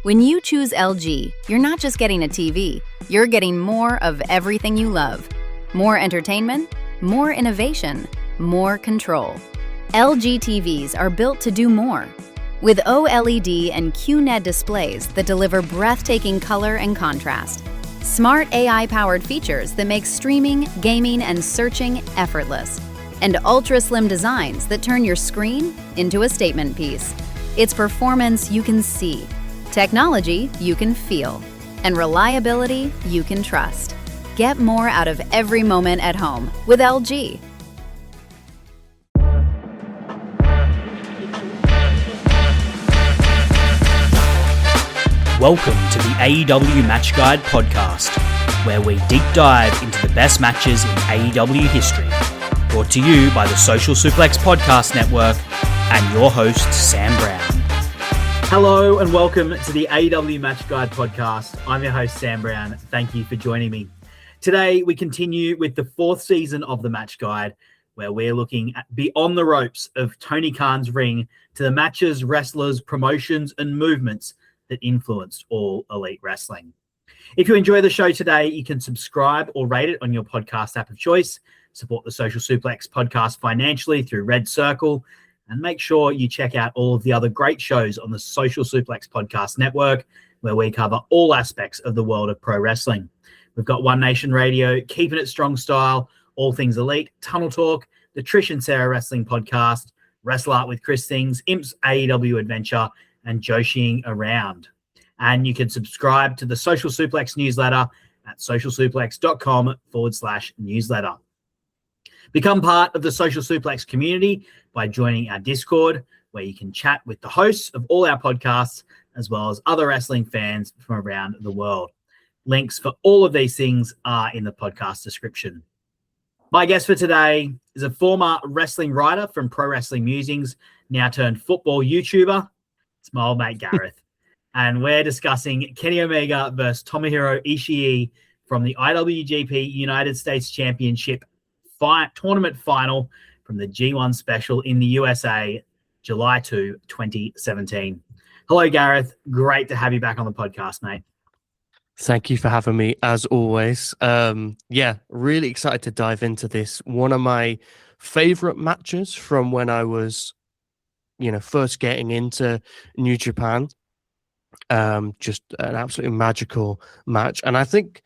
When you choose LG, you're not just getting a TV, you're getting more of everything you love. More entertainment, more innovation, more control. LG TVs are built to do more. With OLED and QNED displays that deliver breathtaking color and contrast. Smart AI-powered features that make streaming, gaming, and searching effortless. And ultra-slim designs that turn your screen into a statement piece. It's performance you can see, technology you can feel, and reliability you can trust. Get more out of every moment at home with LG. Welcome to the AEW Match Guide podcast, where we deep dive into the best matches in AEW history. Brought to you by the Social Suplex Podcast Network and your host, Sam Brown. Hello and welcome to the AEW Match Guide podcast. I'm your host, Sam Brown. Thank you for joining me. Today, we continue with the fourth season of the Match Guide, where we're looking at beyond the ropes of Tony Khan's ring to the matches, wrestlers, promotions, and movements that influenced all elite wrestling. If you enjoy the show today, you can subscribe or rate it on your podcast app of choice, support the Social Suplex podcast financially through Red Circle, and make sure you check out all of the other great shows on the Social Suplex Podcast Network, where we cover all aspects of the world of pro wrestling. We've got One Nation Radio, Keeping It Strong Style, All Things Elite, Tunnel Talk, the Trish and Sarah Wrestling Podcast, Wrestle Art with Chris Things, Imp's AEW Adventure, and Joshing Around. And you can subscribe to the Social Suplex newsletter at socialsuplex.com/newsletter. Become part of the Social Suplex community by joining our Discord, where you can chat with the hosts of all our podcasts, as well as other wrestling fans from around the world. Links for all of these things are in the podcast description. My guest for today is a former wrestling writer from Pro Wrestling Musings, now turned football YouTuber. It's my old mate, Gareth. And we're discussing Kenny Omega versus Tomohiro Ishii from the IWGP United States Championship tournament final from the G1 Special in the USA, July 2, 2017. Hello, Gareth. Great to have you back on the podcast, mate. Thank you for having me, as always. Really excited to dive into this. One of my favorite matches from when I was first getting into New Japan. Just an absolutely magical match. And I think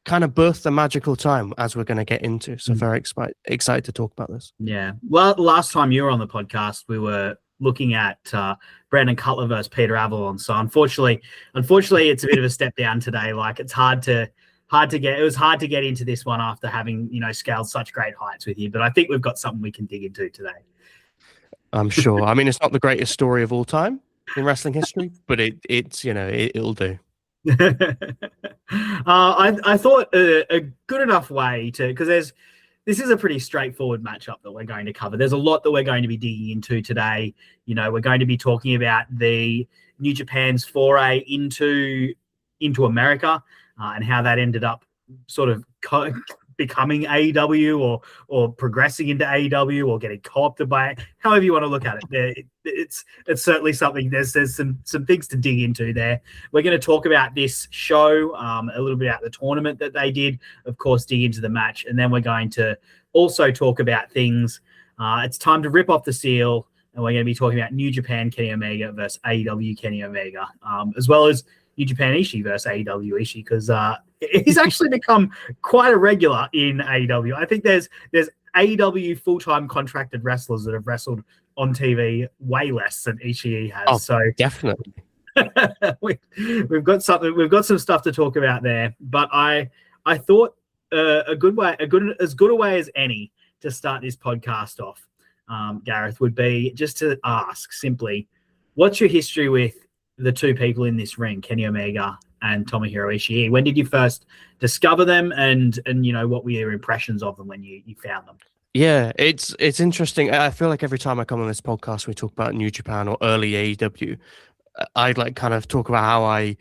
kind of birthed a magical time, as we're going to get into. So very excited to talk about this. Yeah. Well, last time you were on the podcast, we were looking at Brandon Cutler versus Peter Avalon. So unfortunately, it's a bit of a step down today. Like it was hard to get into this one after having, scaled such great heights with you. But I think we've got something we can dig into today. I'm sure. I mean, it's not the greatest story of all time in wrestling history, but it'll do. I thought a good enough way to, because this is a pretty straightforward matchup that we're going to cover. There's a lot that we're going to be digging into today. We're going to be talking about the New Japan's foray into America and how that ended up sort of becoming AEW or progressing into AEW or getting co-opted by it, however you want to look at it. It's certainly something. There's some things to dig into there. We're going to talk about this show, a little bit about the tournament that they did, of course, dig into the match, and then we're going to also talk about things. It's time to rip off the seal, and we're going to be talking about New Japan Kenny Omega versus AEW Kenny Omega, as well as New Japan Ishii versus AEW Ishii, because he's actually become quite a regular in AEW. I think there's AEW full-time contracted wrestlers that have wrestled on TV way less than Ishii has. Oh, so definitely. we've got some stuff to talk about there. But I thought as good a way as any to start this podcast off, Gareth, would be just to ask simply, what's your history with the two people in this ring, Kenny Omega and Tomohiro Ishii? When did you first discover them, and what were your impressions of them when you found them? Yeah, it's interesting. I feel like every time I come on this podcast, we talk about New Japan or early AEW. I'd kind of talk about how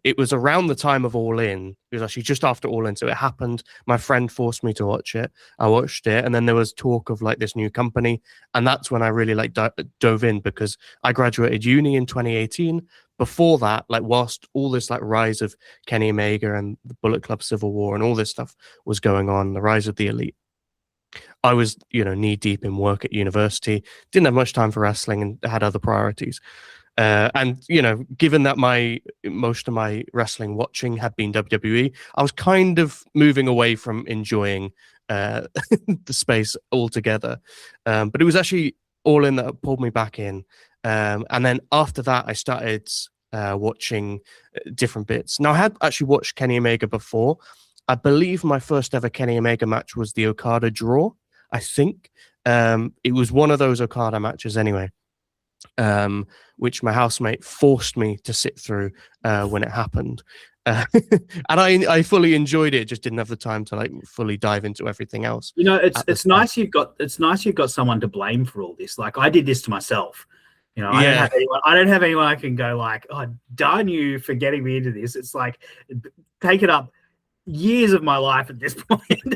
it was around the time of All In. It was actually just after All In, so it happened. My friend forced me to watch it. I watched it, and then there was talk of this new company, and that's when I really dove in, because I graduated uni in 2018. before that, like whilst all this like rise of Kenny Omega and the Bullet Club Civil War and all this stuff was going on, the rise of the Elite, I was, knee deep in work at university, didn't have much time for wrestling and had other priorities. And given that most of my wrestling watching had been WWE, I was kind of moving away from enjoying the space altogether. But it was actually All In that pulled me back in. And then after that, I started watching different bits. Now, I had actually watched Kenny Omega before. I believe my first ever Kenny Omega match was the Okada draw, I think. It was one of those Okada matches anyway. Which my housemate forced me to sit through when it happened, and I fully enjoyed it. Just didn't have the time to like fully dive into everything else. It's nice you've got someone to blame for all this. Like I did this to myself. I don't have anyone I can go like, oh, darn you for getting me into this. It's like taken up years of my life at this point.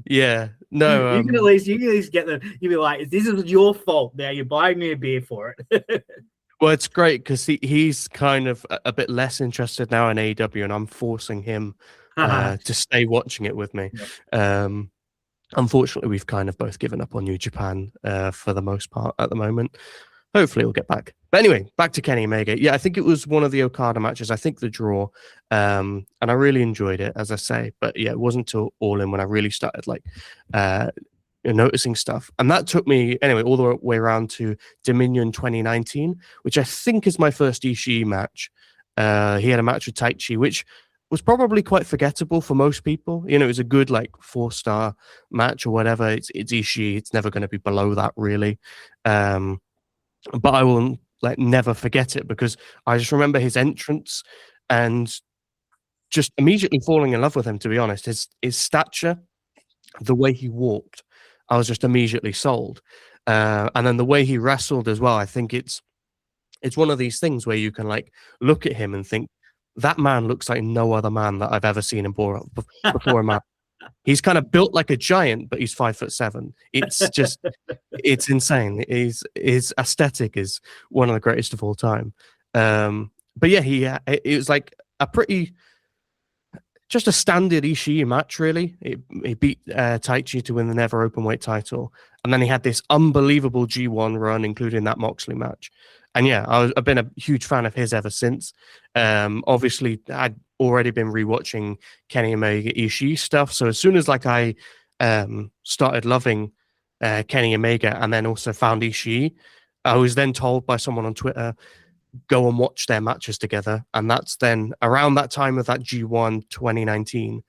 Yeah, no, you can at least get them. You'll be like, this is your fault. Now you're buying me a beer for it. Well, it's great because he's kind of a bit less interested now in AEW, and I'm forcing him to stay watching it with me. Unfortunately, we've kind of both given up on New Japan for the most part at the moment. Hopefully we'll get back. But anyway, back to Kenny Omega. Yeah, I think it was one of the Okada matches. I think the draw. And I really enjoyed it, as I say. But yeah, it wasn't until All In when I really started like noticing stuff. And that took me, anyway, all the way around to Dominion 2019, which I think is my first Ishii match. He had a match with Taichi, which was probably quite forgettable for most people. It was a good like 4-star match or whatever. It's Ishii. It's never going to be below that really. But I will like never forget it because I just remember his entrance and just immediately falling in love with him, to be honest. His stature, the way he walked, I was just immediately sold. And then the way he wrestled as well, I think it's one of these things where you can like look at him and think, that man looks like no other man that I've ever seen him before in my He's kind of built like a giant, but he's 5'7". It's just, it's insane. His aesthetic is one of the greatest of all time. But yeah, it was like just a standard Ishii match, really. He beat Taichi to win the Never Openweight title. And then he had this unbelievable G1 run, including that Moxley match. And yeah, I've been a huge fan of his ever since. Obviously, I'd already been rewatching Kenny Omega Ishii stuff. So as soon as like I started loving Kenny Omega and then also found Ishii, I was then told by someone on Twitter, go and watch their matches together. And that's then around that time of that G1 2019.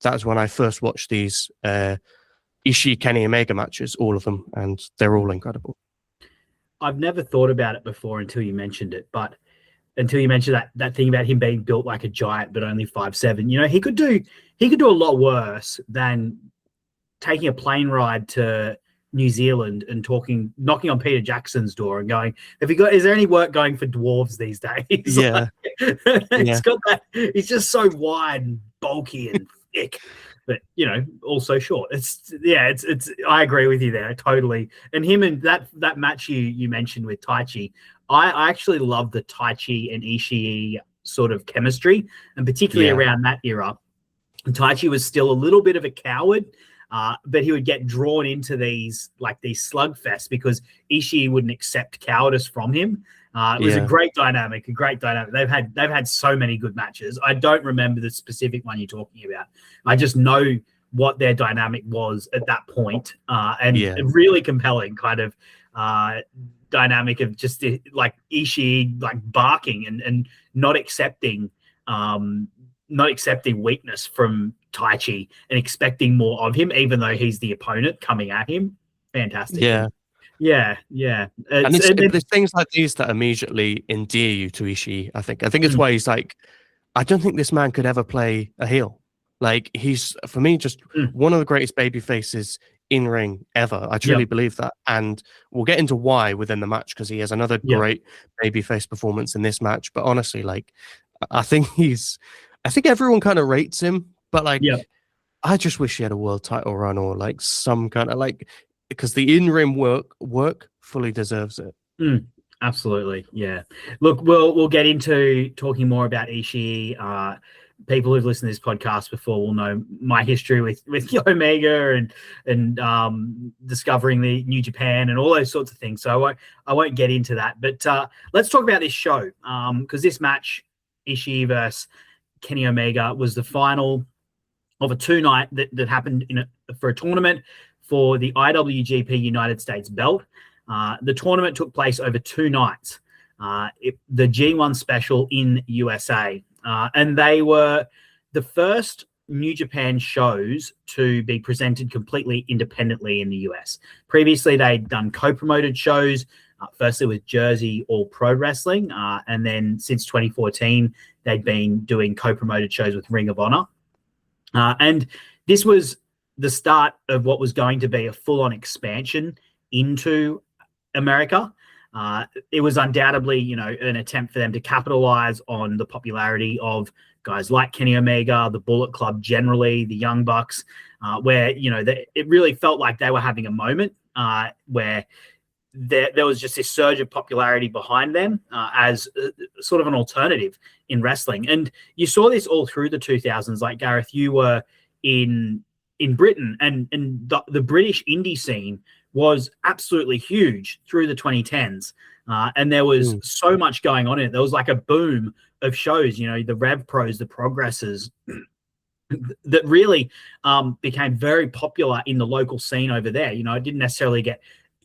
That's when I first watched these Ishii Kenny Omega matches, all of them, and they're all incredible. I've never thought about it before until you mentioned it, but until you mentioned that thing about him being built like a giant but only 5'7", he could do a lot worse than taking a plane ride to New Zealand and knocking on Peter Jackson's door and going, is there any work going for dwarves these days? Yeah. He's got that. He's just so wide and bulky and thick, but also short. It's I agree with you there totally. And him and that match you mentioned with Taichi, I actually love the Taichi and Ishii sort of chemistry, and particularly around that era. Taichi was still a little bit of a coward. But he would get drawn into these slugfests because Ishii wouldn't accept cowardice from him. It was a great dynamic. They've had so many good matches. I don't remember the specific one you're talking about. I just know what their dynamic was at that point, and a really compelling kind of dynamic of just like Ishii like barking and not accepting weakness from Taichi and expecting more of him, even though he's the opponent coming at him. Fantastic. Yeah. And there's things like these that immediately endear you to Ishii, I think. It's why he's like, I don't think this man could ever play a heel. Like, he's, for me, just one of the greatest baby faces in ring ever. I truly believe that. And we'll get into why within the match, because he has another great babyface performance in this match. But honestly, like, I think everyone kind of rates him, but like, I just wish he had a world title run or like some kind of like, because the in-ring work fully deserves it. Absolutely, yeah. Look, we'll get into talking more about Ishii. People who've listened to this podcast before will know my history with Omega and discovering the New Japan and all those sorts of things. So I won't get into that. But let's talk about this show, because this match, Ishii versus Kenny Omega, was the final of a two-night that happened for a tournament for the IWGP United States belt. The tournament took place over 2 nights. The G1 Special in USA. And they were the first New Japan shows to be presented completely independently in the US. Previously, they'd done co-promoted shows, firstly with Jersey or Pro Wrestling, and then since 2014, they'd been doing co-promoted shows with Ring of Honor. And this was the start of what was going to be a full-on expansion into America. It was undoubtedly, an attempt for them to capitalize on the popularity of guys like Kenny Omega, the Bullet Club generally, the Young Bucks, where, it really felt like they were having a moment where there was just this surge of popularity behind them as sort of an alternative in wrestling. And you saw this all through the 2000s. Like, Gareth, you were in Britain, and the British indie scene was absolutely huge through the 2010s. And there was so much going on in it. There was like a boom of shows, the Rev Pros, the Progresses, that really became very popular in the local scene over there. It didn't necessarily get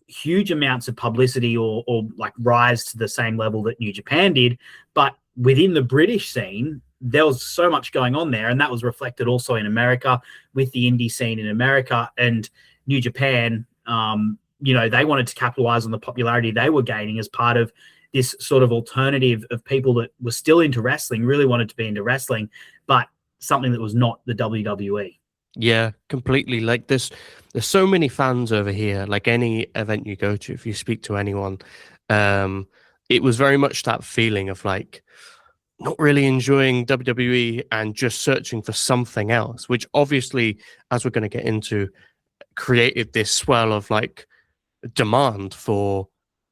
huge amounts of publicity or like rise to the same level that New Japan did, but within the British scene, there was so much going on there, and that was reflected also in America with the indie scene in America. And New Japan, they wanted to capitalize on the popularity they were gaining as part of this sort of alternative of people that were still into wrestling, really wanted to be into wrestling, but something that was not the WWE. Yeah, completely. Like, there's so many fans over here. Like, any event you go to, if you speak to anyone, it was very much that feeling of like not really enjoying WWE and just searching for something else, which obviously, as we're going to get into, created this swell of like demand for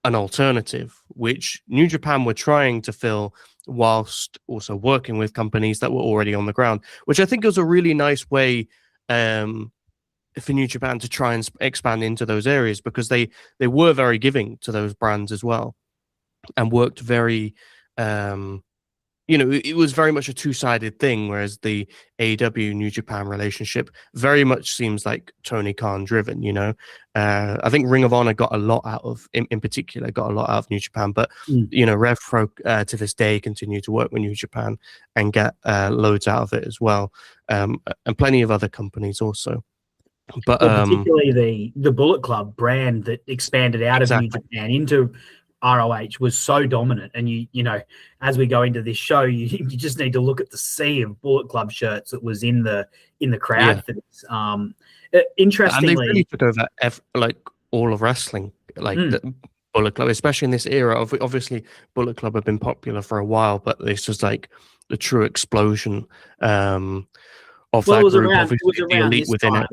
an alternative, which New Japan were trying to fill whilst also working with companies that were already on the ground, which I think was a really nice way for New Japan to try and expand into those areas, because they were very giving to those brands as well, and worked very it was very much a two-sided thing, whereas the AEW New Japan relationship very much seems like Tony Khan driven. I think Ring of Honor got a lot out of, in particular, got a lot out of New Japan, but Rev Pro to this day continue to work with New Japan and get loads out of it as well, and plenty of other companies also. But particularly the Bullet Club brand that expanded out of New Japan into ROH was so dominant. And as we go into this show, you just need to look at the sea of Bullet Club shirts that was in the crowd for this. Interestingly, and they really took over all of wrestling, the Bullet Club, especially in this era. Obviously, Bullet Club have been popular for a while, but this was like the true explosion of that group. Obviously, the elite within it.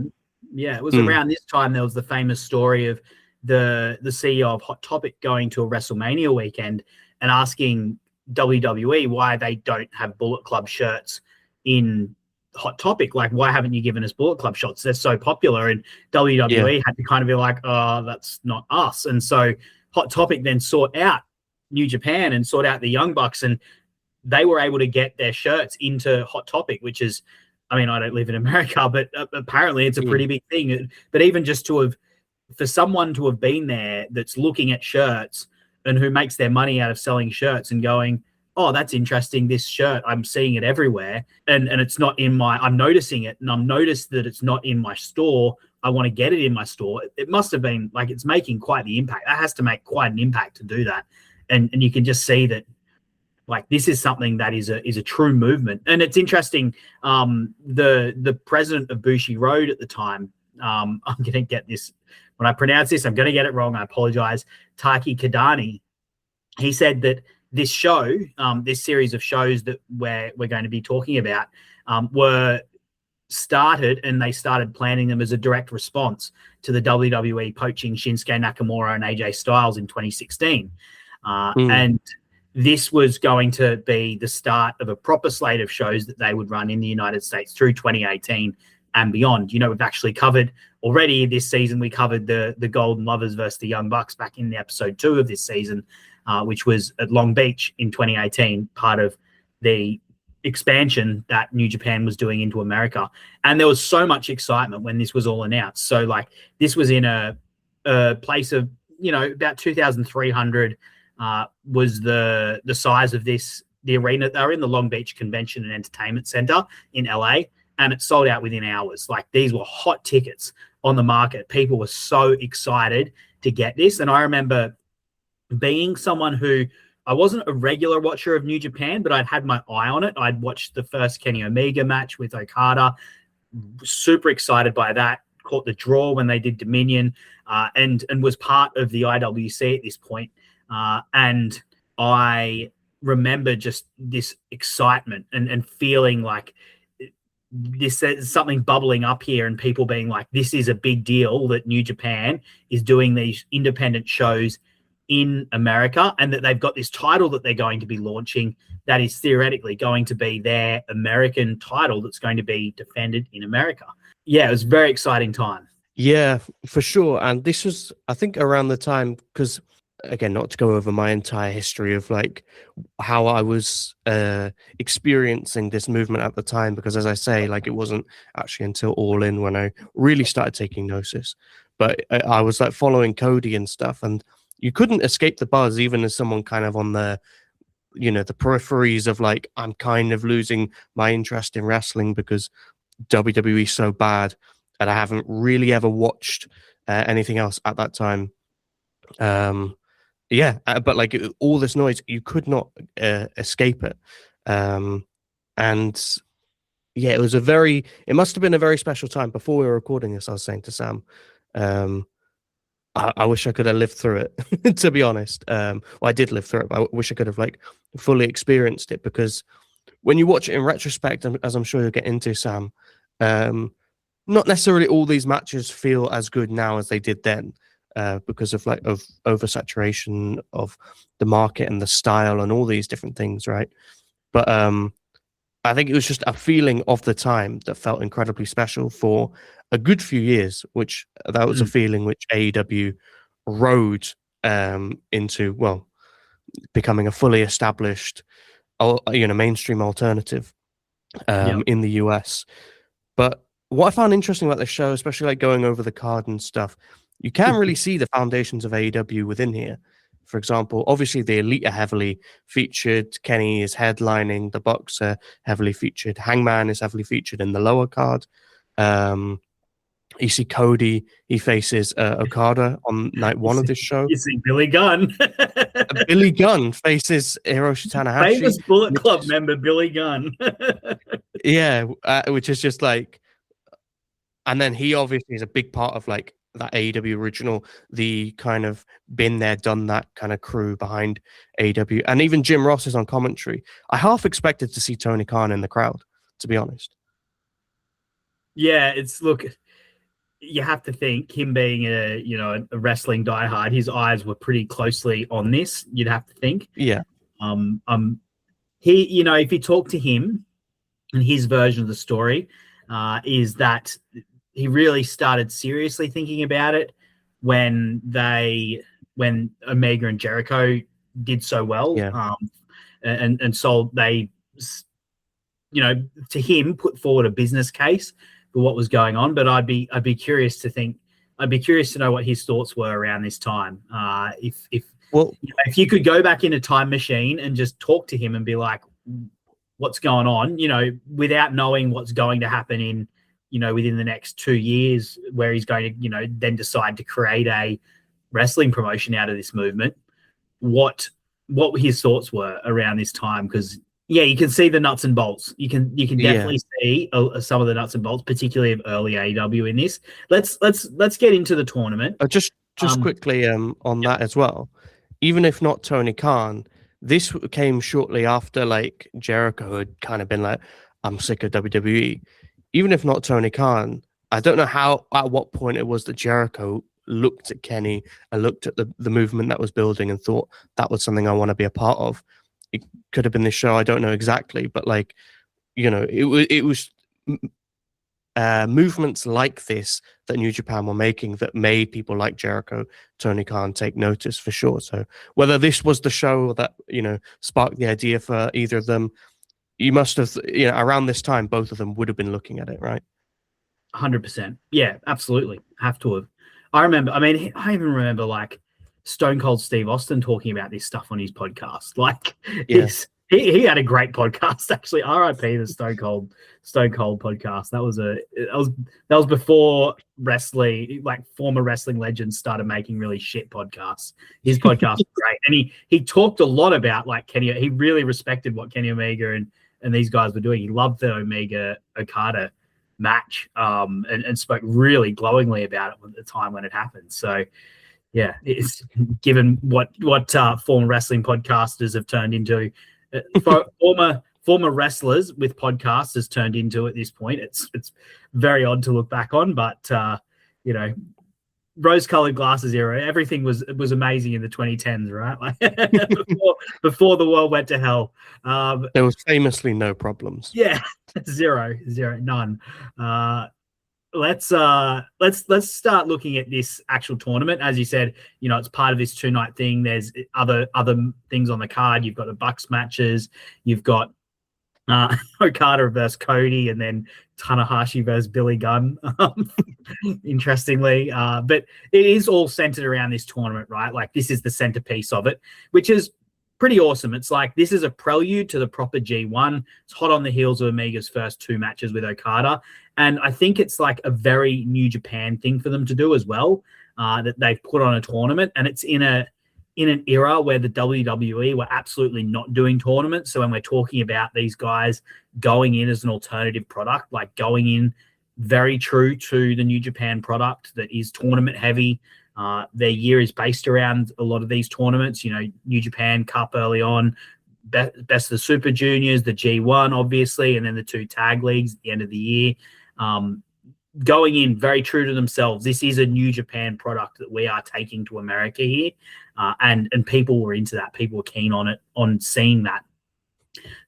Yeah, it was around this time there was the famous story of the CEO of Hot Topic going to a WrestleMania weekend and asking WWE why they don't have Bullet Club shirts in Hot Topic. Like, why haven't you given us Bullet Club shots? They're so popular. And WWE had to kind of be like, oh, that's not us. And so Hot Topic then sought out New Japan and sought out the Young Bucks, and they were able to get their shirts into Hot Topic, which is, I mean, I don't live in America, but apparently it's a pretty big thing. But even just for someone to have been there that's looking at shirts and who makes their money out of selling shirts and going, oh, that's interesting, this shirt, I'm seeing it everywhere, and it's not in I'm noticing it, and I've noticed that it's not in my store, I want to get it in my store. It must have been like, it's making quite the impact. That has to make quite an impact to do that. And you can just see that, like, this is something that is a true movement. And it's interesting, the president of Bushi Road at the time, I'm going to get this, when I pronounce this, I'm going to get it wrong, I apologize, Taki Kadani, he said that this show, this series of shows that we're going to be talking about, were started, and they started planning them as a direct response to the WWE poaching Shinsuke Nakamura and AJ Styles in 2016. And this was going to be the start of a proper slate of shows that they would run in the United States through 2018 and beyond. We've actually covered already this season, we covered the Golden Lovers versus the Young Bucks back in the episode 2 of this season, which was at Long Beach in 2018, part of the expansion that New Japan was doing into America. And there was so much excitement when this was all announced. So like this was in a place of, about 2,300 was the size of the arena. They were in the Long Beach Convention and Entertainment Center in LA, and it sold out within hours. Like these were hot tickets on the market. People were so excited to get this. And I remember being someone who, I wasn't a regular watcher of New Japan, but I'd had my eye on it. I'd watched the first Kenny Omega match with Okada, super excited by that, caught the draw when they did Dominion, and was part of the IWC at this point. And I remember just this excitement and feeling like this is something bubbling up here, and people being like, this is a big deal that New Japan is doing these independent shows in America, and that they've got this title that they're going to be launching that is theoretically going to be their American title that's going to be defended in America. Yeah, it was a very exciting time. Yeah, for sure. And this was, I think, around the time, because again, not to go over my entire history of like how I was experiencing this movement at the time, because as I say, like it wasn't actually until All In when I really started taking notice. But I was like following Cody and stuff, and you couldn't escape the buzz, even as someone kind of on the, the peripheries of like, I'm kind of losing my interest in wrestling because WWE is so bad, and I haven't really ever watched anything else at that time. But like all this noise, you could not escape it. And yeah, it must have been a very special time. Before we were recording this, I was saying to Sam, I wish I could have lived through it, to be honest. Well, I did live through it, but I wish I could have like fully experienced it, because when you watch it in retrospect, as I'm sure you'll get into, Sam, not necessarily all these matches feel as good now as they did then, because of oversaturation of the market and the style and all these different things, right? But I think it was just a feeling of the time that felt incredibly special for a good few years, which that was a feeling which AEW rode into, well, becoming a fully established, mainstream alternative in the US. But what I found interesting about this show, especially like going over the card and stuff, you can really see the foundations of AEW within here. For example, obviously the Elite are heavily featured. Kenny is headlining. The Bucks are heavily featured. Hangman is heavily featured in the lower card. You see Cody, he faces Okada on night one of this show. You see Billy Gunn. Billy Gunn faces Hiroshi Tanahashi. Famous Bullet Club member Billy Gunn. Which is just like, and then he obviously is a big part of like that AEW original, the kind of been there, done that kind of crew behind AEW. And even Jim Ross is on commentary. I half expected to see Tony Khan in the crowd, to be honest. Yeah, you have to think, him being a wrestling diehard, his eyes were pretty closely on this. You'd have to think. Yeah. He, if you talk to him, and his version of the story is that he really started seriously thinking about it when Omega and Jericho did so well. Yeah. And so they, to him, put forward a business case for what was going on. But I'd be curious to know what his thoughts were around this time. If you could go back in a time machine and just talk to him and be like, what's going on, without knowing what's going to happen in, within the next 2 years, where he's going to, then decide to create a wrestling promotion out of this movement, what his thoughts were around this time. Because you can see the nuts and bolts. You can definitely see some of the nuts and bolts, particularly of early AEW in this. Let's get into the tournament. Just quickly on that as well. Even if not Tony Khan, this came shortly after like Jericho had kind of been like, I'm sick of WWE. Even if not Tony Khan, I don't know at what point it was that Jericho looked at Kenny and looked at the movement that was building and thought that was something I want to be a part of. It could have been this show. I don't know exactly, but like, it was movements like this that New Japan were making that made people like Jericho, Tony Khan take notice for sure. So whether this was the show that, sparked the idea for either of them, you must have, around this time, both of them would have been looking at it, right? 100%. Yeah, absolutely. Have to have. I even remember like Stone Cold Steve Austin talking about this stuff on his podcast. Like, he had a great podcast actually. R.I.P. the Stone Cold podcast. That was before wrestling, like former wrestling legends started making really shit podcasts. His podcast was great, and he talked a lot about like Kenny. He really respected what Kenny Omega and these guys were doing. He loved the Omega Okada match, and spoke really glowingly about it at the time when it happened. So yeah, it's given what former wrestling podcasters have turned into, former wrestlers with podcasts has turned into at this point. It's very odd to look back on, but rose-colored glasses era, everything was amazing in the 2010s, right? Like before the world went to hell. There was famously no problems. Yeah, zero, none. Let's start looking at this actual tournament. As you said, it's part of this 2-night thing. There's other things on the card. You've got the Bucks matches. You've got Okada versus Cody, and then Tanahashi versus Billy Gunn. Interestingly, but it is all centered around this tournament, right? Like this is the centerpiece of it, which is pretty awesome. It's like this is a prelude to the proper G1. It's hot on the heels of Omega's first 2 matches with Okada, and I think it's like a very New Japan thing for them to do as well. That they've put on a tournament, and it's in an era where the WWE were absolutely not doing tournaments. So when we're talking about these guys going in as an alternative product, like going in very true to the New Japan product that is tournament heavy. Their year is based around a lot of these tournaments, New Japan Cup early on, Best of the Super Juniors, the G1, obviously, and then the 2 tag leagues at the end of the year. Going in very true to themselves. This is a New Japan product that we are taking to America here. And people were into that. People were keen on it, on seeing that.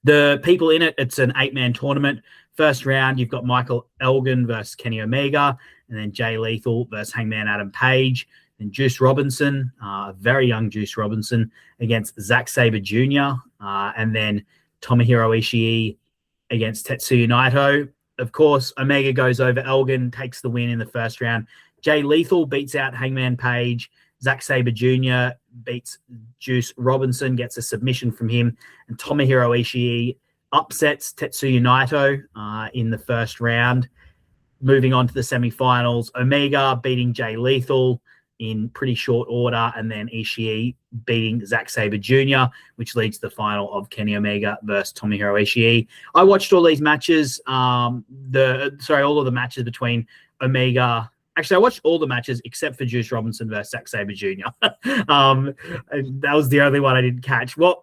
The people in it, it's an 8-man tournament. First round, you've got Michael Elgin versus Kenny Omega, and then Jay Lethal versus Hangman Adam Page, and Juice Robinson, very young Juice Robinson, against Zack Sabre Jr., and then Tomohiro Ishii against Tetsuya Naito. Of course, Omega goes over Elgin, takes the win in the first round. Jay Lethal beats out Hangman Page. Zack Sabre Jr. beats Juice Robinson, gets a submission from him, and Tomohiro Ishii upsets Tetsuya Naito in the first round. Moving on to the semifinals, Omega beating Jay Lethal in pretty short order, and then Ishii beating Zack Sabre Jr., which leads to the final of Kenny Omega versus Tomohiro Ishii. I watched all these matches, all of the matches between Omega. Actually, I watched all the matches except for Juice Robinson versus Zack Sabre Jr. That was the only one I didn't catch. What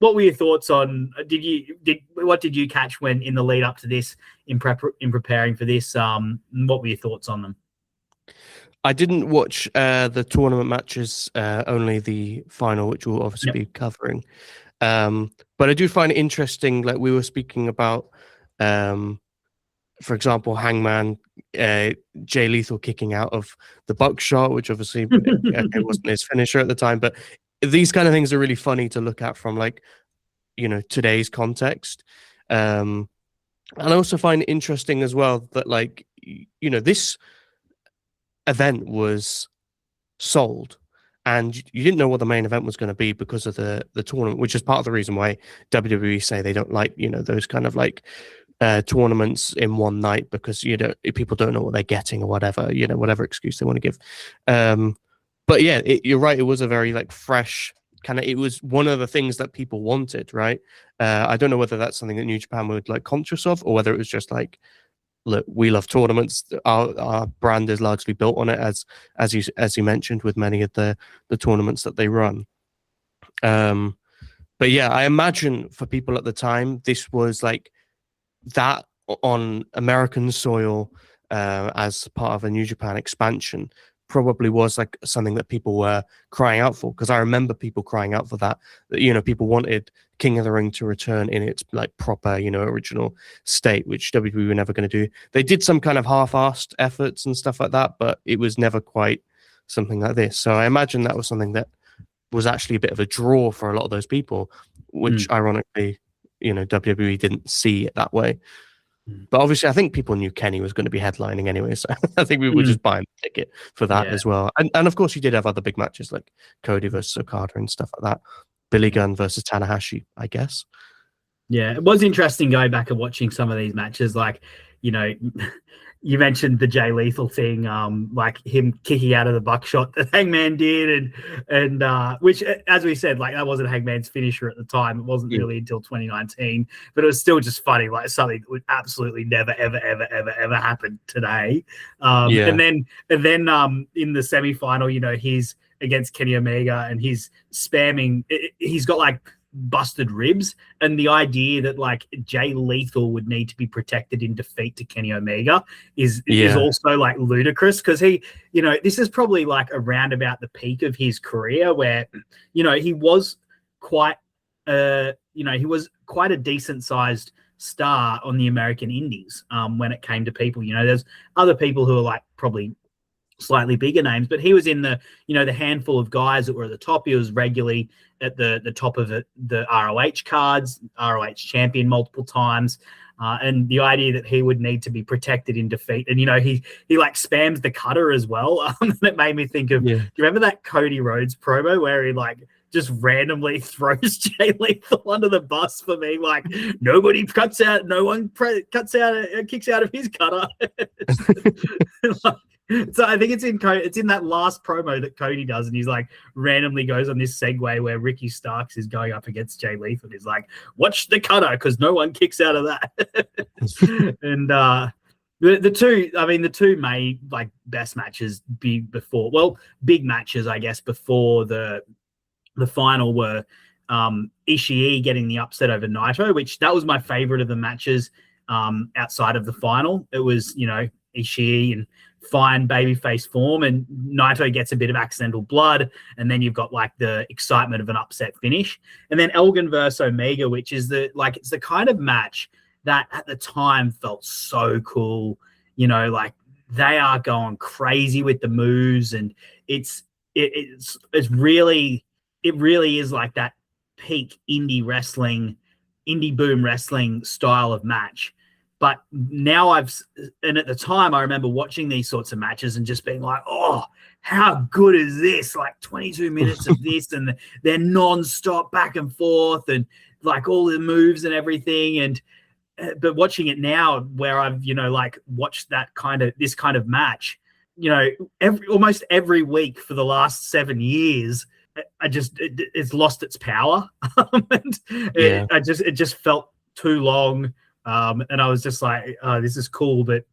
were your thoughts on? What did you catch when in the lead up to this, in preparing for this? What were your thoughts on them? I didn't watch the tournament matches, only the final, which we'll obviously be covering. But I do find it interesting, like we were speaking about, for example, Hangman, Jay Lethal kicking out of the buckshot, which obviously it wasn't his finisher at the time. But these kind of things are really funny to look at from today's context. And I also find it interesting as well that this event was sold and you didn't know what the main event was going to be because of the tournament, which is part of the reason why WWE say they don't like, those kind of tournaments in one night, because people don't know what they're getting or whatever, whatever excuse they want to give. But yeah, you're right. It was a very fresh kind of. It was one of the things that people wanted, right? I don't know whether that's something that New Japan would conscious of, or whether it was just look, we love tournaments. Our brand is largely built on it, as you mentioned, with many of the tournaments that they run. But yeah, I imagine for people at the time, this was that on American soil as part of a New Japan expansion. probably was like something that people were crying out for, because I remember people crying out for that, people wanted King of the Ring to return in its like proper, original state, which WWE were never going to do. They did some kind of half-assed efforts and stuff like that, but it was never quite something like this. So I imagine that was something that was actually a bit of a draw for a lot of those people, which ironically, WWE didn't see it that way. But obviously, I think people knew Kenny was going to be headlining anyway, so I think we were just buying the ticket for that as well. And of course, you did have other big matches like Cody versus Okada and stuff like that. Billy Gunn versus Tanahashi, I guess. Yeah, it was interesting going back and watching some of these matches. Like, you mentioned the Jay Lethal thing, like him kicking out of the buckshot that Hangman did, and which, as we said, like that wasn't Hangman's finisher at the time. It wasn't really until 2019, but it was still just funny, like something that would absolutely never, ever, ever, ever, ever happen today. And then in the semifinal, he's against Kenny Omega and he's spamming. He's got like busted ribs, and the idea that like Jay Lethal would need to be protected in defeat to Kenny Omega is also like ludicrous, because he, this is probably like around about the peak of his career where, he was quite a decent sized star on the American indies when it came to people. There's other people who are like probably slightly bigger names, but he was in the the handful of guys that were at the top. He was regularly at the top of the ROH cards, ROH champion multiple times, and the idea that he would need to be protected in defeat, and he like spams the cutter as well. That made me think of, do you remember that Cody Rhodes promo where he like just randomly throws Jay Lethal under the bus for me, like nobody cuts out, no one kicks out of his cutter. So I think it's in that last promo that Cody does, and he's like randomly goes on this segue where Ricky Starks is going up against Jay Lethal. He's like, watch the cutter because no one kicks out of that. And the two main like best matches big matches, I guess, before the final were Ishii getting the upset over Naito, which that was my favorite of the matches outside of the final. It was, Ishii and fine babyface form, and Naito gets a bit of accidental blood, and then you've got like the excitement of an upset finish. And then Elgin versus Omega, which is it's the kind of match that at the time felt so cool. Like they are going crazy with the moves, and it really is like that peak indie boom wrestling style of match. But now and at the time I remember watching these sorts of matches and just being like, oh, how good is this? Like 22 minutes of this, and they're non-stop back and forth, and like all the moves and everything. And but watching it now, where I've like watched this kind of match, almost every week for the last 7 years, it's lost its power. It just felt too long. And I was just like, oh, this is cool, but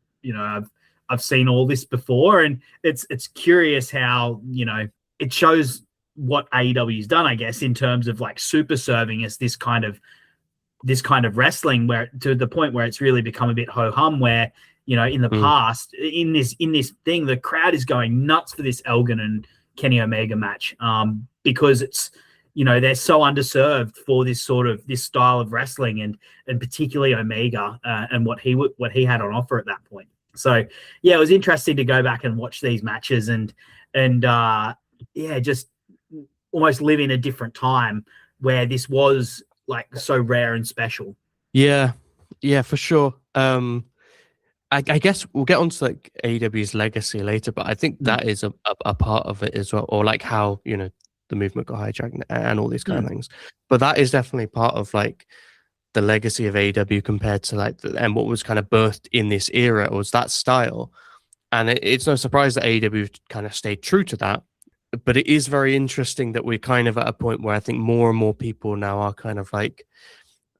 I've seen all this before, and it's curious how it shows what AEW's done, I guess, in terms of like super serving us this kind of wrestling, where to the point where it's really become a bit ho hum. Where in the past, in this thing, the crowd is going nuts for this Elgin and Kenny Omega match, because it's they're so underserved for this style of wrestling, and particularly Omega and what he had on offer at that point. So yeah, it was interesting to go back and watch these matches and just almost live in a different time where this was like so rare and special. Yeah, for sure. I guess we'll get onto like AEW's legacy later, but I think that is a part of it as well, or like how the movement got hijacked and all these kind of things. But that is definitely part of like the legacy of AEW compared to like and what was kind of birthed in this era was that style. And it's no surprise that AEW kind of stayed true to that. But it is very interesting that we're kind of at a point where I think more and more people now are kind of like,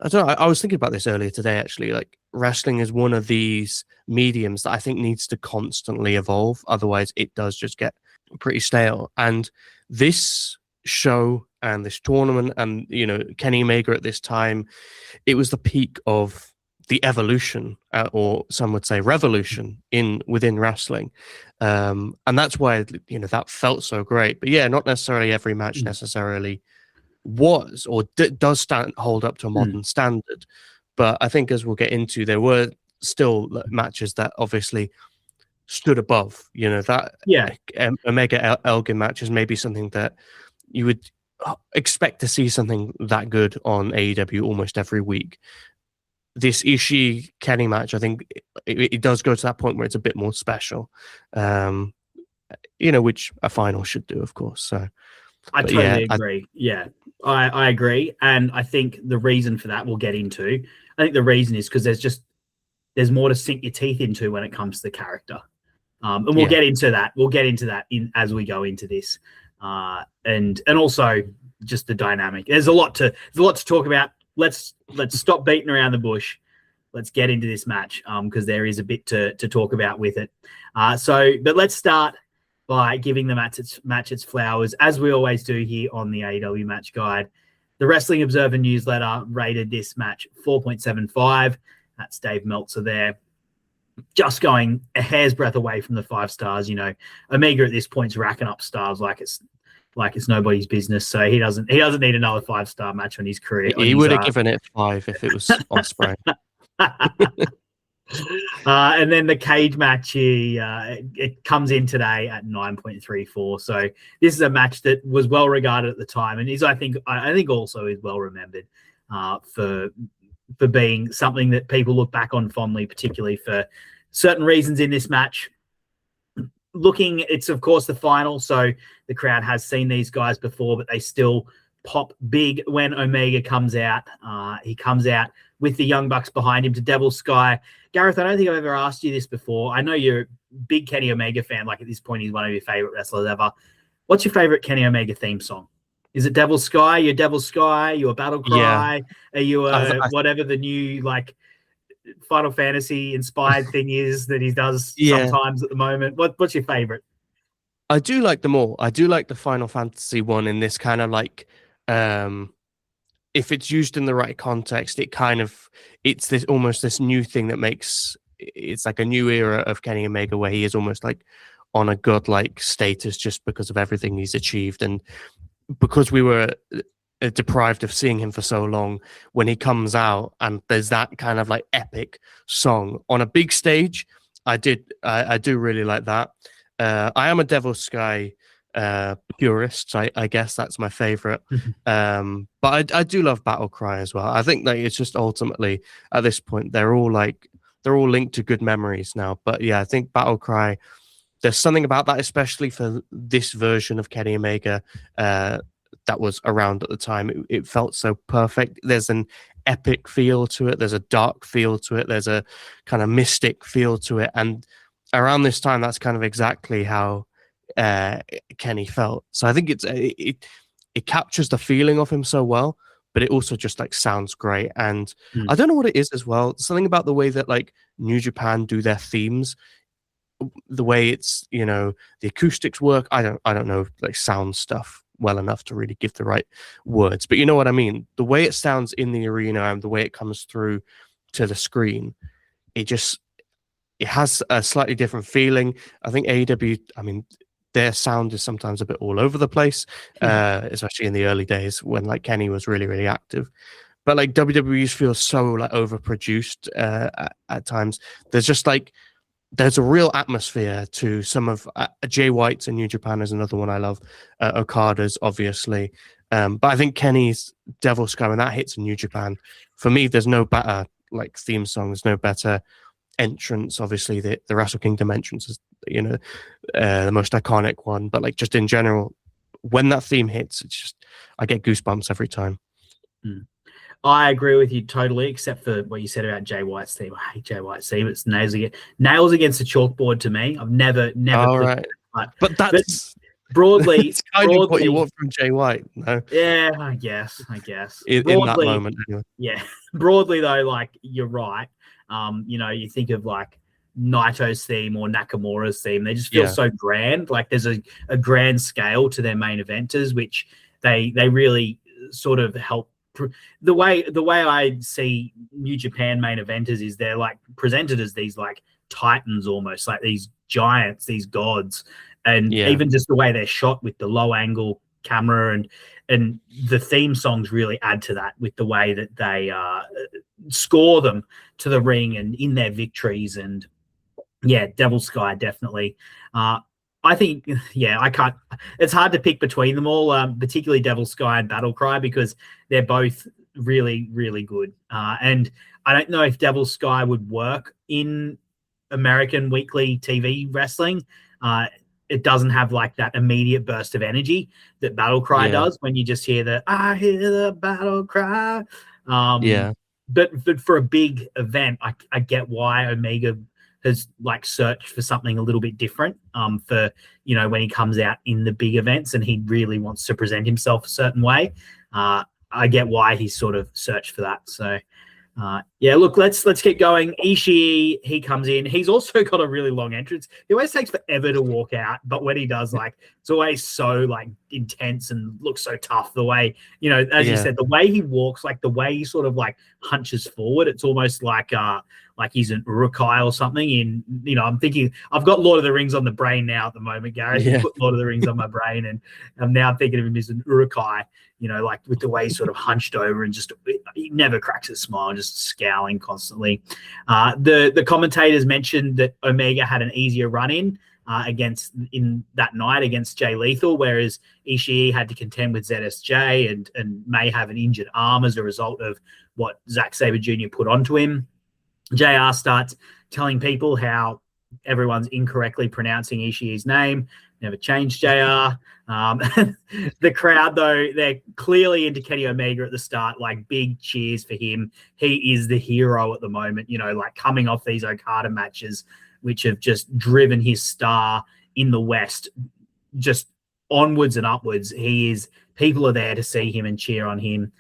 I don't know, I was thinking about this earlier today, actually. Like wrestling is one of these mediums that I think needs to constantly evolve. Otherwise it does just get pretty stale. And this show and this tournament and Kenny Omega at this time, it was the peak of the evolution, or some would say revolution within wrestling, and that's why that felt so great. But yeah, not necessarily every match necessarily was or does hold up to a modern standard. But I think, as we'll get into, there were still matches that obviously stood above. That Omega Elgin match is maybe something that you would expect to see something that good on AEW almost every week. This Ishii Kenny match, I think it does go to that point where it's a bit more special, which a final should do, of course. So I totally agree. I agree. And I think the reason for that we'll get into. I think the reason is because there's more to sink your teeth into when it comes to the character. And we'll get into that. We'll get into that as we go into this. And also just the dynamic. There's a lot to talk about. Let's stop beating around the bush. Let's get into this match because there is a bit to talk about with it. But let's start by giving the match its flowers, as we always do here on the AEW Match Guide. The Wrestling Observer newsletter rated this match 4.75. That's Dave Meltzer there. Just going a hair's breadth away from the 5 stars. Omega at this point's racking up stars like it's nobody's business. So he doesn't need another 5-star match on his career. He would have given it 5 if it was Ospreay. And then the cage match, it comes in today at 9.34. So this is a match that was well regarded at the time, and I think also is well remembered for being something that people look back on fondly, particularly for certain reasons in this match. It's of course the final, so the crowd has seen these guys before, but they still pop big when Omega comes out. He comes out with the Young Bucks behind him to Devil's Sky. Gareth, I don't think I've ever asked you this before. I know you're a big Kenny Omega fan. Like, at this point, he's one of your favorite wrestlers ever. What's your favorite Kenny Omega theme song? Is it Devil's Sky? You're Devil's Sky? You a Battle Cry? Yeah. Are you whatever the new Final Fantasy inspired thing is that he does sometimes at the moment? What's your favorite? I do like them all. I do like the Final Fantasy one in this kind of if it's used in the right context, it's this almost this new thing that makes it's like a new era of Kenny Omega where he is almost like on a godlike status just because of everything he's achieved. And because we were deprived of seeing him for so long, when he comes out and there's that kind of like epic song on a big stage, I do really like that. I am a Devil's Sky purist, so I guess that's my favorite. But I do love Battle Cry as well. I think that it's just ultimately at this point they're all linked to good memories now. But yeah, I think Battle Cry, there's something about that, especially for this version of Kenny Omega that was around at the time. It felt so perfect. There's an epic feel to it. There's a dark feel to it. There's a kind of mystic feel to it. And around this time, that's kind of exactly how Kenny felt. So I think it captures the feeling of him so well, but it also just sounds great. And I don't know what it is as well. Something about the way that New Japan do their themes, the way it's the acoustics work. I don't know sound stuff well enough to really give the right words, but you know what I mean. The way it sounds in the arena and the way it comes through to the screen, it has a slightly different feeling. I think AEW, their sound is sometimes a bit all over the place, especially in the early days when Kenny was really, really active. But WWE's feels so overproduced at times. There's just there's a real atmosphere to some of Jay White's in New Japan is another one I love. Okada's obviously, but I think Kenny's Devil's Sky, when that hits in New Japan, for me, there's no better theme song. There's no better entrance. Obviously, the Wrestle Kingdom entrance is the most iconic one, but just in general, when that theme hits, it's just I get goosebumps every time. I agree with you totally, except for what you said about Jay White's theme. I hate Jay White's theme. It's nails against the chalkbord to me. I've never. All right, but that's broadly. It's kind of what you want from Jay White. No? Yeah, I guess. In that moment, anyway. Yeah. Broadly though, you're right. You think of Naito's theme or Nakamura's theme. They just feel so grand. There's a grand scale to their main eventers, which they really sort of help the way I see New Japan main eventers is they're like presented as these like titans, almost like these giants, these gods, and even just the way they're shot with the low angle camera and the theme songs really add to that with the way that they score them to the ring and in their victories. And Devil Sky definitely. I think, I can't. It's hard to pick between them all, particularly Devil Sky and Battle Cry, because they're both really, really good. And I don't know if Devil Sky would work in American weekly TV wrestling. It doesn't have like that immediate burst of energy that Battle Cry does when you just hear I hear the battle cry. But for a big event, I get why Omega has like searched for something a little bit different for, when he comes out in the big events and he really wants to present himself a certain way. I get why he's sort of searched for that. So, look, let's keep going. Ishii, he comes in. He's also got a really long entrance. He always takes forever to walk out, but when he does, like, it's always so like intense and looks so tough. The way, as you said, the way he walks, like the way he sort of like hunches forward, it's almost like he's an urukai or something. I'm thinking I've got Lord of the Rings on the brain now at the moment, Gareth. You put Lord of the Rings on my brain, and I'm now thinking of him as an urukai. Like with the way he's sort of hunched over and just he never cracks a smile, just scowling constantly. The commentators mentioned that Omega had an easier run in that night against Jay Lethal, whereas Ishii had to contend with ZSJ and may have an injured arm as a result of what Zack Sabre Jr. put onto him. JR starts telling people how everyone's incorrectly pronouncing Ishii's name. Never changed JR. The crowd, though, they're clearly into Kenny Omega at the start, like big cheers for him. He is the hero at the moment, like coming off these Okada matches, which have just driven his star in the West just onwards and upwards. People are there to see him and cheer on him.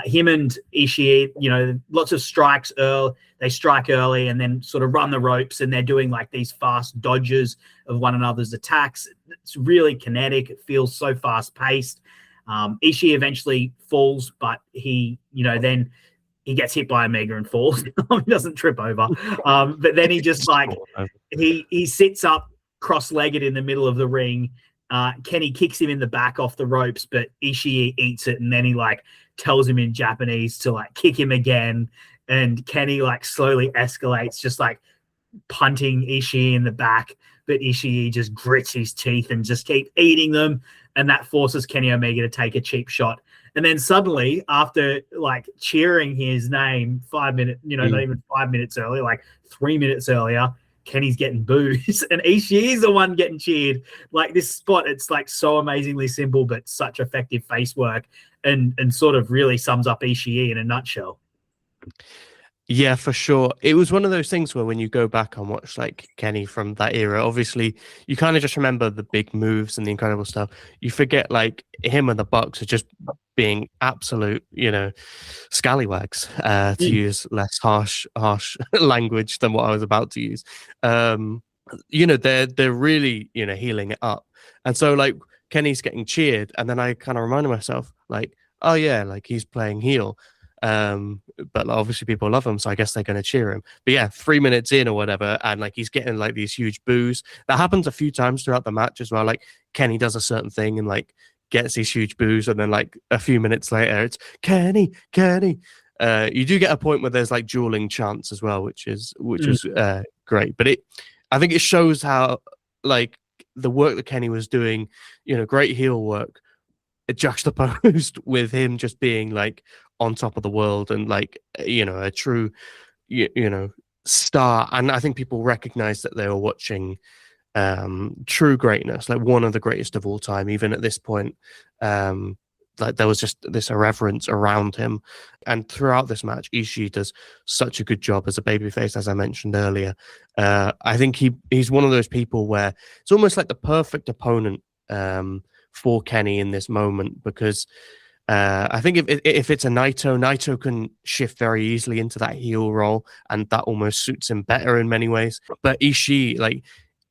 Him and Ishii, lots of strikes early. They strike early and then sort of run the ropes, and they're doing like these fast dodges of one another's attacks. It's really kinetic. It feels so fast paced. Ishii eventually falls, but then he gets hit by Omega and falls. He doesn't trip over. But then he just like, he sits up cross-legged in the middle of the ring. Kenny kicks him in the back off the ropes, but Ishii eats it, and then he like tells him in Japanese to like kick him again, and Kenny like slowly escalates, just like punting Ishii in the back, but Ishii just grits his teeth and just keep eating them, and that forces Kenny Omega to take a cheap shot. And then suddenly, after like cheering his name 5 minutes, not even 5 minutes earlier, like 3 minutes earlier, Kenny's getting boos and Ishii's the one getting cheered. Like this spot, it's like so amazingly simple, but such effective face work and sort of really sums up Ishii in a nutshell. Yeah, for sure. It was one of those things where when you go back and watch like Kenny from that era, obviously you kind of just remember the big moves and the incredible stuff. You forget like him and the Bucks are just being absolute, scallywags, to use less harsh language than what I was about to use. They're really, healing it up. And so like Kenny's getting cheered, and then I kind of reminded myself like, oh yeah, like he's playing heel. But obviously people love him, so I guess they're going to cheer him. But yeah, 3 minutes in or whatever, and like he's getting like these huge boos. That happens a few times throughout the match as well. Like Kenny does a certain thing and like gets these huge boos, and then like a few minutes later, it's Kenny. You do get a point where there's like dueling chants as well, which is great. But I think it shows how like the work that Kenny was doing, great heel work, juxtaposed with him just being like on top of the world and like a true star. And I think people recognize that they were watching true greatness, like one of the greatest of all time, even at this point. Like there was just this irreverence around him. And throughout this match, Ishii does such a good job as a babyface, as I mentioned earlier. I think he's one of those people where it's almost like the perfect opponent for Kenny in this moment, because I think if it's a Naito can shift very easily into that heel role, and that almost suits him better in many ways. But Ishii, like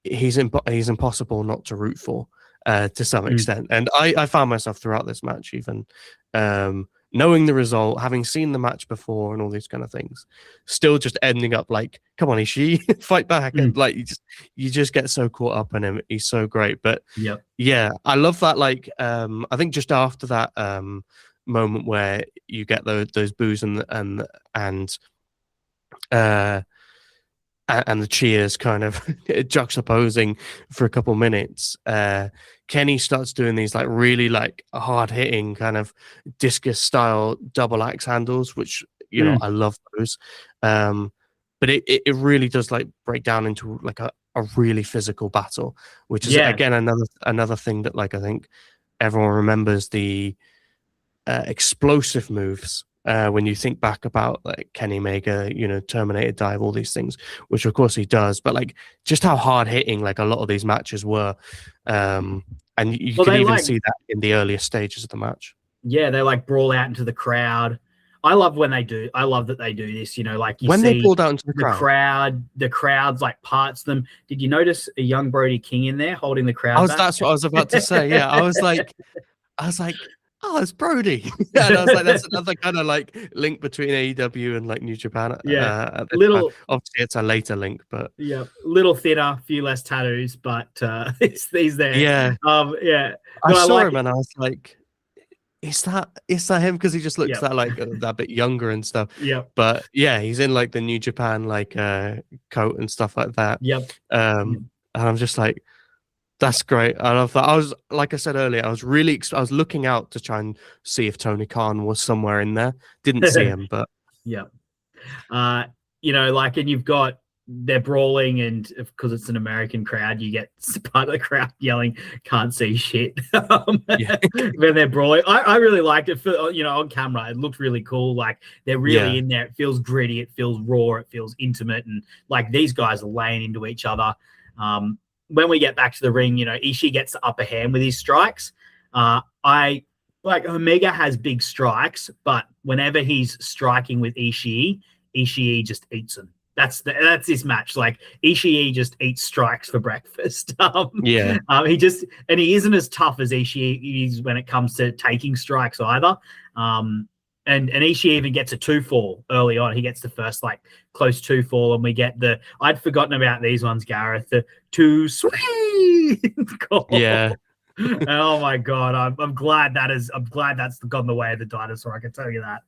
he's impossible not to root for to some extent. And I found myself throughout this match even knowing the result, having seen the match before and all these kind of things, still just ending up like, come on, Ishii, fight back. And like, you just get so caught up in him. He's so great. But yeah, I love that. Like, I think just after that moment where you get those boos and the cheers kind of juxtaposing for a couple minutes, Kenny starts doing these like really like hard hitting kind of discus style double axe handles, which you know I love those. But it really does like break down into like a really physical battle, which is again another thing that like I think everyone remembers the explosive moves. When you think back about like Kenny Omega, you know, Terminator Dive, all these things, which of course he does, but like just how hard hitting like a lot of these matches were, and you can even see that in the earlier stages of the match. Yeah, they like brawl out into the crowd. I love when they do. I love that they do this. You know, like you when see they brawled out into the crowd's like parts them. Did you notice a young Brody King in there holding the crowd? That's what I was about to say. Yeah, I was like. Oh, it's Brody. And I was like, that's another kind of like link between AEW and like New Japan. Little obviously it's a later link, but little thinner, few less tattoos, but he's there. Yeah, I saw him and I was like, is that him? Because he just looks that bit younger and stuff. Yeah, but yeah, he's in like the New Japan like coat and stuff like that. And I'm just like, that's great. I love that. I was, like I said earlier, I was looking out to try and see if Tony Khan was somewhere in there. Didn't see him, but you know, like, and they're brawling, and because it's an American crowd, you get part of the crowd yelling, "Can't see shit." When they're brawling, I really liked it. For, you know, on camera, it looked really cool. Like they're really in there. It feels gritty. It feels raw. It feels intimate, and like these guys are laying into each other. When we get back to the ring, you know, Ishii gets the upper hand with his strikes. Omega has big strikes, but whenever he's striking with Ishii just eats them. That's this match. Like Ishii just eats strikes for breakfast. He isn't as tough as Ishii is when it comes to taking strikes either. And Ishii even gets a 2-fall early on. He gets the first like close 2-fall, and we get I'd forgotten about these ones, Gareth. The 2 sweet call. Yeah. Oh my god, I'm glad that's gone the way of the dinosaur. I can tell you that.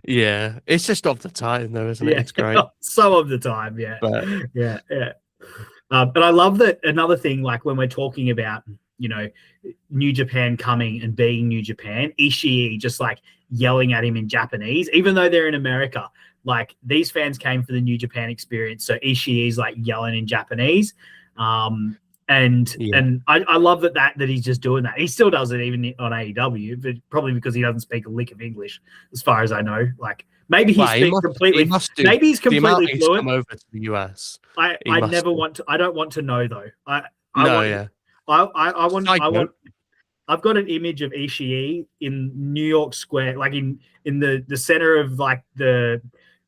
Yeah, it's just of the time though, isn't it? It's great. So of the time, yeah. But I love that. Another thing, like when we're talking about, you know, New Japan coming and being New Japan, Ishii just like yelling at him in Japanese, even though they're in America. Like these fans came for the New Japan experience, so Ishii's like yelling in Japanese. And I love that he's just doing that. He still does it even on AEW, but probably because he doesn't speak a lick of English, as far as I know. Like maybe maybe he's completely fluent. Come over to the US. I don't want to know though. I've got an image of Ishii in New York Square, like in the center of like the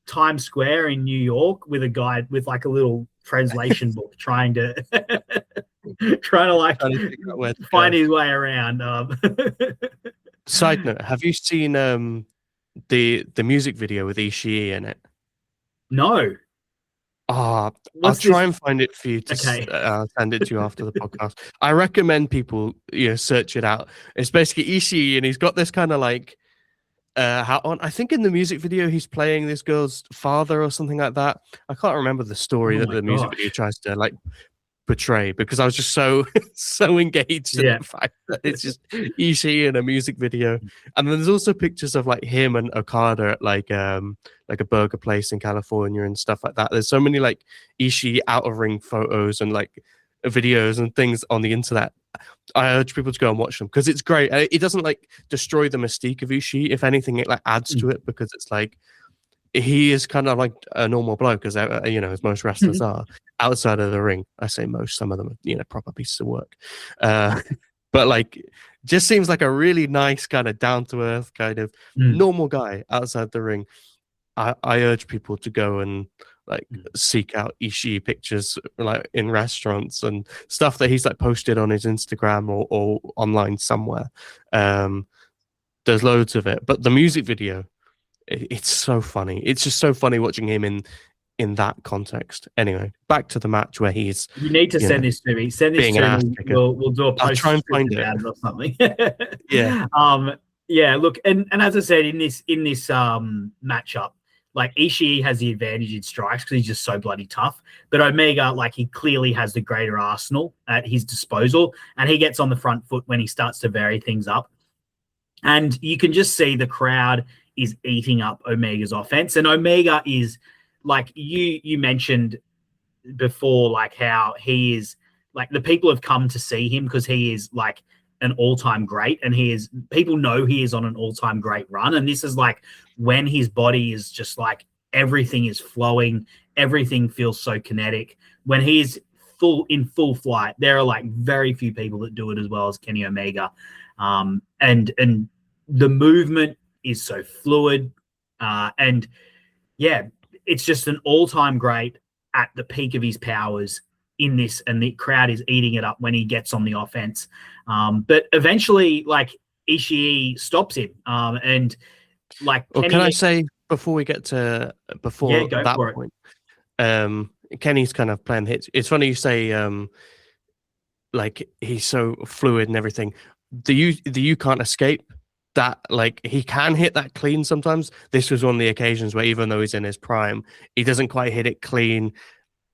Times Square in New York, with a guy with like a little translation book trying to find his way around. Side note: have you seen the music video with Ishii in it? No. I'll try and find it for you to send it to you after the podcast. I recommend people search it out. It's basically Ishii, and he's got this kind of like hat on. I think in the music video he's playing this girl's father or something like that. I can't remember the story that the music video tries to like portray, because I was just so engaged in the fact that it's just Ishii in a music video. And then there's also pictures of like him and Okada at like a burger place in California and stuff like that. There's so many like Ishii out of ring photos and like videos and things on the internet. I urge people to go and watch them because it's great. It doesn't like destroy the mystique of Ishii. If anything, it like adds to it, because it's like he is kind of like a normal bloke, as as most wrestlers are outside of the ring. I say most, some of them are proper pieces of work, but like just seems like a really nice kind of down to earth kind of normal guy outside the ring. I urge people to go and like seek out Ishii pictures like in restaurants and stuff that he's like posted on his Instagram or online somewhere. There's loads of it, but the music video, it's so funny. It's just so funny watching him in that context. Anyway, back to the match where he's. You need to send this to me. Send this to me. We'll do a post. I'll try and find it or something. Yeah. Yeah. Look, and as I said in this matchup, like Ishii has the advantage in strikes because he's just so bloody tough. But Omega, like, he clearly has the greater arsenal at his disposal, and he gets on the front foot when he starts to vary things up. And you can just see the crowd is eating up Omega's offense. And Omega is, like you mentioned before, like how he is, like, the people have come to see him because he is like an all-time great, and people know he is on an all-time great run. And this is like when his body is just like everything is flowing, everything feels so kinetic. When he's in full flight, there are like very few people that do it as well as Kenny Omega. And the movement is so fluid. And yeah, it's just an all-time great at the peak of his powers in this, and the crowd is eating it up when he gets on the offense. But eventually, like, Ishii stops him. And like, well, can I say before we get to that point, Kenny's kind of playing hits. It's funny you say like he's so fluid and everything. You can't escape that. Like, he can hit that clean sometimes. This was one of the occasions where, even though he's in his prime, he doesn't quite hit it clean.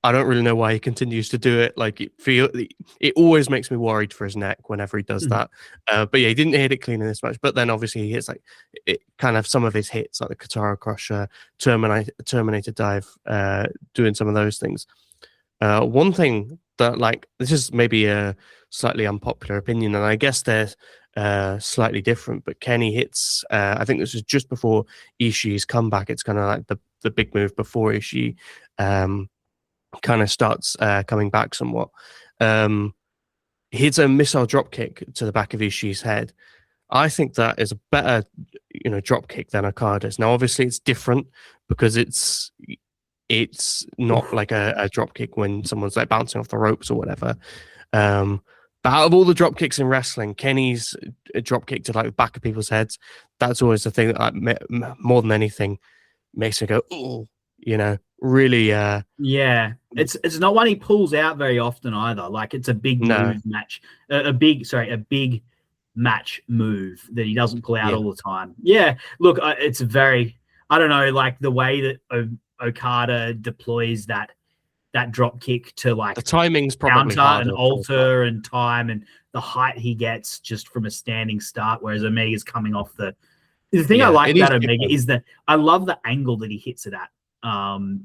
I don't really know why he continues to do it. Like, it always makes me worried for his neck whenever he does that. But yeah, he didn't hit it clean in this match. But then obviously he hits kind of some of his hits, like the Katara Crusher, Terminator Dive, doing some of those things. One thing that, like, this is maybe a slightly unpopular opinion, and I guess they're slightly different, but Kenny hits, I think this was just before Ishii's comeback. It's kind of like the big move before Ishii kind of starts coming back somewhat. Hits a missile drop kick to the back of Ishii's head. I think that is a better, drop kick than Okada's. Now, obviously, it's different because it's not like a drop kick when someone's like bouncing off the ropes or whatever. But out of all the drop kicks in wrestling, Kenny's drop kick to like the back of people's heads, that's always the thing that more than anything makes me go, oh, really. Yeah, it's not one he pulls out very often either. Like, it's a big move match, a big match move that he doesn't pull out all the time. Yeah, look, it's very, I don't know, like the way that Okada deploys that drop kick to, like, the timing's probably counter and alter and time, and the height he gets just from a standing start, whereas Omega's coming off the thing I like about Omega is that I love the angle that he hits it at.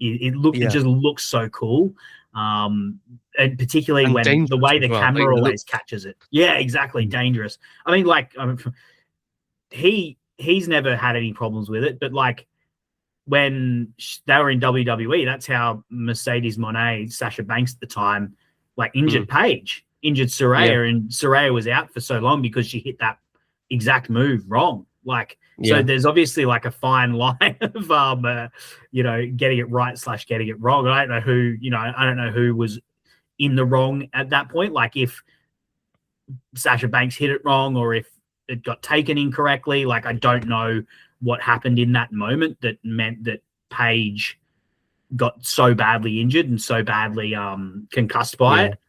It just looks so cool. And particularly when the way the camera always catches it. Yeah, exactly. Dangerous. I mean, like, he's never had any problems with it, but like, when they were in WWE, that's how Mercedes Moné, Sasha Banks at the time, like, injured Paige, injured Saraya, and Saraya was out for so long because she hit that exact move wrong. Like, so there's obviously like a fine line of, getting it right / getting it wrong. I don't know who was in the wrong at that point. Like, if Sasha Banks hit it wrong or if it got taken incorrectly, like, I don't know what happened in that moment that meant that Paige got so badly injured and so badly concussed by it,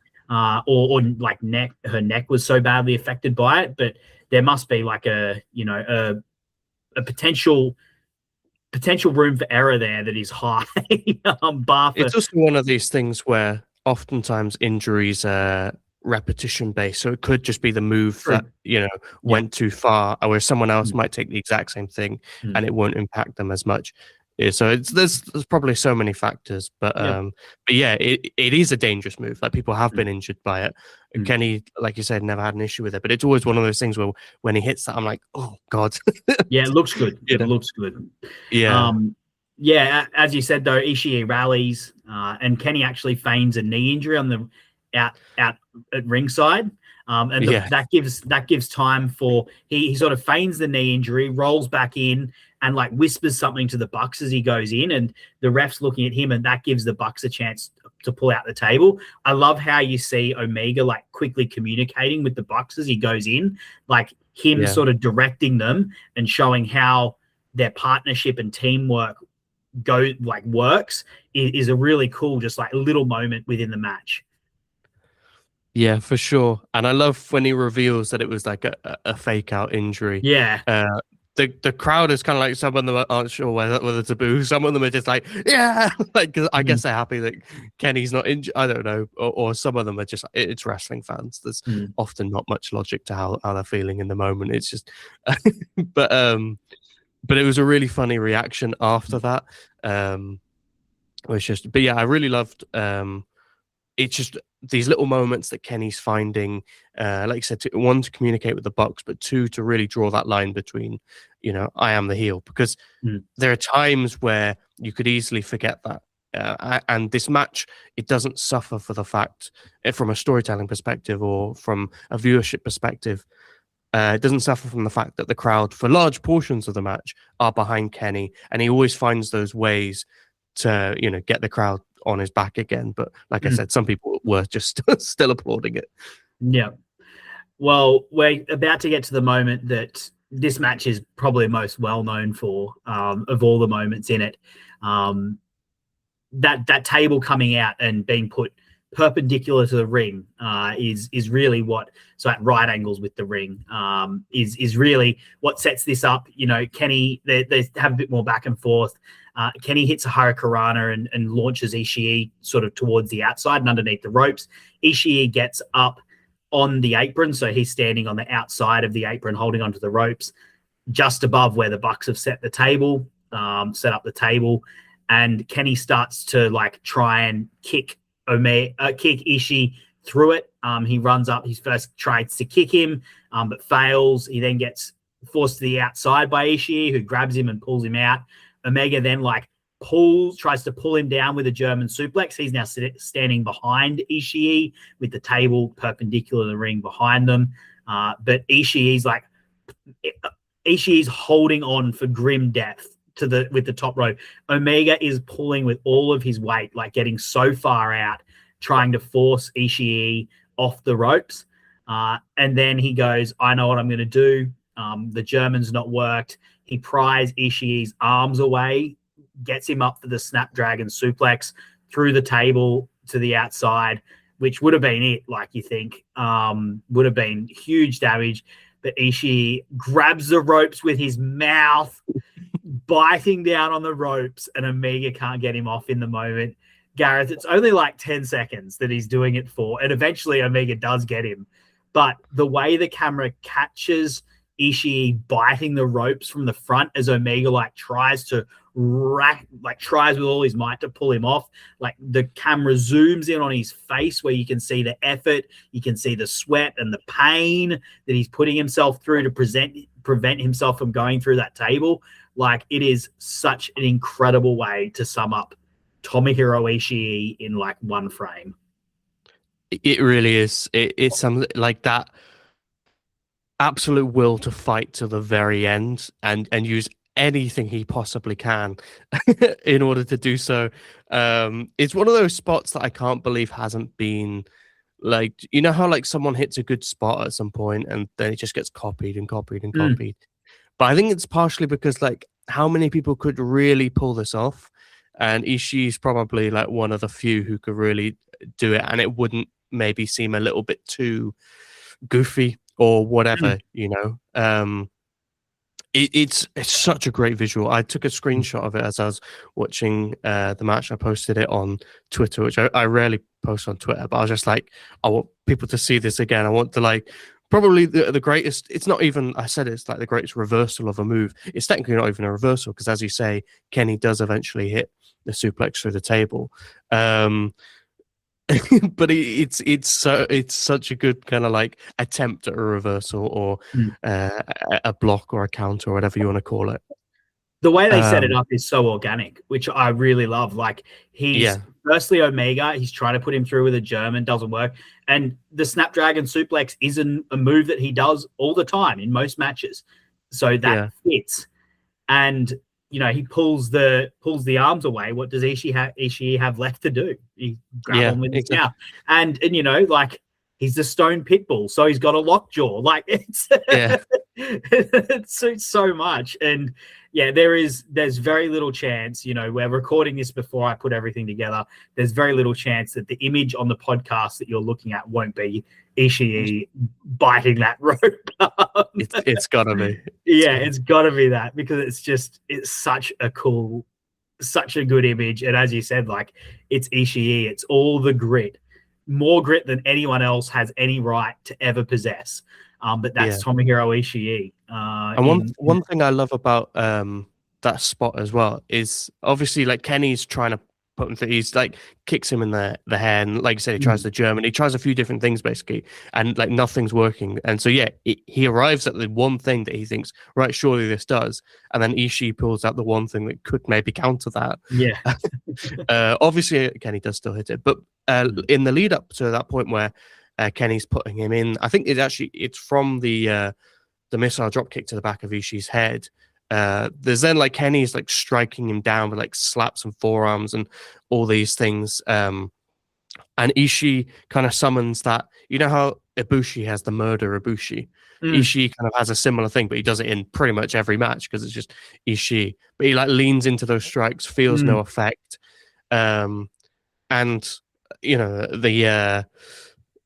or like her neck was so badly affected by it. But there must be like a potential room for error there that is high. It's also one of these things where oftentimes injuries are repetition based, so it could just be the move that went too far, or where someone else might take the exact same thing and it won't impact them as much. So there's probably so many factors, but it is a dangerous move. Like, people have been injured by it. Kenny, like you said, never had an issue with it, but it's always one of those things where when he hits that, I'm like, oh god. Yeah, it looks good. It looks good. As you said though, Ishii rallies, and Kenny actually feigns a knee injury on the out at ringside, and that gives time for he sort of feigns the knee injury, rolls back in, and like whispers something to the Bucks as he goes in, and the ref's looking at him, and that gives the Bucks a chance to pull out the table. I love how you see Omega like quickly communicating with the Bucks as he goes in. Like, him sort of directing them and showing how their partnership and teamwork works is a really cool, just like little moment within the match. Yeah, for sure. And I love when he reveals that it was like a fake out injury. Yeah. The crowd is kind of like, some of them aren't sure whether to boo. Some of them are just like, yeah, like, cause I guess they're happy that Kenny's not injured. I don't know. Or some of them are just, it's wrestling fans. There's often not much logic to how they're feeling in the moment. It's just, but it was a really funny reaction after that. But yeah, I really loved, it's just these little moments that Kenny's finding, like you said, to communicate with the Bucks, but two, to really draw that line between, I am the heel, because there are times where you could easily forget that. And this match, it doesn't suffer for the fact, from a storytelling perspective or from a viewership perspective, it doesn't suffer from the fact that the crowd, for large portions of the match, are behind Kenny, and he always finds those ways to, get the crowd on his back again. But like I said, some people were just still applauding it. Yeah. Well, we're about to get to the moment that this match is probably most well known for, of all the moments in it. That table coming out and being put perpendicular to the ring is really so at right angles with the ring, is really what sets this up. Kenny, they have a bit more back and forth. Kenny hits a Hurricanrana and launches Ishii sort of towards the outside and underneath the ropes. Ishii gets up on the apron, so he's standing on the outside of the apron holding onto the ropes just above where the Bucks have set up the table, and Kenny starts to try and kick Ishii through it. He runs up. He first tries to kick him, but fails. He then gets forced to the outside by Ishii, who grabs him and pulls him out. Omega then tries to pull him down with a German suplex. He's now standing behind Ishii with the table perpendicular to the ring behind them. But Ishii's holding on for grim death with the top rope. Omega is pulling with all of his weight, getting so far out, trying to force Ishii off the ropes. And then he goes, I know what I'm going to do. The German's not worked. He pries Ishii's arms away, gets him up for the Snapdragon suplex through the table to the outside, which would have been it, you think. Would have been huge damage. But Ishii grabs the ropes with his mouth, biting down on the ropes, and Omega can't get him off in the moment. Gareth, it's only 10 seconds that he's doing it for, and eventually Omega does get him. But the way the camera catches Ishii biting the ropes from the front as Omega tries with all his might to pull him off, the camera zooms in on his face where you can see the effort, you can see the sweat and the pain that he's putting himself through to prevent himself from going through that table. It is such an incredible way to sum up Tomohiro Ishii in one frame. It really is. It's something like that. Absolute will to fight to the very end and use anything he possibly can in order to do so. It's one of those spots that I can't believe hasn't been how someone hits a good spot at some point and then it just gets copied and copied and copied. But I think it's partially because how many people could really pull this off, and Ishii's probably one of the few who could really do it, and it wouldn't maybe seem a little bit too goofy or whatever, it's such a great visual. I took a screenshot of it as I was watching the match. I posted it on Twitter, which I rarely post on Twitter, but I was just I want people to see this again. I want to probably the greatest. It's not even, I said it's the greatest reversal of a move. It's technically not even a reversal because, as you say, Kenny does eventually hit the suplex through the table. But it's such a good kind of attempt at a reversal or a block or a counter or whatever you want to call it. The way they set it up is so organic, which I really love. He's firstly Omega, he's trying to put him through with a German, doesn't work. And the Snapdragon suplex isn't a move that he does all the time in most matches. So that fits. And he pulls the arms away. What does Ishii have left to do? He grab on with his mouth. And he's the stone pitbull, so he's got a lockjaw. It suits so much. And yeah, there's very little chance, we're recording this before I put everything together. There's very little chance that the image on the podcast that you're looking at won't be Ishii biting that rope. It's gotta be. It's gotta be that, because it's such a good image. And as you said, like, it's Ishii, it's all the grit, more grit than anyone else has any right to ever possess. But that's Tomohiro Ishii. And one thing I love about that spot as well is obviously, like, Kenny's trying to put him through. He's like kicks him in the head, and like you said, he tries the German. He tries a few different things basically, and like nothing's working. And so he arrives at the one thing that he thinks, right, surely this does. And then Ishii pulls out the one thing that could maybe counter that. Yeah. Obviously, Kenny does still hit it, but in the lead up to that point where Kenny's putting him in, I think it's from the missile drop kick to the back of Ishii's head. There's then like Kenny's like striking him down with like slaps and forearms and all these things. And Ishii kind of summons that, how Ibushi has the murder Ibushi. Ishii kind of has a similar thing, but he does it in pretty much every match because it's just Ishii. But he like leans into those strikes, feels no effect. And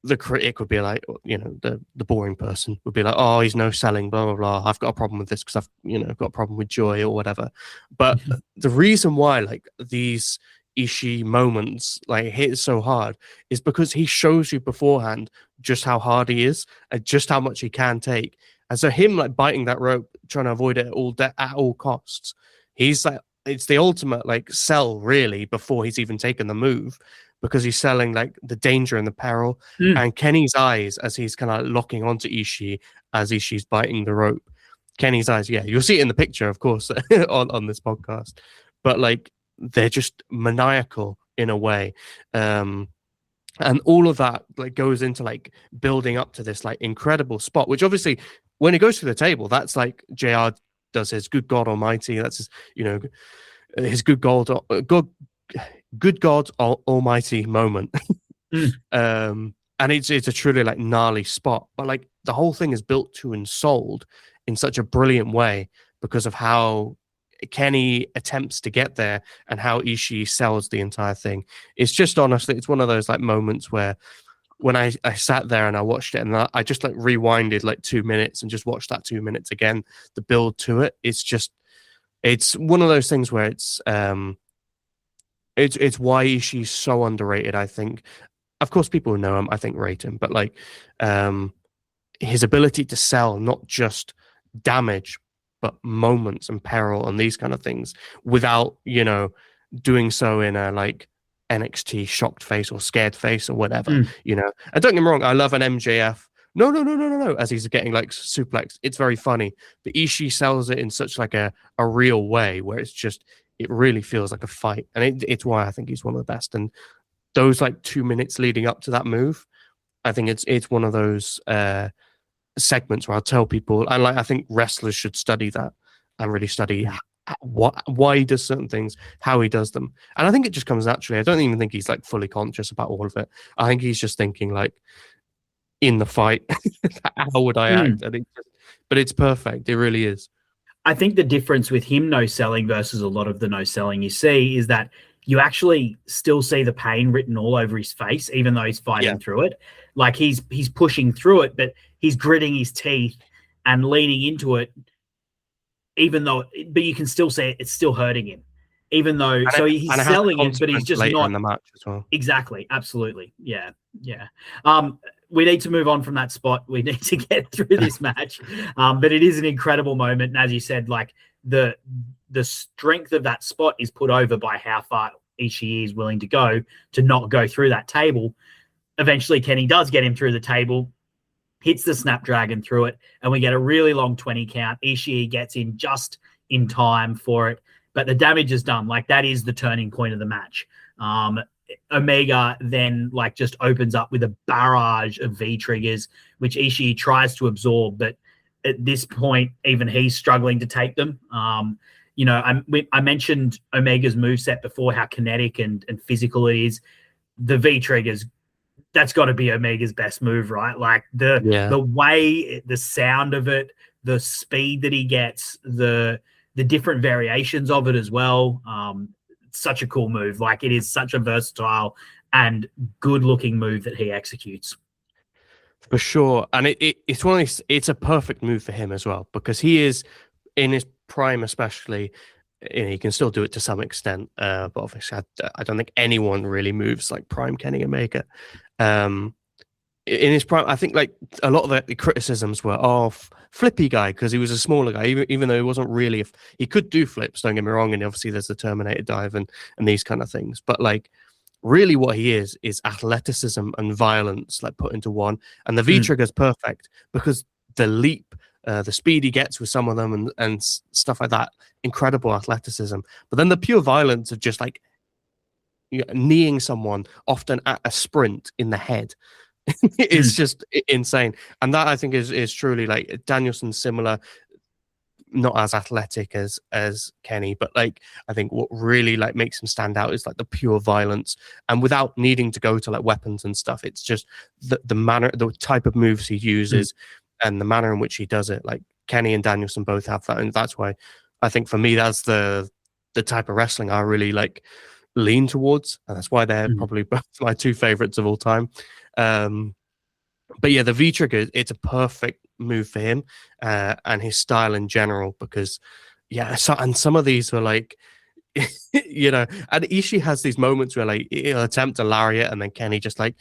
the critic would be like, the boring person would be like, oh, he's no selling, blah, blah, blah. I've got a problem with this because I've got a problem with joy or whatever. But the reason why like these Ishii moments like hit so hard is because he shows you beforehand just how hard he is and just how much he can take. And so him like biting that rope, trying to avoid it at all costs, he's like, it's the ultimate like sell really before he's even taken the move, because he's selling like the danger and the peril. And Kenny's eyes as he's kind of locking onto Ishii as Ishii's biting the rope. Kenny's eyes, you'll see it in the picture, of course, on this podcast. But like they're just maniacal in a way. And all of that like goes into like building up to this like incredible spot, which obviously when it goes through the table, that's like JR does his good God Almighty. That's his, his good God Almighty moment. And it's a truly like gnarly spot, but like the whole thing is built to and sold in such a brilliant way because of how Kenny attempts to get there and how Ishii sells the entire thing. It's just honestly, it's one of those like moments where when I sat there and I watched it and I just like rewinded like 2 minutes and just watched that 2 minutes again, the build to it. It's one of those things where it's why Ishii's so underrated, I think. Of course, people who know him, I think, rate him, but like his ability to sell not just damage, but moments and peril and these kind of things without, doing so in a like NXT shocked face or scared face or whatever, And don't get me wrong, I love an MJF. No, as he's getting like suplex. It's very funny, but Ishii sells it in such like a real way where it's just, it really feels like a fight. And it's why I think he's one of the best. And those like 2 minutes leading up to that move, I think it's one of those segments where I'll tell people, and like I think wrestlers should study that and really study why he does certain things, how he does them. And I think it just comes naturally. I don't even think he's like fully conscious about all of it. I think he's just thinking like, in the fight, how would I act? But it's perfect. It really is. I think the difference with him no selling versus a lot of the no selling you see is that you actually still see the pain written all over his face, even though he's fighting through it. Like he's pushing through it, but he's gritting his teeth and leaning into it, but you can still see it's still hurting him, even though, so he's selling it, but he's just not in the match as well. Exactly. Absolutely. Yeah. We need to move on from that spot. We need to get through this match. But it is an incredible moment. And as you said, like the strength of that spot is put over by how far Ishii is willing to go to not go through that table. Eventually, Kenny does get him through the table, hits the Snapdragon through it, and we get a really long 20 count. Ishii gets in just in time for it, but the damage is done. Like that is the turning point of the match. Omega then like just opens up with a barrage of V triggers, which Ishii tries to absorb, but at this point, even he's struggling to take them. I mentioned Omega's moveset before, how kinetic and physical it is. The V triggers, that's got to be Omega's best move, right? Like the way, the sound of it, the speed that he gets, the different variations of it as well. Such a cool move. Like, it is such a versatile and good looking move that he executes. For sure. And it's one of these, it's a perfect move for him as well, because he is in his prime, especially. He can still do it to some extent, but obviously I don't think anyone really moves like prime Kenny Omega. In his prime, I think like a lot of the criticisms were, flippy guy, because he was a smaller guy, even though he wasn't really, he could do flips, don't get me wrong, and obviously there's the Terminator dive and these kind of things, but like really what he is athleticism and violence like put into one, and the V-trigger is perfect because the leap, the speed he gets with some of them and stuff like that, incredible athleticism. But then the pure violence of just like kneeing someone, often at a sprint, in the head. It's just insane. And that, I think, is truly like Danielson's similar, not as athletic as Kenny, but like I think what really like makes him stand out is like the pure violence, and without needing to go to like weapons and stuff. It's just the manner, the type of moves he uses, and the manner in which he does it. Like Kenny and Danielson both have that, and that's why I think for me that's the type of wrestling I really like lean towards, and that's why they're probably both my two favorites of all time. But yeah, the V-trigger, it's a perfect move for him, and his style in general, because and some of these were like, you know, and Ishii has these moments where like he'll attempt a lariat and then Kenny just like,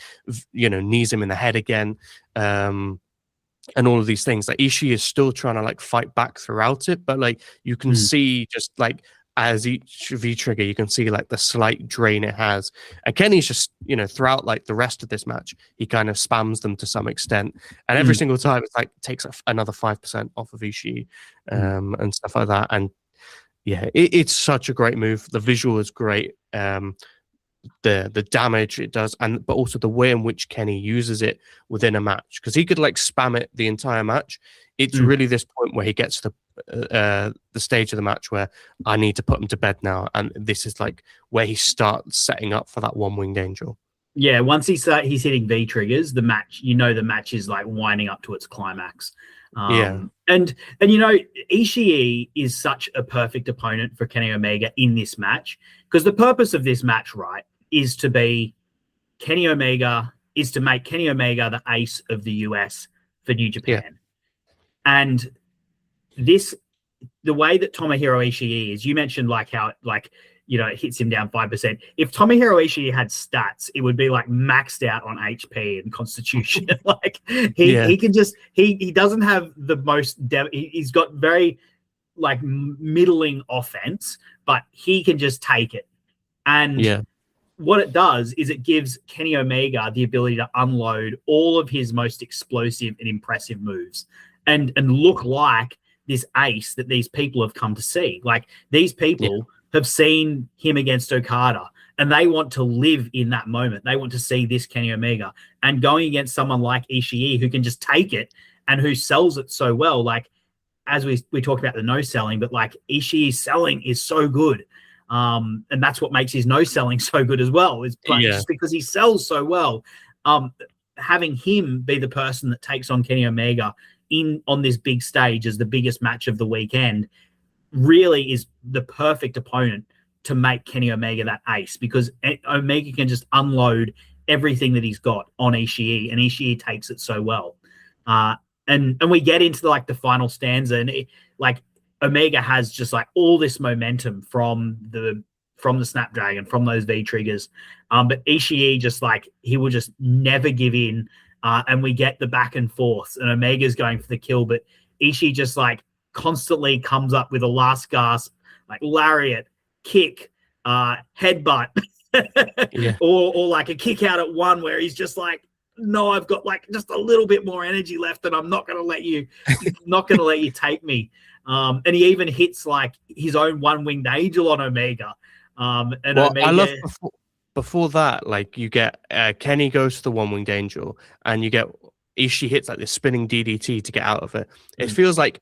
you know, knees him in the head again. And all of these things, like Ishii is still trying to like fight back throughout it, but like you can see just like as each V-trigger, you can see like the slight drain it has. And Kenny's just, you know, throughout like the rest of this match, he kind of spams them to some extent. And every single time it's like takes another 5% off of Ishii and stuff like that. And yeah, it's such a great move. The visual is great. The damage it does, but also the way in which Kenny uses it within a match, because he could like spam it the entire match. It's really this point where he gets to the stage of the match where I need to put him to bed now, and this is like where he starts setting up for that one-winged angel. Yeah, once he's hitting V triggers, the match, you know, the match is like winding up to its climax. And you know, Ishii is such a perfect opponent for Kenny Omega in this match, because the purpose of this match, right, is to make Kenny Omega the ace of the US for New Japan. Yeah. And the way that Tomohiro Ishii is, you mentioned like how, like, you know, it hits him down 5%. If Tomohiro Ishii had stats, it would be like maxed out on HP and constitution. Like he can just, he doesn't have the most, he's got very like middling offense, but he can just take it. And what it does is it gives Kenny Omega the ability to unload all of his most explosive and impressive moves and look like this ace that these people have come to see. Like these people have seen him against Okada and they want to live in that moment. They want to see this Kenny Omega, and going against someone like Ishii who can just take it and who sells it so well. Like as we talked about the no selling, but like Ishii's selling is so good. And that's what makes his no selling so good as well, is just because he sells so well. Having him be the person that takes on Kenny Omega on this big stage as the biggest match of the weekend really is the perfect opponent to make Kenny Omega that ace, because Omega can just unload everything that he's got on Ishii, and Ishii takes it so well. And we get into like the final stanza, and like Omega has just like all this momentum from the Snapdragon, from those V triggers. But Ishii just like, he will just never give in. And we get the back and forth, and Omega's going for the kill, but Ishii just like constantly comes up with a last gasp, like lariat, kick, headbutt, or like a kick out at one where he's just like, no, I've got like just a little bit more energy left, and I'm not going to let you, take me. And he even hits like his own one-winged angel on Omega. And Omega, I love before that, like you get Kenny goes to the one-winged angel, and you get Ishii hits like this spinning DDT to get out of it. It feels like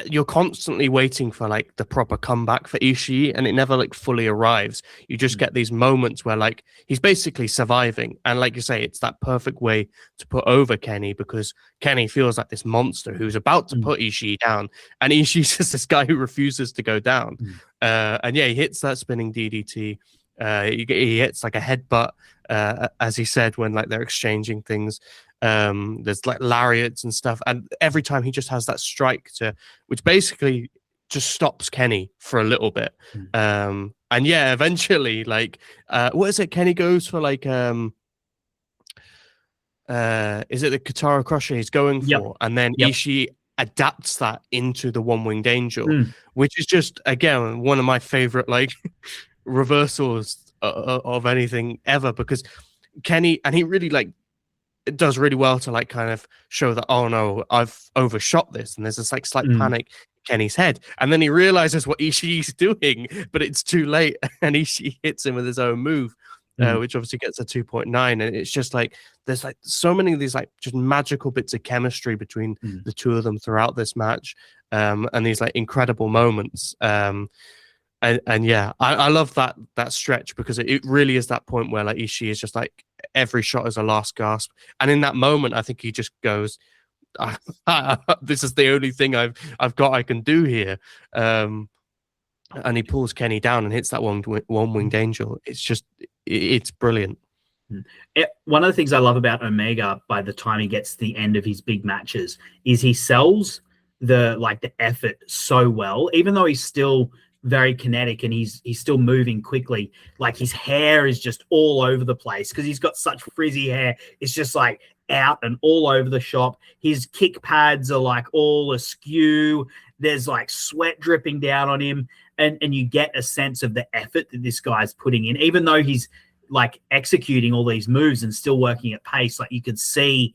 you're constantly waiting for like the proper comeback for Ishii, and it never like fully arrives. You just get these moments where like he's basically surviving, and like you say, it's that perfect way to put over Kenny, because Kenny feels like this monster who's about to put Ishii down, and Ishii's just this guy who refuses to go down. And yeah, he hits that spinning DDT. He hits like a headbutt, as he said, when like they're exchanging things. There's like lariats and stuff, and every time he just has that strike which basically just stops Kenny for a little bit. And yeah, eventually, like what is it? Kenny goes for like is it the Katara Crusher he's going for? And then Ishii adapts that into the One-Winged Angel, which is just, again, one of my favorite like reversals of anything ever, because Kenny, and he really like it does really well to like kind of show that, oh no, I've overshot this, and there's this like slight panic in Kenny's head, and then he realizes what Ishii's doing, but it's too late, and Ishii hits him with his own move, which obviously gets a 2.9, and it's just like there's like so many of these like just magical bits of chemistry between the two of them throughout this match, and these like incredible moments. And yeah, I love that stretch, because it really is that point where like Ishii is just like every shot is a last gasp, and in that moment I think he just goes, this is the only thing I've got I can do here, and he pulls Kenny down and hits that one-winged angel. It's brilliant. One of the things I love about Omega, by the time he gets to the end of his big matches, is he sells the effort so well, even though he's still very kinetic and he's still moving quickly. Like his hair is just all over the place because he's got such frizzy hair. It's just like out and all over the shop. His kick pads are like all askew. There's like sweat dripping down on him, and you get a sense of the effort that this guy's putting in, even though he's like executing all these moves and still working at pace. Like you can see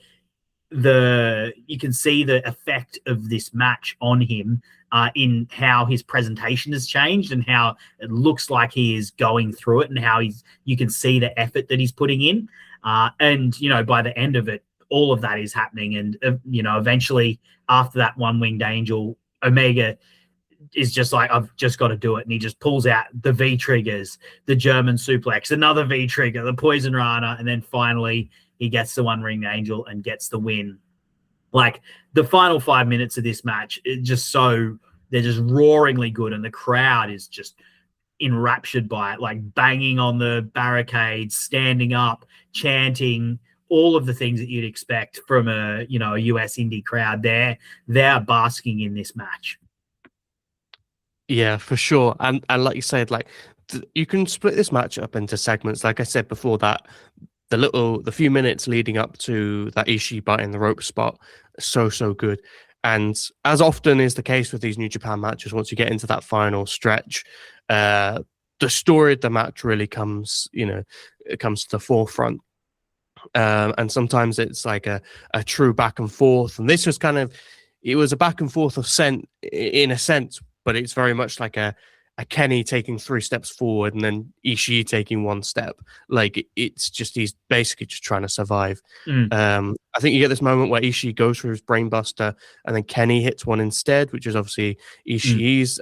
the effect of this match on him in how his presentation has changed and how it looks like he is going through it, and how you can see the effort that he's putting in. And by the end of it, all of that is happening. And eventually after that one-winged angel, Omega is just like, I've just got to do it. And he just pulls out the V triggers, the German suplex, another V trigger, the poison rana. And then finally he gets the one-winged angel and gets the win. Like the final 5 minutes of this match, they're just roaringly good. And the crowd is just enraptured by it, like banging on the barricades, standing up, chanting, all of the things that you'd expect from a US indie crowd. They're basking in this match. Yeah, for sure. And like you said, like you can split this match up into segments. Like I said before, that the few minutes leading up to that Ishii biting the rope spot, so good. And as often is the case with these New Japan matches, once you get into that final stretch, the story of the match really comes to the forefront. And sometimes it's like a true back and forth. And this was it was a back and forth in a sense, but it's very much like a Kenny taking 3 steps forward and then Ishii taking 1 step. Like it's just, he's basically just trying to survive. I think you get this moment where Ishii goes for his brainbuster and then Kenny hits one instead, which is obviously Ishii's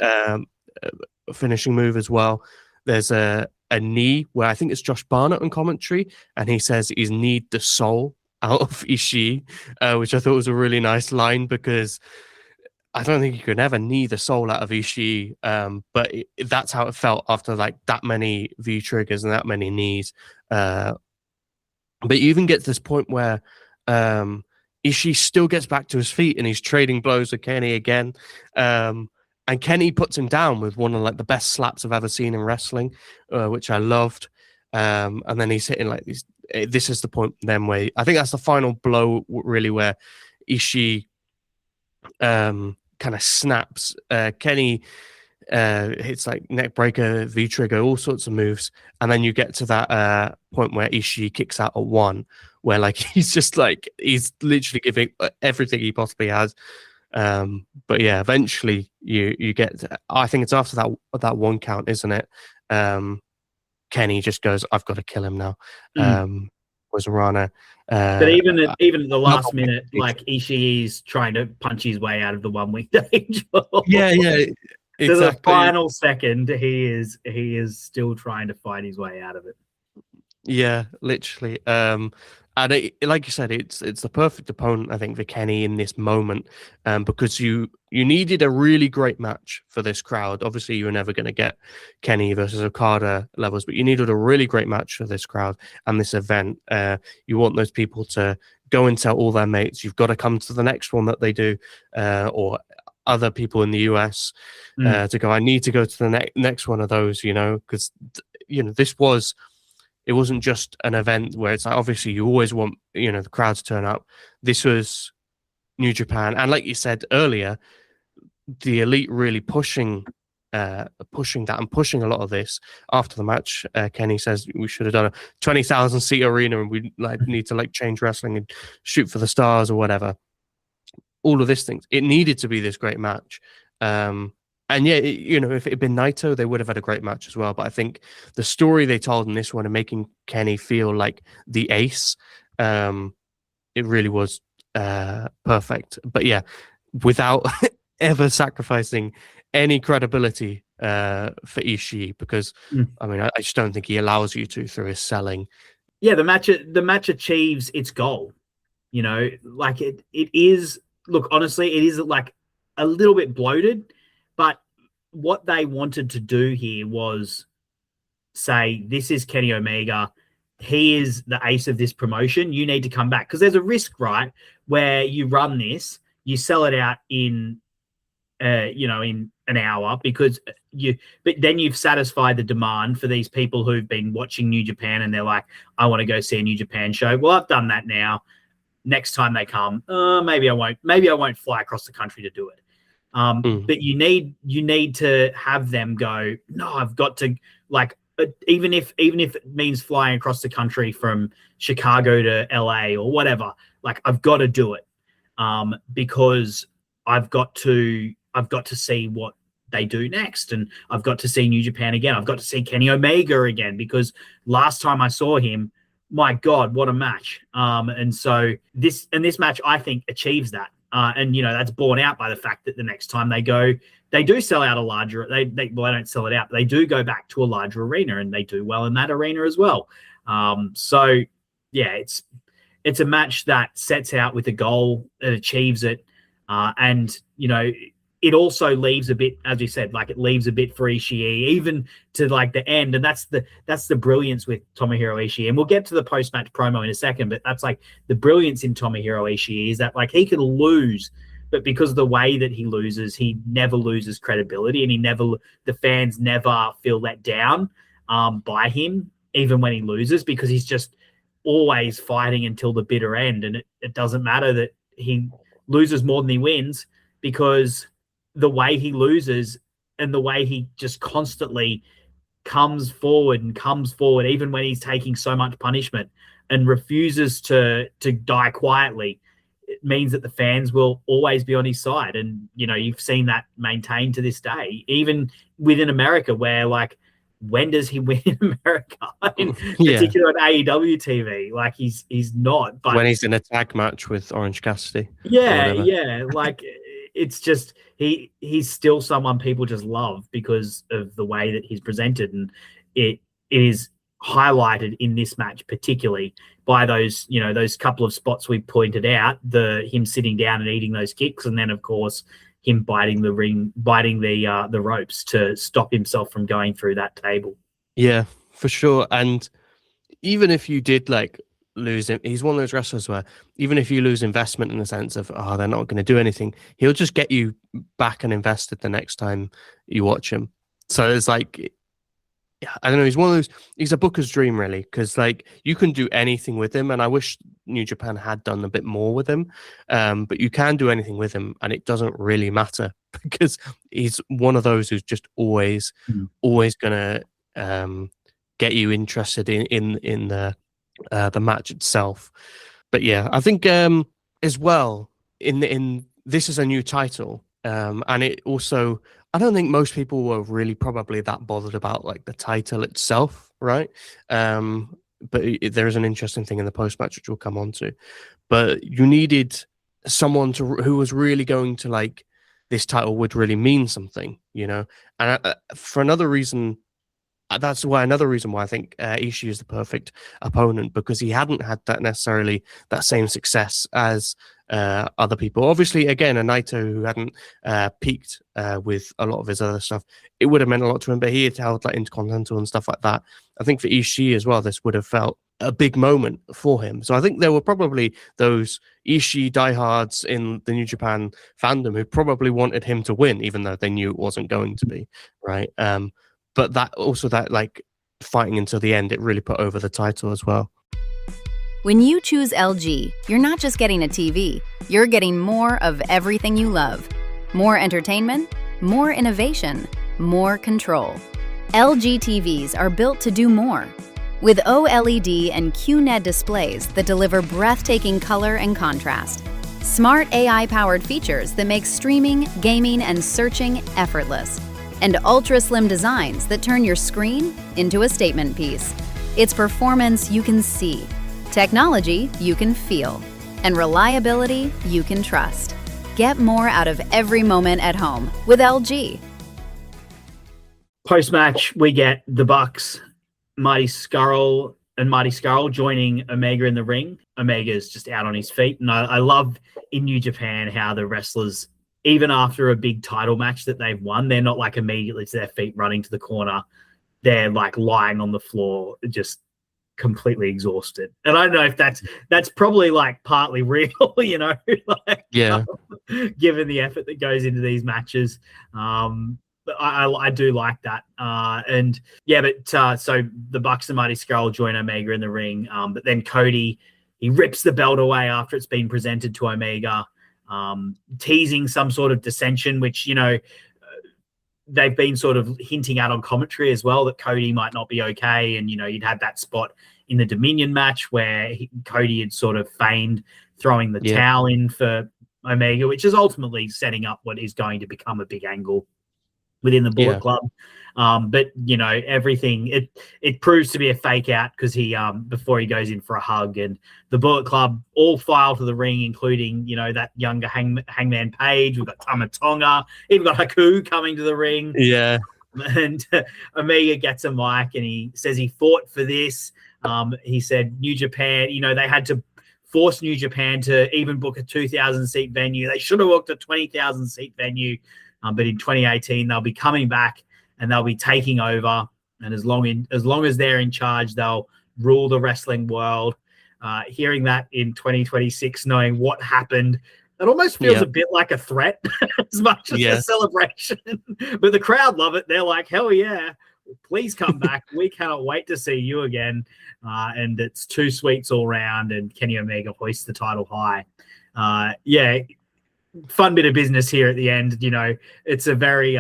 finishing move as well. There's a knee where I think it's Josh Barnett on commentary, and he says he's kneed the soul out of Ishii, which I thought was a really nice line, because I don't think you could ever knee the soul out of Ishii, but that's how it felt after like that many V triggers and that many knees. But you even get to this point where Ishii still gets back to his feet and he's trading blows with Kenny again. And Kenny puts him down with one of like the best slaps I've ever seen in wrestling, which I loved. And then he's hitting like these. This is the point then where I think that's the final blow, really, where Ishii kind of snaps. Kenny hits like neck breaker, V trigger, all sorts of moves, and then you get to that point where Ishii kicks out at 1, where like he's literally giving everything he possibly has. But yeah, eventually you get I think it's after that 1 count, isn't it? Kenny just goes, I've got to kill him now. Yokozuna Rana. But even at the last minute, like Ishii's trying to punch his way out of the one-winged angel. Yeah, exactly. To the final second, he is still trying to fight his way out of it. Yeah, literally. And like you said, it's the perfect opponent, I think, for Kenny in this moment, because you needed a really great match for this crowd. Obviously, you were never going to get Kenny versus Okada levels, but you needed a really great match for this crowd and this event. You want those people to go and tell all their mates. You've got to come to the next one that they do, or other people in the US to go, I need to go to the next one of those, because, it wasn't just an event where it's like, obviously you always want, the crowd to turn up. This was New Japan. And like you said earlier, the Elite really pushing that and pushing a lot of this after the match. Kenny says we should have done a 20,000 seat arena and we need to change wrestling and shoot for the stars or whatever. All of these things. It needed to be this great match. And yeah, if it had been Naito, they would have had a great match as well. But I think the story they told in this one and making Kenny feel like the ace, it really was perfect. But yeah, without ever sacrificing any credibility for Ishii, because I just don't think he allows you to through his selling. Yeah, the match achieves its goal. It is. Look, honestly, it is like a little bit bloated. But what they wanted to do here was say, this is Kenny Omega. He is the ace of this promotion. You need to come back. Because there's a risk, right, where you run this, you sell it out in an hour but then you've satisfied the demand for these people who've been watching New Japan and they're like, I want to go see a New Japan show. Well, I've done that now. Next time they come, maybe I won't fly across the country to do it. But you need to have them go, no, I've got to, even if it means flying across the country from Chicago to LA or whatever, I've got to do it, because I've got to see what they do next, and I've got to see New Japan again. I've got to see Kenny Omega again, because last time I saw him, my God, what a match! And so this match, I think, achieves that. And that's borne out by the fact that the next time they go, they do sell out a larger. They don't sell it out, but they do go back to a larger arena, and they do well in that arena as well. So yeah, it's a match that sets out with a goal, it achieves it, and it also leaves a bit, as you said, it leaves a bit for Ishii, even to the end. And that's the brilliance with Tomohiro Ishii. And we'll get to the post-match promo in a second, but that's the brilliance in Tomohiro Ishii is that he can lose, but because of the way that he loses, he never loses credibility, and the fans never feel let down by him, even when he loses, because he's just always fighting until the bitter end. And it doesn't matter that he loses more than he wins, because the way he loses and the way he just constantly comes forward, even when he's taking so much punishment, and refuses to die quietly, it means that the fans will always be on his side. And, you've seen that maintained to this day, even within America, where when does he win in America? In particular at AEW TV, he's not. But when he's in a tag match with Orange Cassidy. Yeah. It's just he's still someone people just love because of the way that he's presented, and it is highlighted in this match particularly by those couple of spots we pointed out, him sitting down and eating those kicks, and then of course him biting the ropes to stop himself from going through that table. Yeah, for sure. And even if you did lose him, he's one of those wrestlers where even if you lose investment in the sense of they're not going to do anything, he'll just get you back and invested the next time you watch him. So it's I don't know, he's one of those, he's a booker's dream really, because you can do anything with him, and I wish New Japan had done a bit more with him, but you can do anything with him and it doesn't really matter, because he's one of those who's just always gonna get you interested in the match itself. But yeah, I think as well in this is a new title, and it also, I don't think most people were really probably that bothered about the title itself, right? but there is an interesting thing in the post match which we'll come on to. But you needed someone who was really going to like this title would really mean something, And for another reason, that's why another reason why I think Ishii is the perfect opponent, because he hadn't had that same success as other people. Obviously, again, a Naito who hadn't peaked with a lot of his other stuff, it would have meant a lot to him, but he had held like Intercontinental and stuff like that. I think for Ishii as well, this would have felt a big moment for him. So I think there were probably those Ishii diehards in the New Japan fandom who probably wanted him to win, even though they knew it wasn't going to be, right? But that like fighting until the end, it really put over the title as well. When you choose LG, you're not just getting a TV, you're getting more of everything you love. More entertainment, more innovation, more control. LG TVs are built to do more. With OLED and QNED displays that deliver breathtaking color and contrast. Smart AI-powered features that make streaming, gaming, and searching effortless. And ultra-slim designs that turn your screen into a statement piece. It's performance you can see, technology you can feel, and reliability you can trust. Get more out of every moment at home with LG. Post-match, we get the Bucks, Marty Scurll joining Omega in the ring. Omega's just out on his feet. And I love in New Japan how the wrestlers, even after a big title match that they've won, they're not like immediately to their feet running to the corner. They're like lying on the floor, just completely exhausted. And I don't know if that's probably like partly real, given the effort that goes into these matches. But I do like that. So the Bucks and Marty Scurll join Omega in the ring. But then Cody, he rips the belt away after it's been presented to Omega. Teasing some sort of dissension, which, they've been sort of hinting at on commentary as well, that Cody might not be okay. And, you'd had that spot in the Dominion match where Cody had sort of feigned throwing the towel in for Omega, which is ultimately setting up what is going to become a big angle within the Bullet Club. But everything, it proves to be a fake out because he before he goes in for a hug, and the Bullet Club all file to the ring, including that younger Hangman Page. We've got Tama Tonga, even got Haku coming to the ring. Yeah. And Omega gets a mic and he says he fought for this. He said New Japan, they had to force New Japan to even book a 2,000 seat venue. They should have booked a 20,000 seat venue. But in 2018, they'll be coming back and they'll be taking over. And as long as they're in charge, they'll rule the wrestling world. Hearing that in 2026, knowing what happened, it almost feels a bit like a threat as much as a celebration. But the crowd love it. They're like, hell yeah, please come back. We cannot wait to see you again. And it's two sweets all round, and Kenny Omega hoists the title high. Fun bit of business here at the end. It's a very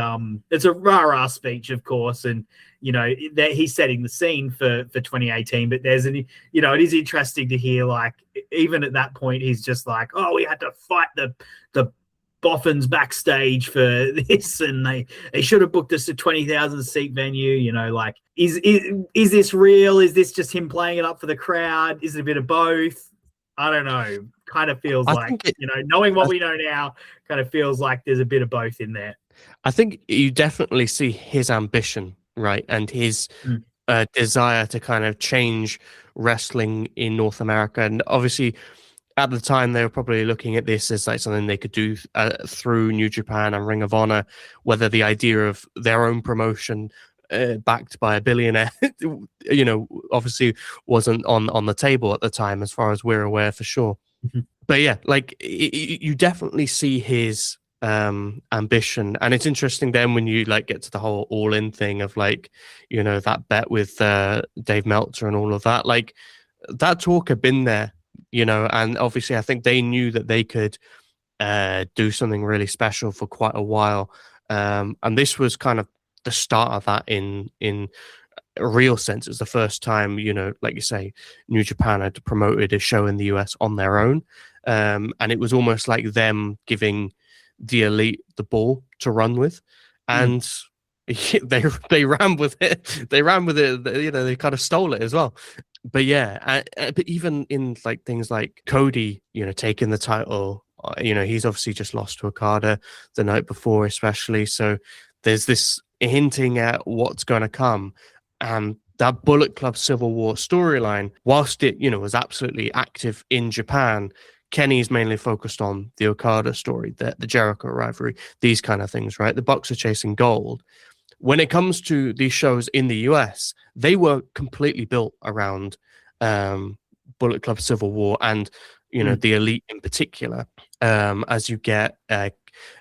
it's a rah-rah speech, of course, and he's setting the scene for 2018. But there's it is interesting to hear, like, even at that point, he's just like, oh, we had to fight the boffins backstage for this, and they should have booked us a 20,000 seat venue. Like, is this real? Is this just him playing it up for the crowd? Is it a bit of both? I don't know. Kind of feels knowing what we know now, kind of feels like there's a bit of both in there. I think you definitely see his ambition, right? And his desire to kind of change wrestling in North America. And obviously, at the time, they were probably looking at this as like something they could do through New Japan and Ring of Honor, whether the idea of their own promotion backed by a billionaire, obviously wasn't on the table at the time, as far as we're aware, for sure. Mm-hmm. But yeah, like you definitely see his ambition, and it's interesting then when you like get to the whole all-in thing of like, that bet with Dave Meltzer and all of that. Like, that talk had been there, and obviously I think they knew that they could do something really special for quite a while, and this was kind of the start of that in a real sense. It's the first time, like you say, New Japan had promoted a show in the US on their own, and it was almost like them giving the Elite the ball to run with, and they ran with it. They ran with it. They kind of stole it as well. but yeah, but even in like things like Cody, taking the title, he's obviously just lost to Okada the night before, especially. So there's this hinting at what's going to come. And that Bullet Club Civil War storyline, whilst it, was absolutely active in Japan, Kenny's mainly focused on the Okada story, the Jericho rivalry, these kind of things, right? The Bucks are chasing gold. When it comes to these shows in the US, they were completely built around Bullet Club Civil War and, the Elite in particular. As you get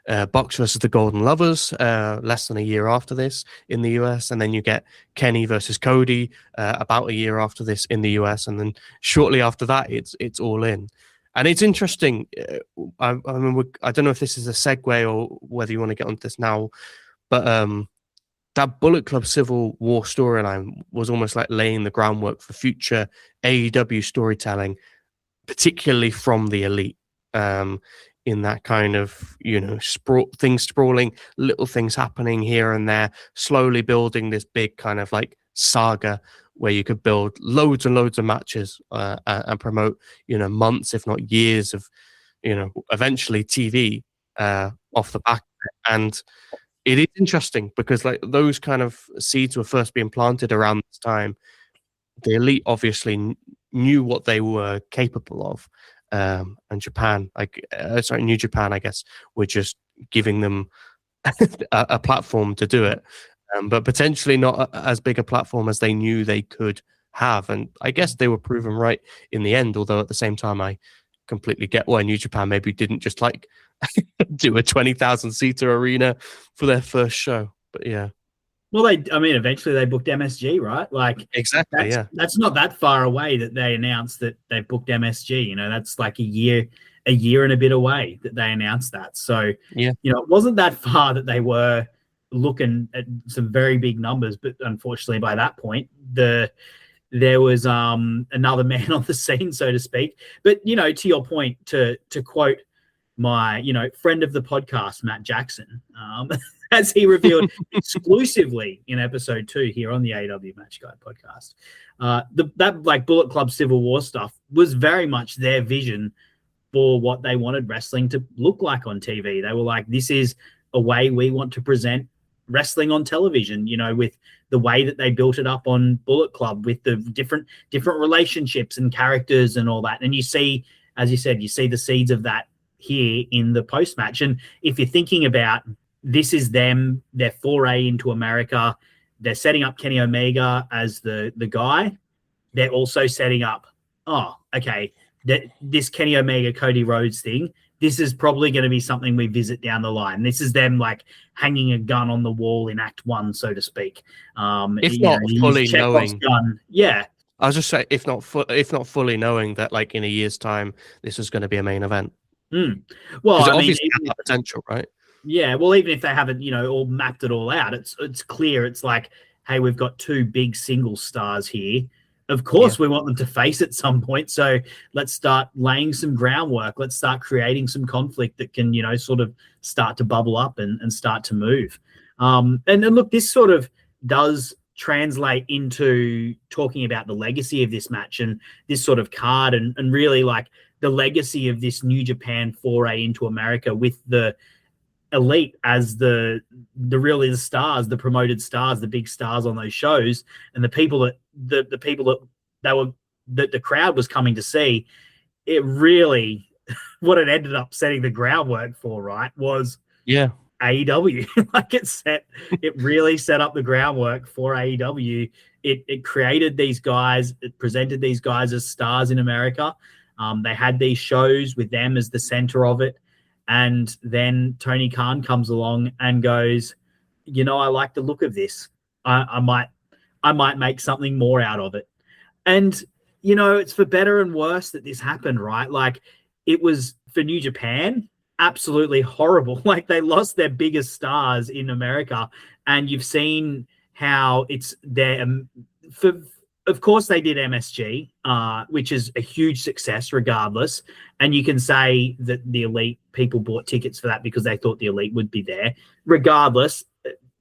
Bucks versus the Golden Lovers less than a year after this in the US, and then you get Kenny versus Cody about a year after this in the US, and then shortly after that, it's All In. And it's interesting. I don't know if this is a segue or whether you want to get onto this now, but that Bullet Club Civil War storyline was almost like laying the groundwork for future AEW storytelling, particularly from the Elite. In that kind of, things sprawling, little things happening here and there, slowly building this big kind of like saga where you could build loads and loads of matches and promote, months, if not years of, eventually TV off the back of it. And it is interesting because like those kind of seeds were first being planted around this time. The Elite obviously knew what they were capable of. And Japan, New Japan, I guess, were just giving them a platform to do it, but potentially not as big a platform as they knew they could have. And I guess they were proven right in the end, although at the same time, I completely get why New Japan maybe didn't just like do a 20,000 seater arena for their first show. But yeah. Well, eventually they booked MSG, right? Like exactly, that's not that far away that they announced that they booked MSG. That's like a year and a bit away that they announced that. So, yeah, it wasn't that far that they were looking at some very big numbers. But unfortunately, by that point, there was another man on the scene, so to speak. But to your point, to quote my friend of the podcast, Matt Jackson, as he revealed exclusively in episode 2 here on the AEW Match Guide podcast, that like Bullet Club Civil War stuff was very much their vision for what they wanted wrestling to look like on TV. They were like, this is a way we want to present wrestling on television, with the way that they built it up on Bullet Club, with the different relationships and characters and all that. And you see, as you said, you see the seeds of that here in the post-match. And if you're thinking about this is their foray into America, they're setting up Kenny Omega as the guy. They're also setting up, this Kenny Omega Cody Rhodes thing, this is probably going to be something we visit down the line. This is them like hanging a gun on the wall in Act 1, so to speak. If not fully knowing. Gun. Yeah. I was just saying, if not fully knowing that like in a year's time, this is going to be a main event. Well, it obviously has that potential, right? Yeah, well, even if they haven't, all mapped it all out, it's clear. It's like, hey, we've got 2 big single stars here. Of course, we want them to face at some point. So let's start laying some groundwork. Let's start creating some conflict that can, sort of start to bubble up and start to move. And look, this sort of does translate into talking about the legacy of this match and this sort of card and really like the legacy of this New Japan foray into America with the Elite as the stars, the promoted stars, the big stars on those shows, and the people that the crowd was coming to see. It really, what it ended up setting the groundwork for, right, was AEW. Like it really set up the groundwork for AEW. It created these guys, it presented these guys as stars in America. They had these shows with them as the center of it. And then Tony Khan comes along and goes, I like the look of this. I might make something more out of it. And, it's for better and worse that this happened, right? Like it was for New Japan, absolutely horrible. Like they lost their biggest stars in America. And you've seen how it's there of course they did MSG, which is a huge success regardless. And you can say that the Elite people bought tickets for that because they thought the Elite would be there. Regardless,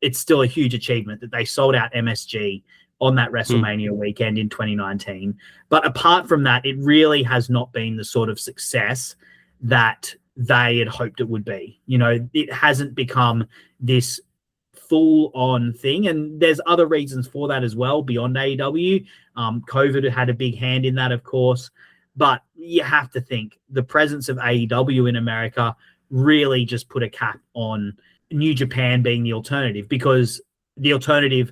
it's still a huge achievement that they sold out MSG on that WrestleMania weekend in 2019. But apart from that, it really has not been the sort of success that they had hoped it would be. You know, it hasn't become this full-on thing, and there's other reasons for that as well beyond AEW. COVID had a big hand in that, of course, but you have to think the presence of AEW in America really just put a cap on New Japan being the alternative, because the alternative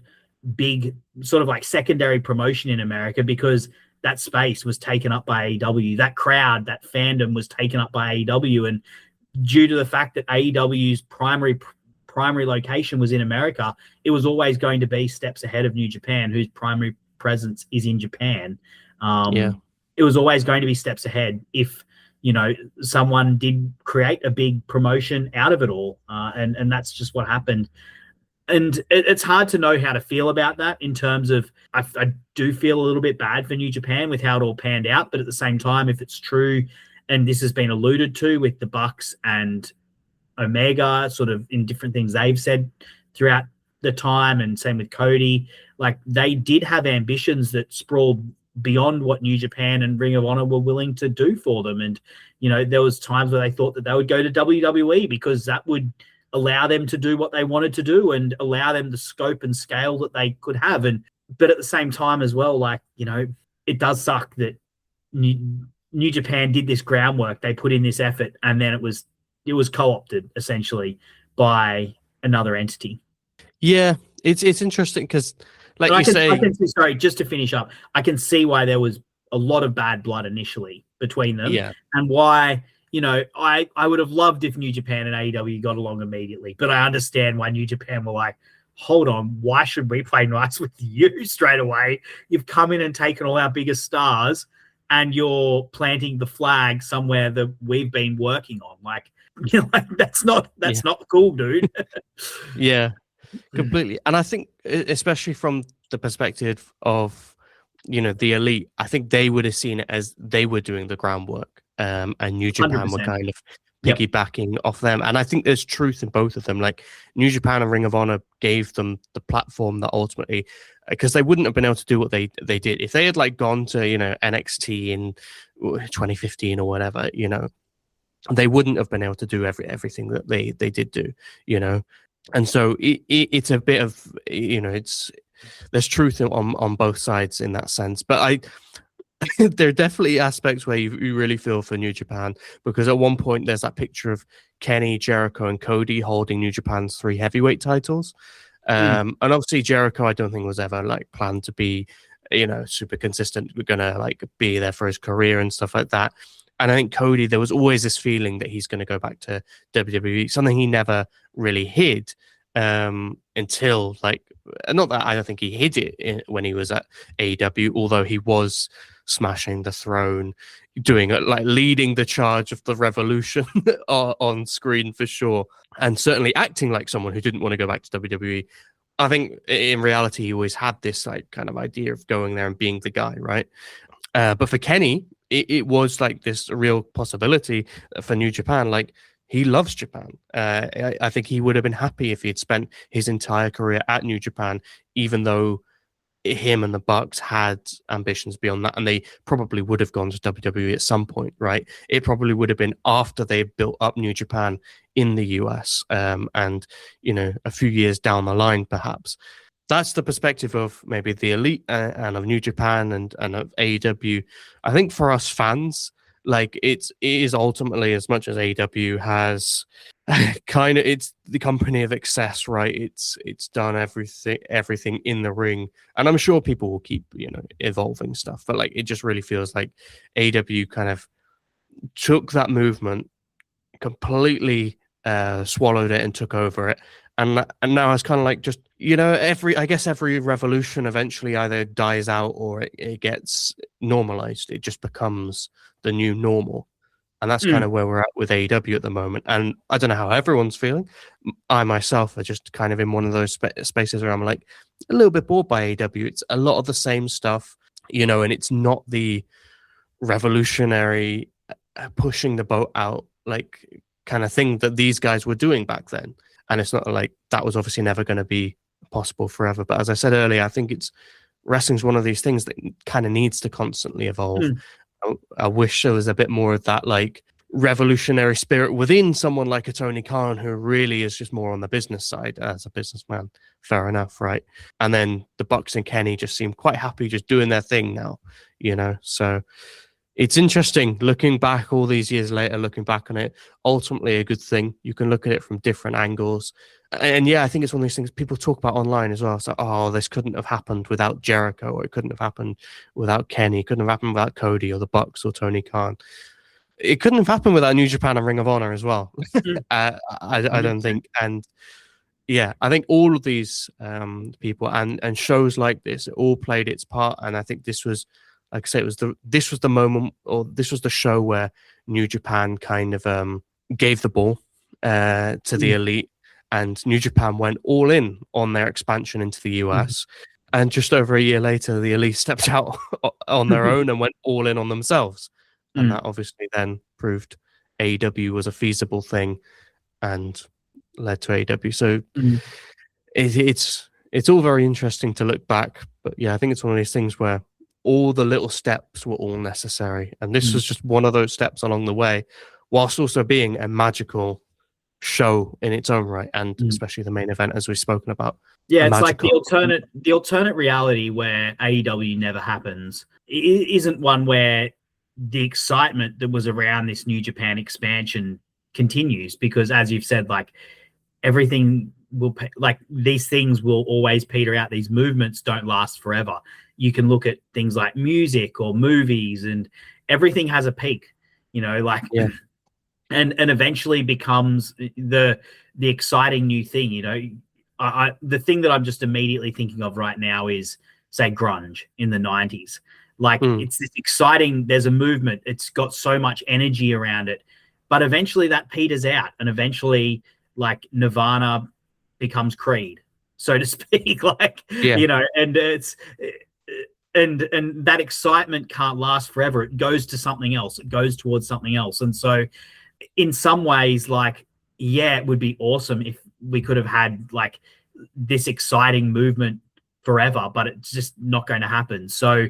big sort of like secondary promotion in America, because that space was taken up by AEW. That crowd, that fandom was taken up by AEW, and due to the fact that AEW's primary location was in America, it was always going to be steps ahead of New Japan, whose primary presence is in Japan. It was always going to be steps ahead if, you know, someone did create a big promotion out of it all. And that's just what happened. And it's hard to know how to feel about that, in terms of I do feel a little bit bad for New Japan with how it all panned out. But at the same time, if it's true, and this has been alluded to with the Bucks and Omega sort of in different things they've said throughout the time, and same with Cody, like they did have ambitions that sprawled beyond what New Japan and Ring of Honor were willing to do for them. And, you know, there was times where they thought that they would go to WWE because that would allow them to do what they wanted to do and allow them the scope and scale that they could have. And, but at the same time as well, like, you know, it does suck that New Japan did this groundwork. They put in this effort, and then it was co-opted essentially by another entity. Yeah, it's interesting because, like you say, sorry, just to finish up, I can see why there was a lot of bad blood initially between them, and why, you know, I would have loved if New Japan and AEW got along immediately, but I understand why New Japan were like, hold on, why should we play nice with you straight away? You've come in and taken all our biggest stars, and you're planting the flag somewhere that we've been working on. Like, you know, like that's not cool, dude. Yeah, completely. And I think, especially from the perspective of, you know, the Elite, I think they would have seen it as they were doing the groundwork, and New Japan 100%. Were kind of piggybacking off them. And I think there's truth in both of them. Like, New Japan and Ring of Honor gave them the platform that ultimately, because they wouldn't have been able to do what they did if they had like gone to, you know, NXT in 2015 or whatever, you know, they wouldn't have been able to do everything that they did do, you know. And so it's a bit of, you know, there's truth on both sides in that sense. But there are definitely aspects where you really feel for New Japan, because at one point there's that picture of Kenny, Jericho, and Cody holding New Japan's 3 heavyweight titles. And obviously Jericho, I don't think was ever like planned to be, you know, super consistent. We're gonna like be there for his career and stuff like that. And I think Cody, there was always this feeling that he's going to go back to WWE, something he never really hid until, like, not that I don't think he hid it when he was at AEW, although he was smashing the throne, doing it, like leading the charge of the revolution on screen for sure, and certainly acting like someone who didn't want to go back to WWE. I think in reality, he always had this like kind of idea of going there and being the guy, right? But for Kenny, it was like this real possibility for New Japan. Like, he loves Japan. I think he would have been happy if he had spent his entire career at New Japan, even though him and the Bucks had ambitions beyond that, and they probably would have gone to WWE at some point, right? It probably would have been after they built up New Japan in the US, and, you know, a few years down the line, perhaps. That's the perspective of maybe the Elite and of New Japan and of AEW. I think for us fans, like, it is ultimately, as much as AEW has kind of, it's the company of excess, right? It's done everything in the ring, and I'm sure people will keep, you know, evolving stuff, but like, it just really feels like AEW kind of took that movement, completely swallowed it and took over it. And now it's kind of like, just, you know, I guess every revolution eventually either dies out or it gets normalized. It just becomes the new normal. And that's kind of where we're at with AEW at the moment. And I don't know how everyone's feeling. I myself are just kind of in one of those spaces where I'm like a little bit bored by AEW. It's a lot of the same stuff, you know, and it's not the revolutionary pushing the boat out like kind of thing that these guys were doing back then. And it's not like that was obviously never going to be possible forever. But as I said earlier, I think it's wrestling's one of these things that kind of needs to constantly evolve. I wish there was a bit more of that like revolutionary spirit within someone like a Tony Khan, who really is just more on the business side as a businessman. Fair enough, right? And then the Bucks and Kenny just seem quite happy just doing their thing now, you know? So it's interesting looking back all these years later, looking back on it, ultimately a good thing. You can look at it from different angles. And yeah, I think it's one of these things people talk about online as well. So, oh, this couldn't have happened without Jericho, or it couldn't have happened without Kenny, it couldn't have happened without Cody or the Bucks or Tony Khan. It couldn't have happened without New Japan and Ring of Honor as well. I don't think. And yeah, I think all of these people and shows like this, it all played its part. And I think this was, like I say, this was the moment, or this was the show where New Japan kind of gave the ball to the Elite, and New Japan went all in on their expansion into the US. And just over a year later, the Elite stepped out on their own and went all in on themselves. And that obviously then proved AEW was a feasible thing and led to AEW. So it's all very interesting to look back. But yeah, I think it's one of these things where all the little steps were all necessary. And this was just one of those steps along the way, whilst also being a magical show in its own right. And especially the main event, as we've spoken about. Yeah, it's like the alternate reality where AEW never happens. It isn't one where the excitement that was around this New Japan expansion continues, because as you've said, like everything will, like these things will always peter out. These movements don't last forever. You can look at things like music or movies, and everything has a peak, you know, like, and eventually becomes the exciting new thing. You know, the thing that I'm just immediately thinking of right now is, say, grunge in the 90s. Like it's this exciting, there's a movement, it's got so much energy around it, but eventually that peters out, and eventually like Nirvana becomes Creed, so to speak. Like, you know, and it's, and that excitement can't last forever. It goes to something else. It goes towards something else. And so in some ways, like, yeah, it would be awesome if we could have had like this exciting movement forever, but it's just not going to happen. So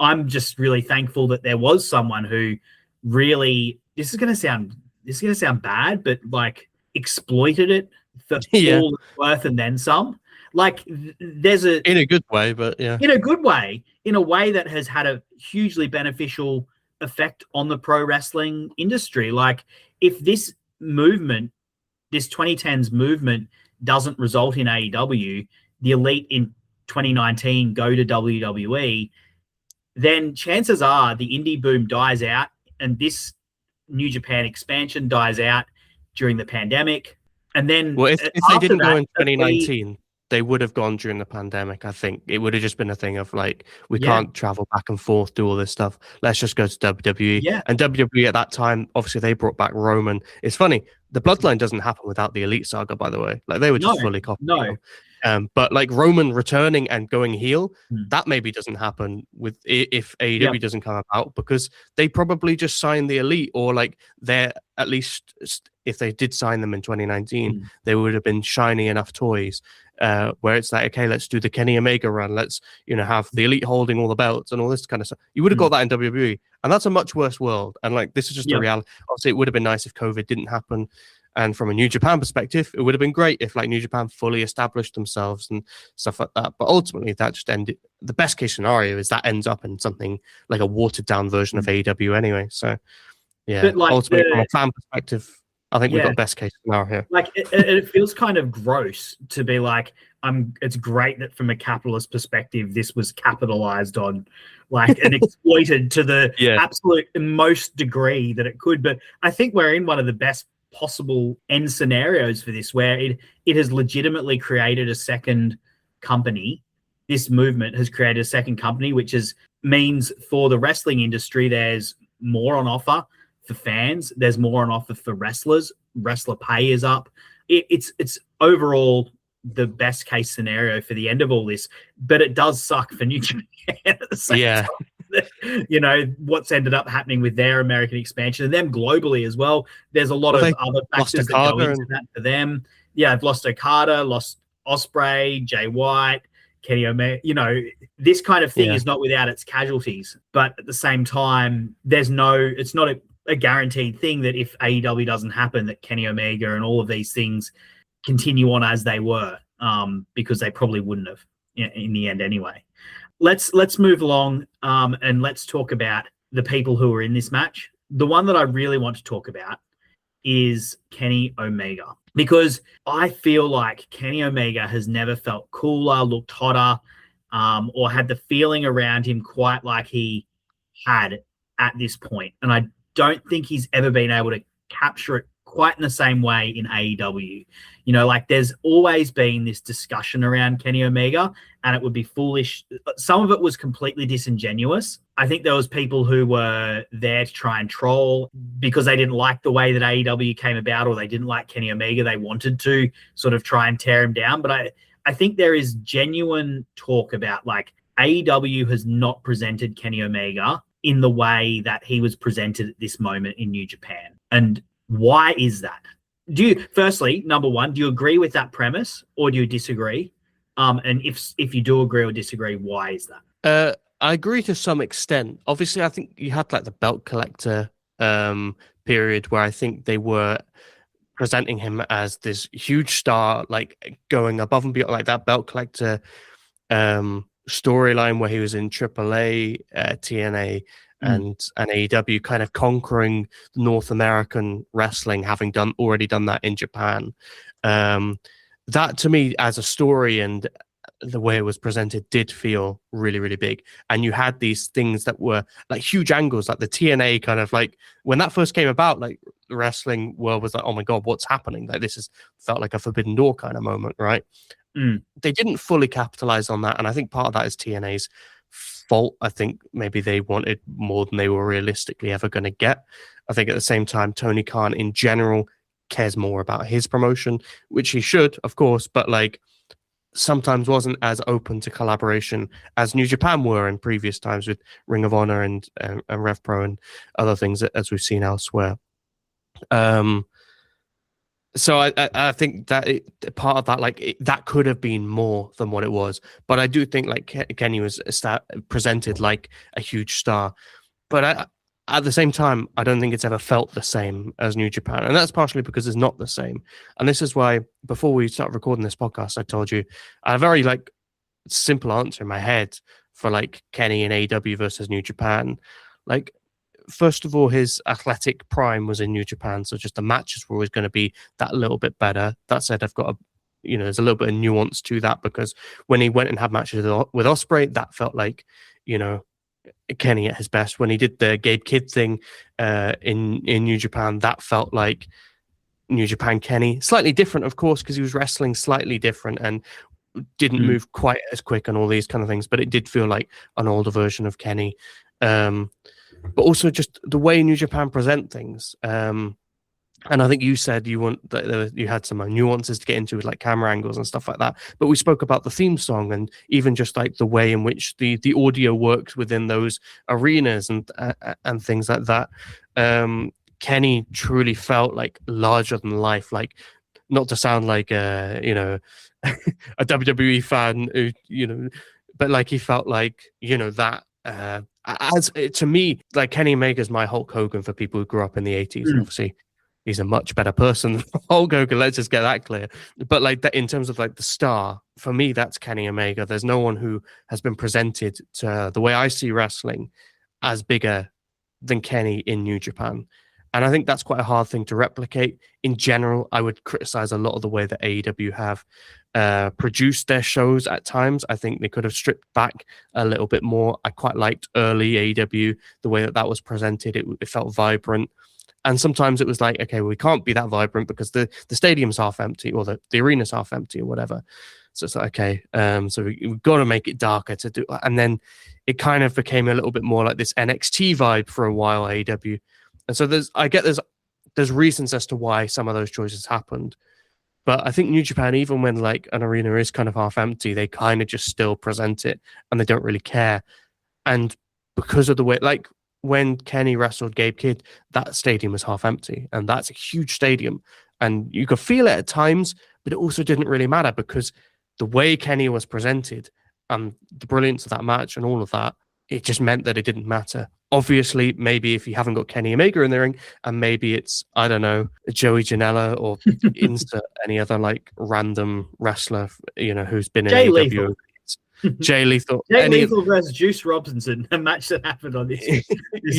I'm just really thankful that there was someone who really, this is going to sound bad, but like exploited it for all it's worth and then some. Like there's in a good way, but in a good way, in a way that has had a hugely beneficial effect on the pro wrestling industry. Like if this movement, this 2010s movement doesn't result in AEW, the Elite in 2019 go to WWE, then chances are the indie boom dies out, and this New Japan expansion dies out during the pandemic. And then, well, if they didn't go in 2019, they would have gone during the pandemic. I think it would have just been a thing of like, we can't travel back and forth, do all this stuff. Let's just go to WWE. Yeah. And WWE at that time, obviously, they brought back Roman. It's funny, the Bloodline doesn't happen without the Elite saga, by the way. Like they were just fully copied. But like Roman returning and going heel, that maybe doesn't happen with if AEW doesn't come about, because they probably just signed the Elite, or like they're at least, if they did sign them in 2019, they would have been shiny enough toys where it's like, okay, let's do the Kenny Omega run. Let's, you know, have the Elite holding all the belts and all this kind of stuff. You would have got that in WWE, and that's a much worse world. And like, this is just a reality. Obviously, it would have been nice if COVID didn't happen. And from a New Japan perspective, it would have been great if like New Japan fully established themselves and stuff like that. But ultimately, that just ended. The best case scenario is that ends up in something like a watered down version of AEW anyway. So yeah, like ultimately from a fan perspective, I think we've got best case scenario here. Like it feels kind of gross to be like, it's great that from a capitalist perspective, this was capitalized on, like, and exploited to the absolute most degree that it could. But I think we're in one of the best possible end scenarios for this, where it has legitimately created a second company. This movement has created a second company, which means for the wrestling industry, there's more on offer for fans. There's more on offer for wrestlers. Wrestler pay is up. It's overall the best case scenario for the end of all this, but it does suck for New Japan at the same time. You know, what's ended up happening with their American expansion and them globally as well. There's a lot of other factors that go into that for them. Yeah, they've lost Okada, lost Ospreay, Jay White, Kenny Omega. This kind of thing Yeah. is not without its casualties, but at the same time, it's not a guaranteed thing that if AEW doesn't happen, that Kenny Omega and all of these things continue on as they were, because they probably wouldn't have in the end anyway. Let's move along, and let's talk about the people who are in this match. The one that I really want to talk about is Kenny Omega, because I feel like Kenny Omega has never felt cooler, looked hotter, or had the feeling around him quite like he had at this point. And I don't think he's ever been able to capture it quite in the same way in AEW. There's always been this discussion around Kenny Omega, and it would be foolish. Some of it was completely disingenuous. I think there was people who were there to try and troll because they didn't like the way that AEW came about, or they didn't like Kenny Omega. They wanted to sort of try and tear him down. But I think there is genuine talk about AEW has not presented Kenny Omega in the way that he was presented at this moment in New Japan. And why is that? Firstly, number one, do you agree with that premise, or do you disagree? And if you do agree or disagree, why is that? I agree to some extent. Obviously, I think you had the belt collector period where I think they were presenting him as this huge star, going above and beyond, that belt collector storyline where he was in AAA, TNA, and AEW, kind of conquering North American wrestling, having already done that in Japan. That to me, as a story and the way it was presented, did feel really, really big. And you had these things that were huge angles, like the TNA kind of when that first came about, the wrestling world was oh my God, what's happening? This felt like a forbidden door kind of moment, right? They didn't fully capitalize on that. And I think part of that is TNA's fault. I think maybe they wanted more than they were realistically ever going to get. I think at the same time, Tony Khan in general cares more about his promotion, which he should, of course, but sometimes wasn't as open to collaboration as New Japan were in previous times with Ring of Honor and Rev Pro and other things as we've seen elsewhere. So I think that part of that, that could have been more than what it was. But I do think Kenny was presented like a huge star. But at the same time, I don't think it's ever felt the same as New Japan. And that's partially because it's not the same. And this is why, before we started recording this podcast, I told you I had a very simple answer in my head for Kenny and AEW versus New Japan. First of all, his athletic prime was in New Japan, so just the matches were always going to be that little bit better. That said, I've got there's a little bit of nuance to that, because when he went and had matches with Ospreay, that felt Kenny at his best. When he did the Gabe Kidd thing in New Japan, that felt like New Japan Kenny. Slightly different, of course, because he was wrestling slightly different and didn't move quite as quick and all these kind of things, but it did feel like an older version of Kenny. But also just the way New Japan present things. And I think you said you had some nuances to get into with camera angles and stuff like that. But we spoke about the theme song and even just the way in which the audio works within those arenas and things like that. Kenny truly felt larger than life. Not to sound like a WWE fan, but he felt that. As to me, Kenny Omega is my Hulk Hogan for people who grew up in the 80s. And obviously, he's a much better person than Hulk Hogan. Let's just get that clear. But that in terms of the star, for me, that's Kenny Omega. There's no one who has been presented to the way I see wrestling as bigger than Kenny in New Japan. And I think that's quite a hard thing to replicate. In general, I would criticize a lot of the way that AEW have produced their shows at times. I think they could have stripped back a little bit more. I quite liked early AEW, the way that was presented. It felt vibrant. And sometimes it was okay, we can't be that vibrant because the stadium's half empty, or the arena's half empty or whatever. So it's okay, so we've got to make it darker to do. And then it kind of became a little bit more like this NXT vibe for a while, AEW. And so there's reasons as to why some of those choices happened. But I think New Japan, even when an arena is kind of half empty, they kind of just still present it and they don't really care. And because of the way, when Kenny wrestled Gabe Kidd, that stadium was half empty, and that's a huge stadium. And you could feel it at times, but it also didn't really matter because the way Kenny was presented and the brilliance of that match and all of that, it just meant that it didn't matter. Obviously, maybe if you haven't got Kenny Omega in the ring, and maybe it's, I don't know, Joey Janela or insert any other like random wrestler, who's been in Jay AEW. Lethal. Jay Lethal. Jay Lethal versus Juice Robinson, a match that happened on this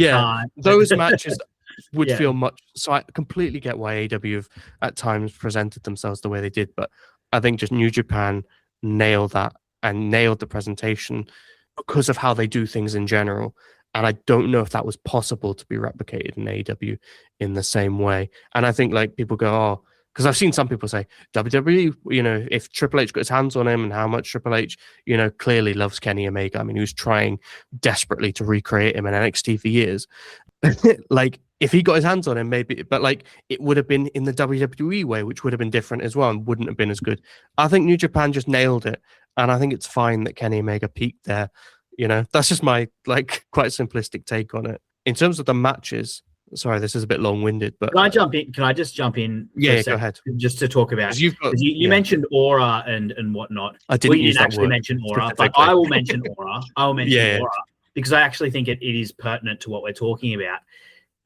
card. Those matches would Yeah. feel much. So I completely get why AEW have at times presented themselves the way they did, but I think just New Japan nailed that and nailed the presentation because of how they do things in general. And I don't know if that was possible to be replicated in AEW in the same way. And I think like people go, oh, because I've seen some people say WWE, if Triple H got his hands on him and how much Triple H, clearly loves Kenny Omega. I mean, he was trying desperately to recreate him in NXT for years. Like if he got his hands on him, maybe, but like it would have been in the WWE way, which would have been different as well and wouldn't have been as good. I think New Japan just nailed it. And I think it's fine that Kenny Omega peaked there. That's just my like quite simplistic take on it. In terms of the matches, sorry, this is a bit long-winded, but Can I jump in? Can I just jump in? Yeah, go ahead. Just to talk about, you mentioned aura and whatnot. I didn't use that actually word mention aura, but I will mention aura. I will mention aura because I actually think it is pertinent to what we're talking about.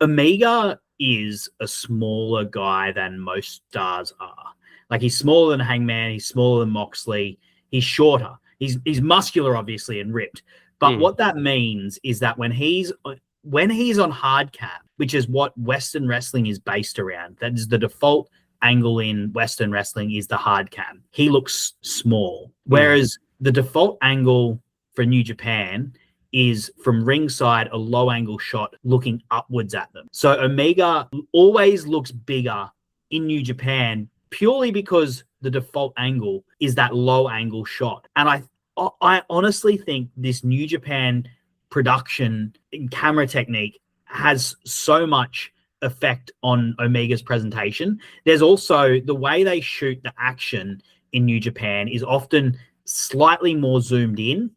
Omega is a smaller guy than most stars are. Like he's smaller than Hangman, he's smaller than Moxley, he's shorter. He's muscular, obviously, and ripped. But what that means is that when he's on hard cam, which is what Western wrestling is based around, that is the default angle in Western wrestling is the hard cam. He looks small, whereas the default angle for New Japan is from ringside, a low angle shot looking upwards at them. So Omega always looks bigger in New Japan purely because the default angle is that low angle shot. And I honestly think this New Japan production and camera technique has so much effect on Omega's presentation. There's also the way they shoot the action in New Japan is often slightly more zoomed in,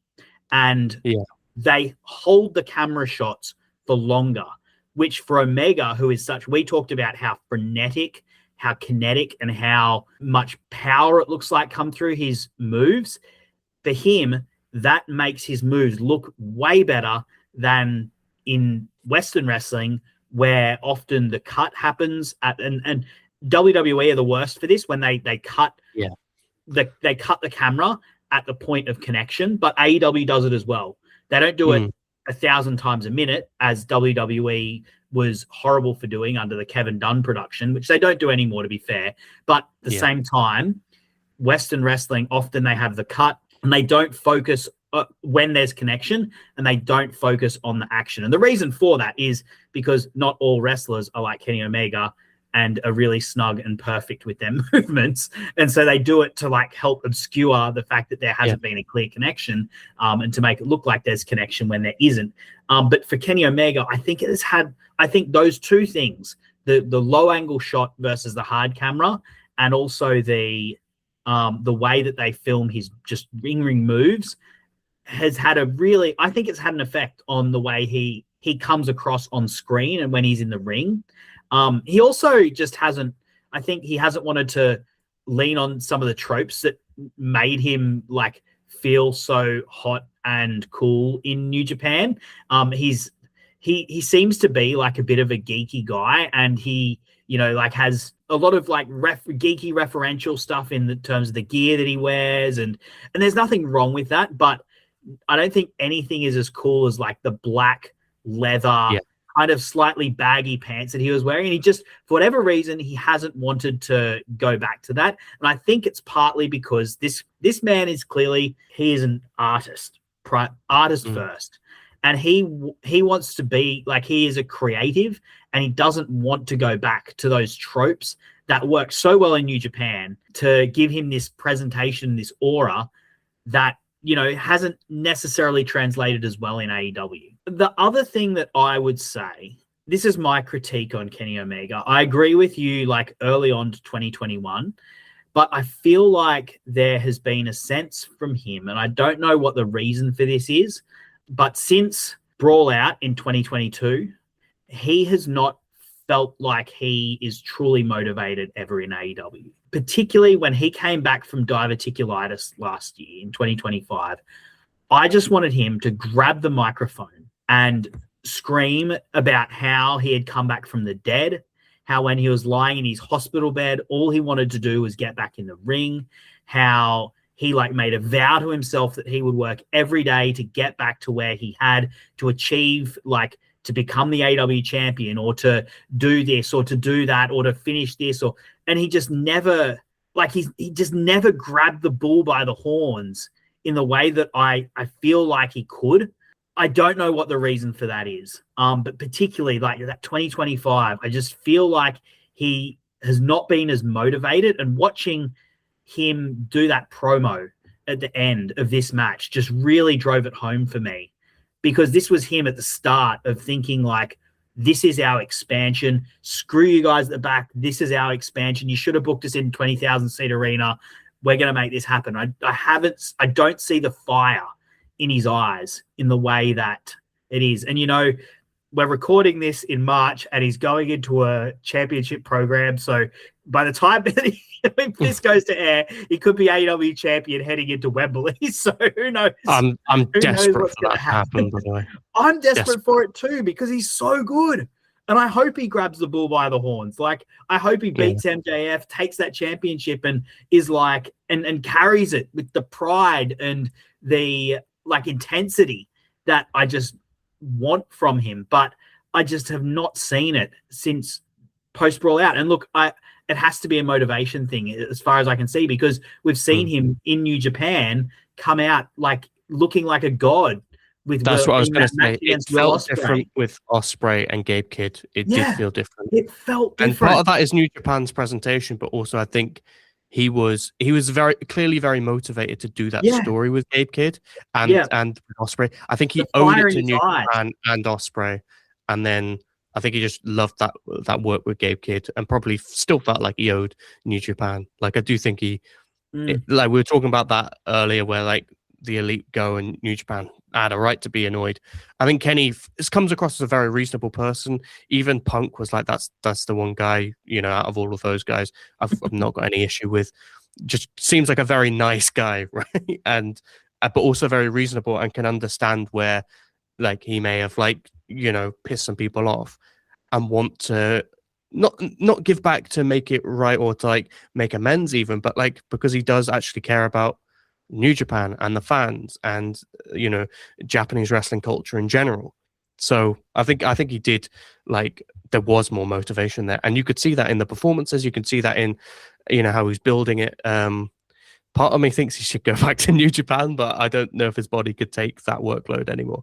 and they hold the camera shots for longer, which for Omega, who is such, we talked about how frenetic, how kinetic, and how much power it looks like come through his moves. For him, that makes his moves look way better than in Western wrestling, where often the cut happens and WWE are the worst for this when they cut they cut the camera at the point of connection, but AEW does it as well. They don't do it 1,000 times a minute as WWE was horrible for doing under the Kevin Dunn production, which they don't do anymore, to be fair. But at the same time, Western wrestling, often they have the cut and they don't focus when there's connection, and they don't focus on the action. And the reason for that is because not all wrestlers are like Kenny Omega and are really snug and perfect with their movements. And so they do it to like help obscure the fact that there hasn't been a clear connection, and to make it look like there's connection when there isn't. But for Kenny Omega, I think those two things, the low angle shot versus the hard camera, and also the way that they film his just ring moves, has had I think it's had an effect on the way he comes across on screen and when he's in the ring. He also just hasn't wanted to lean on some of the tropes that made him like feel so hot and cool in New Japan. He seems to be like a bit of a geeky guy, and he, like has a lot of like geeky referential stuff in the terms of the gear that he wears. And there's nothing wrong with that, but I don't think anything is as cool as like the black leather kind of slightly baggy pants that he was wearing. And he just, for whatever reason, he hasn't wanted to go back to that. And I think it's partly because this man is clearly, he is an artist first. And he wants to be like, he is a creative, and he doesn't want to go back to those tropes that work so well in New Japan to give him this presentation, this aura that, hasn't necessarily translated as well in AEW. The other thing that I would say, this is my critique on Kenny Omega. I agree with you like early on to 2021, but I feel like there has been a sense from him, and I don't know what the reason for this is, but since Brawl Out in 2022, he has not felt like he is truly motivated ever in AEW, particularly when he came back from diverticulitis last year in 2025. I just wanted him to grab the microphone and scream about how he had come back from the dead, how when he was lying in his hospital bed, all he wanted to do was get back in the ring, how he like made a vow to himself that he would work every day to get back to where he had to achieve, like to become the AEW champion or to do this or to do that or to finish this, and he just never, like he just never grabbed the bull by the horns in the way that I feel like he could. I don't know what the reason for that is. But particularly like that 2025, I just feel like he has not been as motivated, and watching him do that promo at the end of this match just really drove it home for me, because this was him at the start of thinking like, this is our expansion. Screw you guys at the back. This is our expansion. You should have booked us in 20,000 seat arena. We're going to make this happen. I don't see the fire in his eyes in the way that it is. And, you know, we're recording this in March and he's going into a championship program. So by the time when this goes to air, he could be AEW champion heading into Wembley. So who knows? I'm desperate for that to happen, by the way. I'm desperate for it too, because he's so good. And I hope he grabs the bull by the horns. Like, I hope he beats MJF, takes that championship and is like, and carries it with the pride and the like intensity that I just want from him. But I just have not seen it since post Brawl Out. And look, it has to be a motivation thing as far as I can see, because we've seen him in New Japan come out like looking like a god. That's what I was going to say. It felt different with Ospreay and Gabe Kidd. It did feel different. It felt different. And part of that is New Japan's presentation, but also I think he was very clearly very motivated to do that story with Gabe Kidd and Ospreay. I think he owed it to New Japan and Ospreay, and then I think he just loved that work with Gabe Kidd, and probably still felt like he owed New Japan. Like I do think like we were talking about that earlier, where like the Elite go and New Japan had a right to be annoyed. I think Kenny comes across as a very reasonable person. Even Punk was like, that's the one guy, you know, out of all of those guys, I've not got any issue with. Just seems like a very nice guy, right? And but also very reasonable and can understand where like he may have like, you know, pissed some people off and want to not give back to make it right or to like make amends even, but like because he does actually care about New Japan and the fans and, you know, Japanese wrestling culture in general. So I think he did, like, there was more motivation there, and you could see that in the performances. You can see that in, you know, how he's building it. Part of me thinks he should go back to New Japan, but I don't know if his body could take that workload anymore.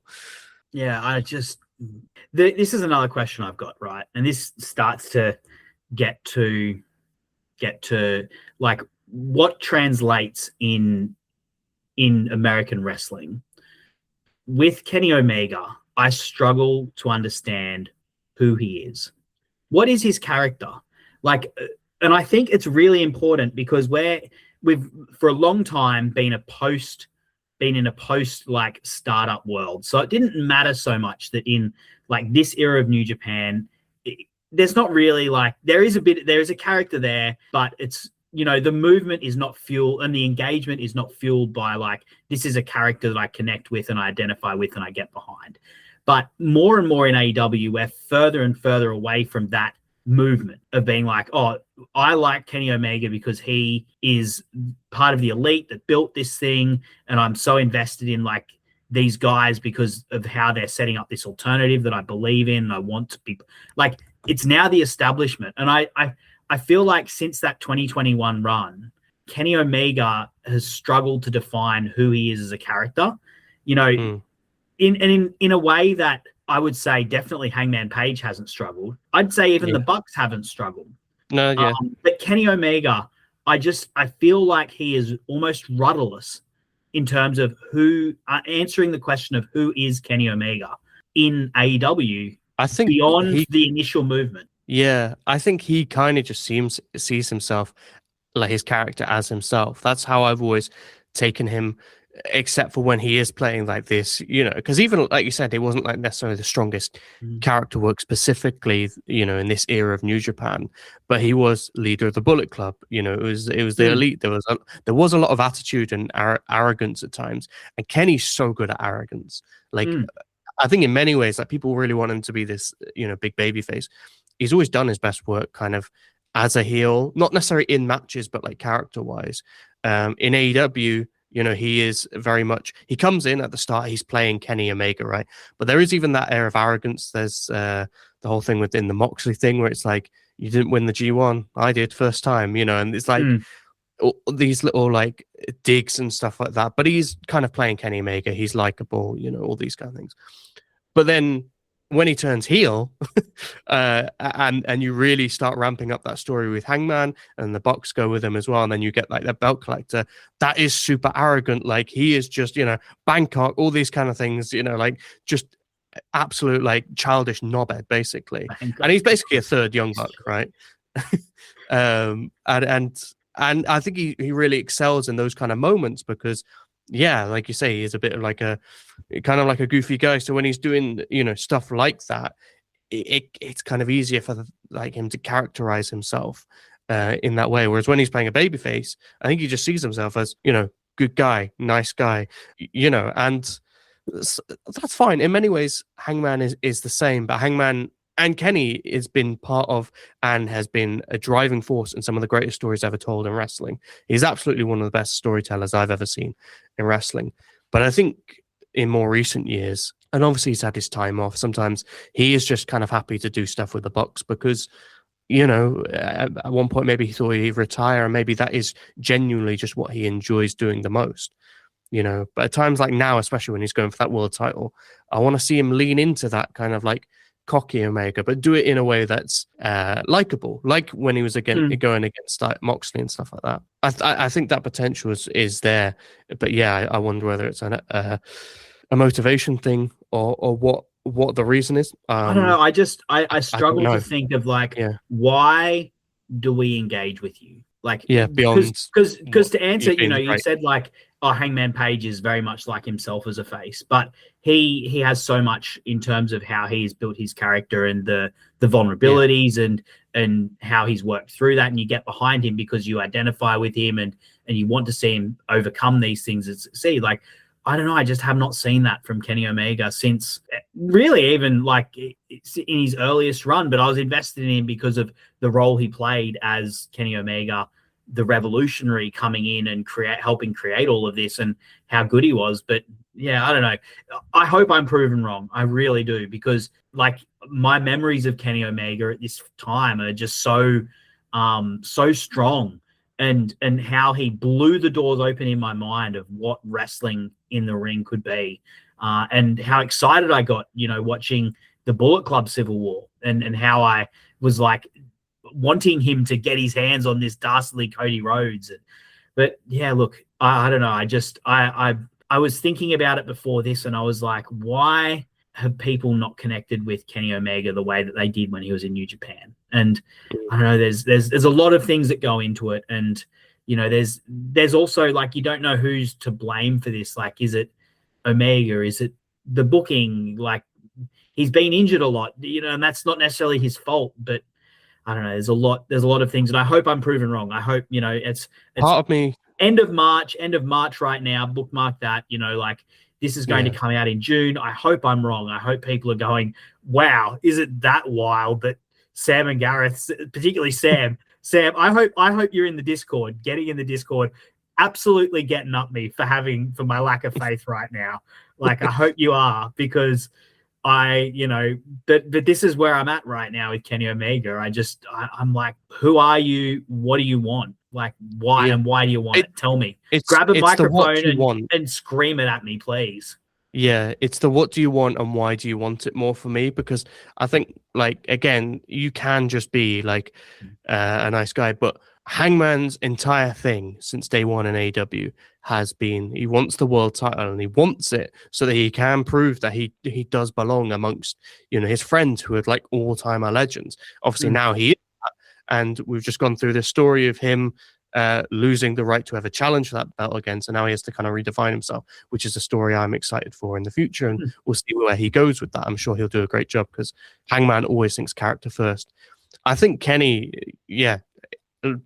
Yeah, this is another question I've got, right? And this starts to get to like what translates in American wrestling. With Kenny Omega, I struggle to understand who he is. What is his character? Like, and I think it's really important because we've for a long time been in a post like startup world. So it didn't matter so much that in like this era of New Japan, there's not really like, there is a character there, but it's, you know, the movement is not fueled and the engagement is not fueled by like, this is a character that I connect with and I identify with and I get behind. But more and more in AEW, we're further and further away from that movement of being like, oh, I like Kenny Omega because he is part of the elite that built this thing. And I'm so invested in like these guys because of how they're setting up this alternative that I believe in. And I want to be like, it's now the establishment. And I feel like since that 2021 run, Kenny Omega has struggled to define who he is as a character, you know, in a way that I would say definitely Hangman Page hasn't struggled. I'd say even the Bucks haven't struggled. No, yeah. But Kenny Omega, I feel like he is almost rudderless in terms of answering the question of who is Kenny Omega in AEW. I think beyond the initial movement. Yeah, I think he kind of just sees himself, like his character as himself. That's how I've always taken him except for when he is playing like this, because even like you said, it wasn't like necessarily the strongest character work specifically, in this era of New Japan, but he was leader of the Bullet Club. It was the elite. There was a lot of attitude and arrogance at times, and Kenny's so good at arrogance. Like, I think in many ways, like, people really want him to be this, big baby face. He's always done his best work kind of as a heel, not necessarily in matches, but like character wise. In AEW, he is very much, he comes in at the start, he's playing Kenny Omega, right? But there is even that air of arrogance. There's the whole thing within the Moxley thing where it's like, you didn't win the G1, I did first time, and it's like all these little like digs and stuff like that. But he's kind of playing Kenny Omega, he's likable, all these kind of things. But then when he turns heel, and you really start ramping up that story with Hangman, and the Bucks go with him as well, and then you get like the belt collector that is super arrogant, like he is just Bangkok, all these kind of things, like just absolute like childish knobhead basically, and he's basically a third Young Buck, right? And I think he really excels in those kind of moments because, yeah, like you say, he's a bit of like a kind of like a goofy guy. So when he's doing, stuff like that, it's kind of easier for like him to characterize himself in that way. Whereas when he's playing a babyface, I think he just sees himself as, good guy, nice guy, and that's fine. In many ways, Hangman is the same, but Hangman and Kenny has been part of and has been a driving force in some of the greatest stories ever told in wrestling. He's absolutely one of the best storytellers I've ever seen in wrestling. But I think in more recent years, and obviously he's had his time off, sometimes he is just kind of happy to do stuff with the Bucks because, at one point maybe he thought he'd retire, and maybe that is genuinely just what he enjoys doing the most. But at times like now, especially when he's going for that world title, I want to see him lean into that kind of like cocky Omega, but do it in a way that's likable, like when he was going against like Moxley and stuff like that. I think that potential is there, but yeah, I wonder whether it's a motivation thing or what the reason is. I don't know. I struggle to think of like, why do we engage with you? Like, beyond because to answer, you said like, Hangman Page is very much like himself as a face, but he has so much in terms of how he's built his character and the vulnerabilities and how he's worked through that, and you get behind him because you identify with him and you want to see him overcome these things and see, like, I don't know, I just have not seen that from Kenny Omega since really even like in his earliest run, but I was invested in him because of the role he played as Kenny Omega, the revolutionary coming in and helping create all of this and how good he was. But yeah, I don't know. I hope I'm proven wrong. I really do, because like my memories of Kenny Omega at this time are just so strong, and how he blew the doors open in my mind of what wrestling in the ring could be, and how excited I got, watching the Bullet Club Civil War, and how I was like wanting him to get his hands on this dastardly Cody Rhodes. But yeah, look, I don't know. I was thinking about it before this, and I was like, why have people not connected with Kenny Omega the way that they did when he was in New Japan? And I don't know, there's a lot of things that go into it. And, there's also like, you don't know who's to blame for this. Like, is it Omega? Is it the booking? Like, he's been injured a lot, and that's not necessarily his fault, but I don't know. There's a lot of things, and I hope I'm proven wrong. I hope, it's part of me. End of March right now. Bookmark that. Like, this is going to come out in June. I hope I'm wrong. I hope people are going, wow, is it that wild that Sam and Gareth, particularly Sam, I hope you're in the Discord, getting in the Discord, absolutely getting up me for my lack of faith right now. Like, I hope you are, because but this is where I'm at right now with Kenny Omega. I'm like, who are you? What do you want? Like, why and why do you want it? Tell me. Grab a microphone and scream it at me, please. Yeah, it's the what do you want and why do you want it more for me, because I think, like, again, you can just be like a nice guy, but Hangman's entire thing since day one in AEW has been he wants the world title, and he wants it so that he can prove that he does belong amongst his friends who are like all-timer legends. Obviously now he is that, and we've just gone through this story of him losing the right to ever challenge that belt again. So now he has to kind of redefine himself, which is a story I'm excited for in the future. And we'll see where he goes with that. I'm sure he'll do a great job because Hangman always thinks character first. I think Kenny,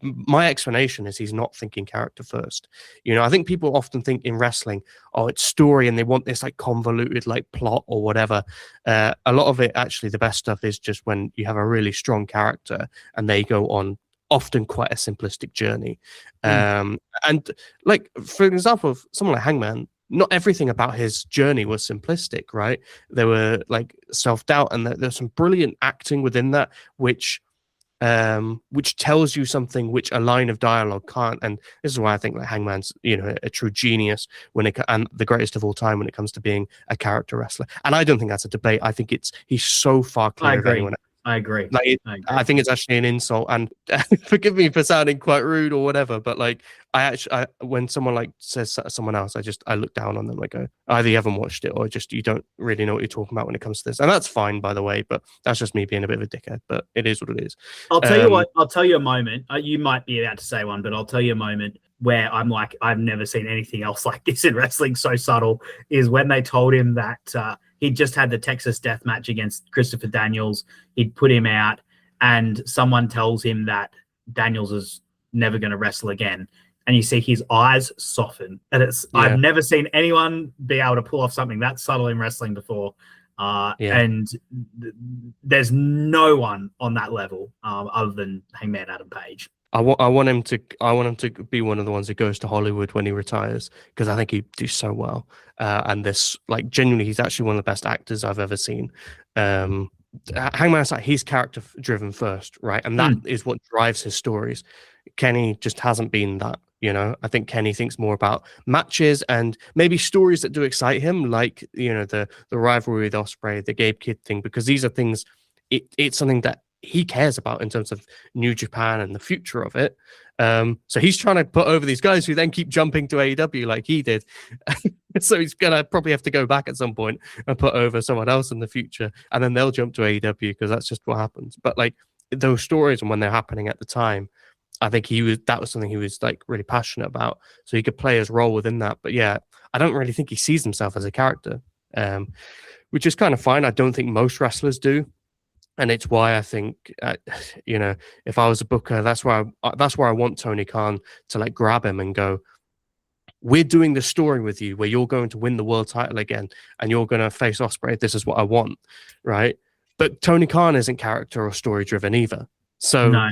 my explanation is he's not thinking character first. I think people often think in wrestling, oh, it's story and they want this like convoluted like plot or whatever. A lot of it, actually, the best stuff is just when you have a really strong character and they go on often quite a simplistic journey. And like, for example, someone like Hangman, not everything about his journey was simplistic, right? There were like self-doubt and there's some brilliant acting within that, which tells you something which a line of dialogue can't. And this is why I think like Hangman's, a true genius and the greatest of all time when it comes to being a character wrestler. And I don't think that's a debate. I think he's so far clear of anyone else. I agree. I think it's actually an insult, and forgive me for sounding quite rude or whatever, but like I when someone like says someone else, I look down on them. I go, either you haven't watched it or just you don't really know what you're talking about when it comes to this, and that's fine, by the way. But that's just me being a bit of a dickhead. But it is what it is. I'll tell you what. I'll tell you a moment. You might be about to say one, but I'll tell you a moment where I'm like, I've never seen anything else like this in wrestling. So subtle is when they told him that he'd just had the Texas death match against Christopher Daniels. He'd put him out, and someone tells him that Daniels is never going to wrestle again. And you see his eyes soften. And I've never seen anyone be able to pull off something that subtle in wrestling before. And there's no one on that level other than Hangman Adam Page. I want him to be one of the ones that goes to Hollywood when he retires, because I think he'd do so well. And this, like, genuinely, he's actually one of the best actors I've ever seen. Hangman's like, he's character driven first, right? And that is what drives his stories. Kenny just hasn't been that. I think Kenny thinks more about matches and maybe stories that do excite him, like the rivalry with Ospreay, the Gabe Kidd thing, because these are things. It's something that he cares about in terms of New Japan and the future of it. So he's trying to put over these guys who then keep jumping to AEW like he did. So he's gonna probably have to go back at some point and put over someone else in the future, and then they'll jump to AEW because that's just what happens. But like those stories and when they're happening at the time, I think that was something he was like really passionate about. So he could play his role within that. But yeah, I don't really think he sees himself as a character, which is kind of fine. I don't think most wrestlers do. And it's why I think, if I was a booker, that's where I want Tony Khan to like grab him and go, we're doing the story with you where you're going to win the world title again and you're going to face Ospreay. This is what I want, right? But Tony Khan isn't character or story driven either. So, no.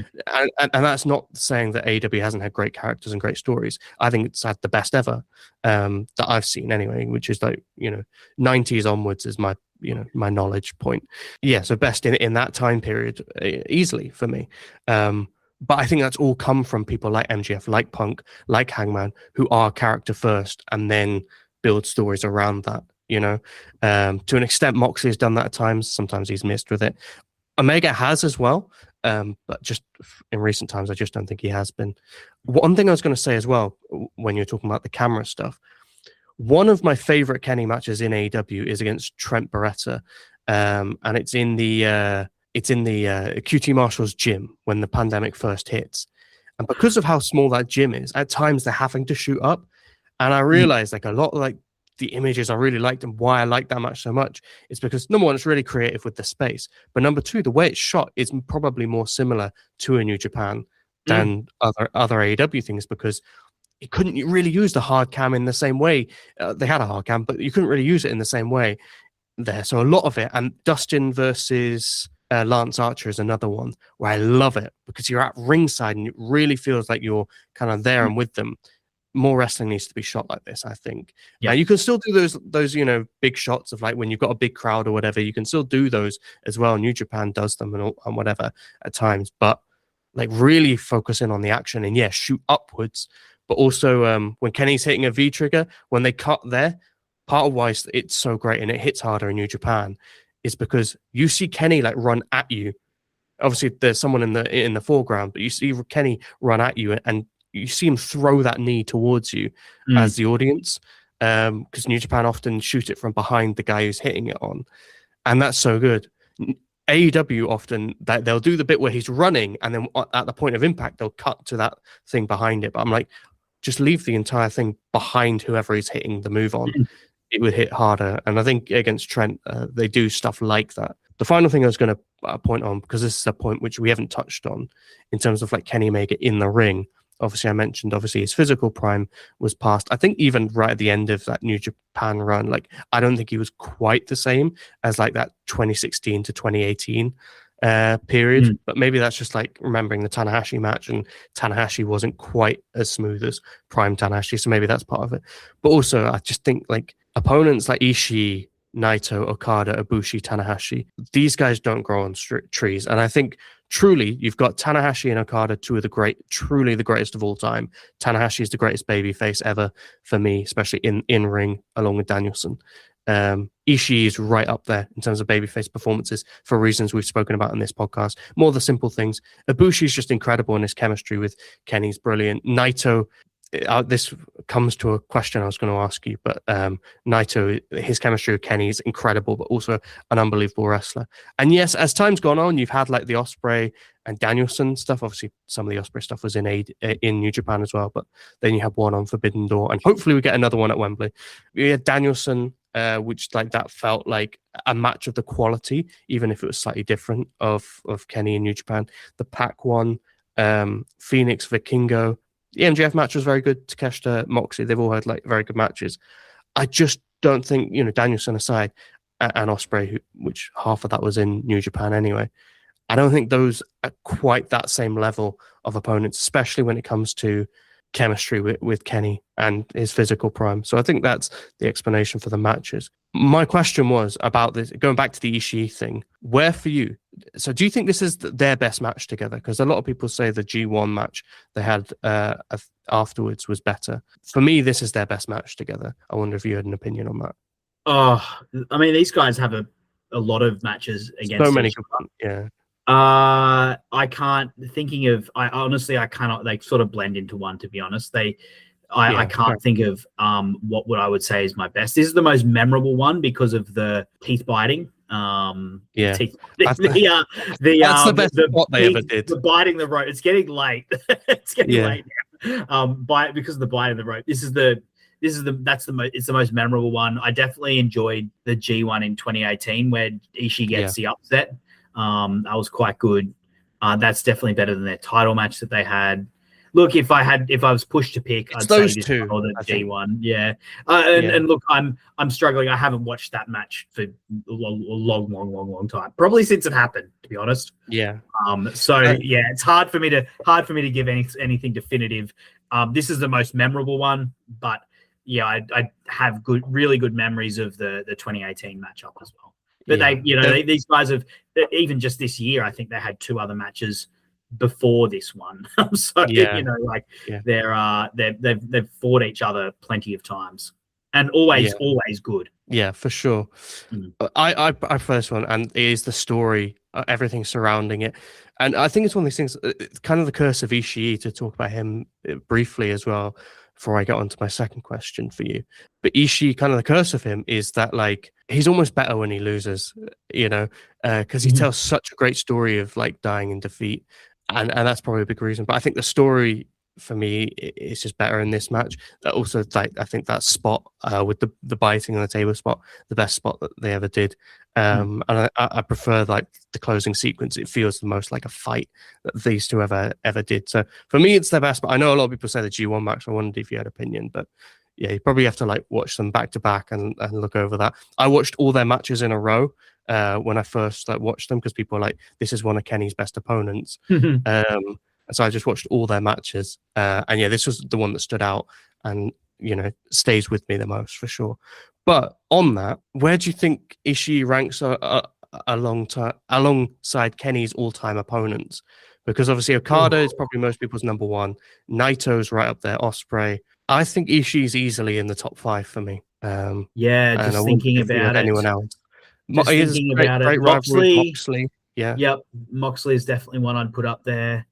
and that's not saying that AEW hasn't had great characters and great stories. I think it's had the best ever that I've seen anyway, which is like, 90s onwards is my knowledge point. Yeah, so best in that time period, easily for me. But I think that's all come from people like MJF, like Punk, like Hangman, who are character first and then build stories around that, To an extent, Moxley has done that at times. Sometimes he's missed with it. Omega has as well. But just in recent times, I just don't think he has been. One thing I was going to say as well, when you're talking about the camera stuff, one of my favorite Kenny matches in AEW is against Trent Beretta, and it's in the QT Marshall's gym when the pandemic first hits. And because of how small that gym is, at times they're having to shoot up, and I realized like a lot of like the images I really liked and why I like that match so much is because number one, it's really creative with the space, but number two, the way it's shot is probably more similar to a New Japan than other AEW things, because you couldn't really use the hard cam in the same way. They had a hard cam, but you couldn't really use it in the same way there. So a lot of it, and Dustin versus Lance Archer is another one where I love it because you're at ringside and it really feels like you're kind of there and with them. More wrestling needs to be shot like this, I think. Yeah, you can still do those big shots of like when you've got a big crowd or whatever. You can still do those as well. New Japan does them and whatever at times, but like really focusing on the action and shoot upwards. But also when Kenny's hitting a V trigger, when they cut there, part of why it's so great and it hits harder in New Japan is because you see Kenny like run at you. Obviously, there's someone in the foreground, but you see Kenny run at you and you see him throw that knee towards you as the audience, because New Japan often shoot it from behind the guy who's hitting it on. And that's so good. AEW often they'll do the bit where he's running, and then at the point of impact they'll cut to that thing behind it. But I'm like, just leave the entire thing behind whoever he's hitting the move on. It would hit harder. And I think against Trent, they do stuff like that. The final thing I was going to point on, because this is a point which we haven't touched on in terms of like Kenny Omega in the ring. Obviously, I mentioned his physical prime was past. I think even right at the end of that New Japan run, like I don't think he was quite the same as like that 2016 to 2018 period. But maybe that's just like remembering the Tanahashi match, and Tanahashi wasn't quite as smooth as prime Tanahashi, so maybe that's part of it. But also, I just think like opponents like Ishii, Naito, Okada, Ibushi, Tanahashi, these guys don't grow on trees. And I think truly you've got Tanahashi and Okada, two of the truly the greatest of all time. Tanahashi is the greatest babyface ever for me, especially in ring, along with Danielson. Ishii is right up there in terms of babyface performances for reasons we've spoken about in this podcast. More the simple things. Ibushi is just incredible, and his chemistry with Kenny's brilliant. Naito, this comes to a question I was going to ask you, but Naito, his chemistry with Kenny is incredible, but also an unbelievable wrestler. And yes, as time's gone on, you've had like the Ospreay and Danielson stuff. Obviously, some of the Ospreay stuff was in New Japan as well, but then you have one on Forbidden Door, and hopefully we get another one at Wembley. We had Danielson, which like that felt like a match of the quality, even if it was slightly different of Kenny in New Japan. The Pac one, Phoenix, Vikingo. The MJF match was very good. Takeshita, Moxley, they've all had like very good matches. I just don't think, Danielson aside, and Ospreay, which half of that was in New Japan anyway, I don't think those are quite that same level of opponents, especially when it comes to chemistry with Kenny and his physical prime. So I think that's the explanation for the matches. My question was about this, going back to the Ishii thing, where for you? So do you think this is their best match together? Because a lot of people say the G1 match they had afterwards was better. For me, this is their best match together. I wonder if you had an opinion on that. Oh, I mean, these guys have a lot of matches against so many good ones, yeah. I can't I honestly cannot, they sort of blend into one, to be honest. I can't think of what I would say is my best. This is the most memorable one because of the teeth biting. That's the best spot they ever did. The biting the rope. It's getting late. It's getting late now. Because of the biting the rope. It's the most memorable one. I definitely enjoyed the G1 in 2018 where Ishii gets the upset. That was quite good. That's definitely better than their title match that they had. Look, if I was pushed to pick, I'd say this or the G1. Yeah. And look, I'm struggling. I haven't watched that match for a long time. Probably since it happened, to be honest. Yeah. It's hard for me to give anything definitive. This is the most memorable one, but yeah, I have really good memories of the 2018 matchup as well. But these guys have, even just this year, I think they had two other matches before this one. They've fought each other plenty of times, and always good. Yeah, for sure. I prefer this one, and it is the story, everything surrounding it. And I think it's one of these things, kind of the curse of Ishii, to talk about him briefly as well before I get on to my second question for you. But Ishii, kind of the curse of him is that like he's almost better when he loses, because he tells such a great story of like dying in defeat. And that's probably a big reason. But I think the story for me is just better in this match. That also, like, I think that spot with the biting on the table spot, the best spot that they ever did. And I prefer like the closing sequence. It feels the most like a fight that these two ever did. So for me, it's their best. But I know a lot of people say the G1 match. I wondered if you had an opinion, but yeah, you probably have to like watch them back to back and look over that. I watched all their matches in a row when I first watched them, because people are like, this is one of Kenny's best opponents. So I just watched all their matches, and yeah, this was the one that stood out and stays with me the most for sure. But on that, where do you think Ishii ranks alongside Kenny's all-time opponents? Because obviously Okada is probably most people's number one. Naito's right up there. Ospreay. I think Ishii's easily in the top 5 for me. Just thinking about anyone else. Just thinking about it. Moxley. Yeah. Yep. Moxley is definitely one I'd put up there.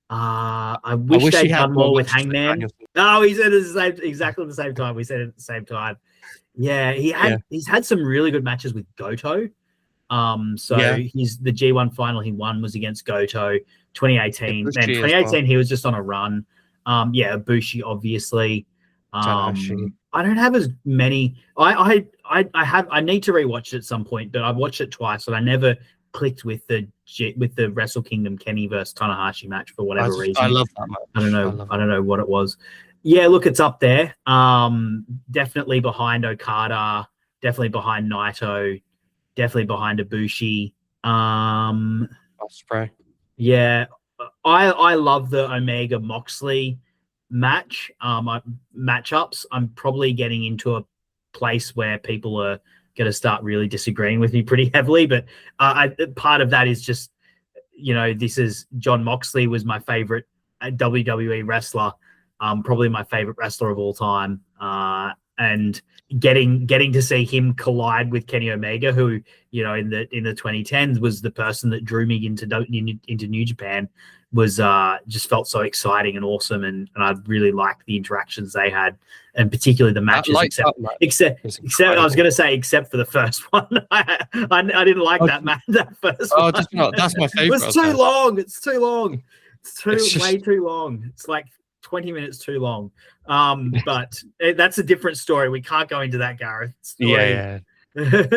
I wish they'd done more with Hangman. Oh, he said it exactly the same time. We said it at the same time. Yeah, he's had some really good matches with Goto. So he's the G1 final he won was against Goto 2018. Man, 2018 he was just on a run. Ibushi obviously. I don't have as many. I need to rewatch it at some point, but I've watched it twice and I never clicked with the Wrestle Kingdom Kenny versus Tanahashi match for whatever reason. I love that match. I don't know what it was. Yeah, look, it's up there. Definitely behind Okada, definitely behind Naito, definitely behind Ibushi. Ospreay. Yeah, I love the Omega Moxley match. Matchups. I'm probably getting into a place where people are going to start really disagreeing with me pretty heavily, but part of that is just, this is John Moxley was my favorite WWE wrestler, probably my favorite wrestler of all time, and getting to see him collide with Kenny Omega, who in the 2010s was the person that drew me into New Japan, was just felt so exciting and awesome, and I really liked the interactions they had, and particularly the matches. Except I was going to say, except for the first one, I didn't like that match. That first one. That's my favorite. It's too long. It's too long. Way too long. It's like 20 minutes too long. But that's a different story. We can't go into that, Gareth. Yeah.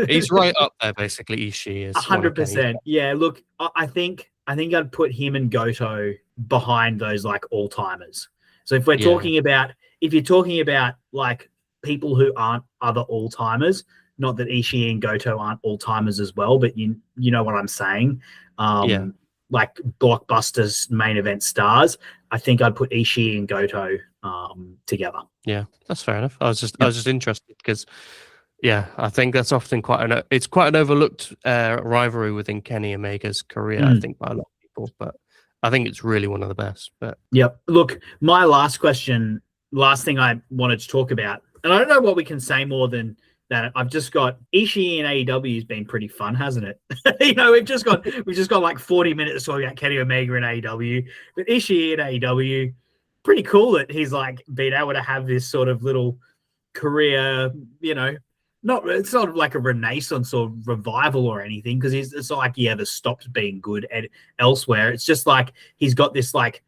He's right up there, basically. Ishii is 100%. Yeah, look, I think I'd put him and Goto behind those like all timers. So if you're talking about like people who aren't other all timers, not that Ishii and Goto aren't all timers as well, but you know what I'm saying. Like blockbusters, main event stars. I think I'd put Ishii and Goto together. Yeah, that's fair enough. I was just interested because, I think that's often quite an overlooked rivalry within Kenny Omega's career. I think by a lot of people, but I think it's really one of the best. But look, my last thing I wanted to talk about, and I don't know what we can say more than that. I've just got Ishii and AEW has been pretty fun, hasn't it? We've just got like 40 minutes talking about Kenny Omega and AEW, but Ishii and AEW, pretty cool that he's like been able to have this sort of little career, it's not like a renaissance or revival or anything, because it's not like he ever stopped being good elsewhere. It's just like he's got this, like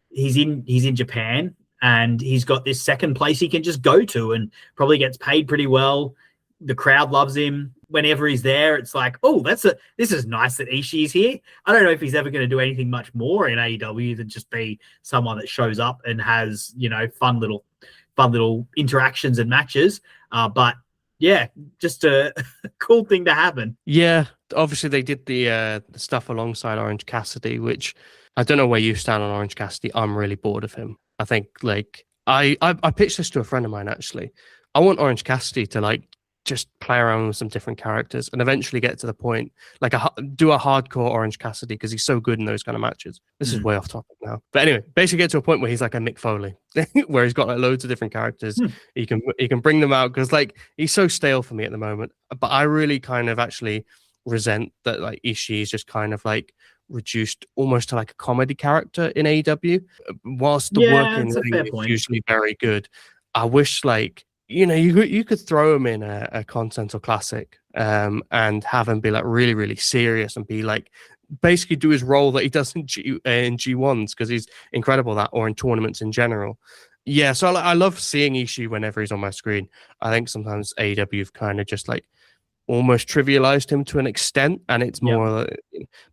he's in Japan and he's got this second place he can just go to and probably gets paid pretty well. The crowd loves him. Whenever he's there, it's like, oh, this is nice that Ishii's here. I don't know if he's ever going to do anything much more in AEW than just be someone that shows up and has, fun little interactions and matches. But yeah, just a cool thing to happen. Yeah, obviously they did the stuff alongside Orange Cassidy, which I don't know where you stand on Orange Cassidy. I'm really bored of him. I think like I pitched this to a friend of mine actually. I want Orange Cassidy to like just play around with some different characters and eventually get to the point, like do a hardcore Orange Cassidy, because he's so good in those kind of matches. This is way off topic now, but anyway, basically get to a point where he's like a Mick Foley, where he's got like loads of different characters. He can bring them out, because like he's so stale for me at the moment. But I really kind of actually resent that like Ishii is just kind of like reduced almost to like a comedy character in AEW, whilst the work in ring is usually very good. I wish like, you could throw him in a Continental Classic and have him be like really, really serious and be like basically do his role that he does in G1s, because he's incredible that, or in tournaments in general. Yeah, so I love seeing Ishii whenever he's on my screen. I think sometimes AEW have kind of just like almost trivialized him to an extent, and it's more,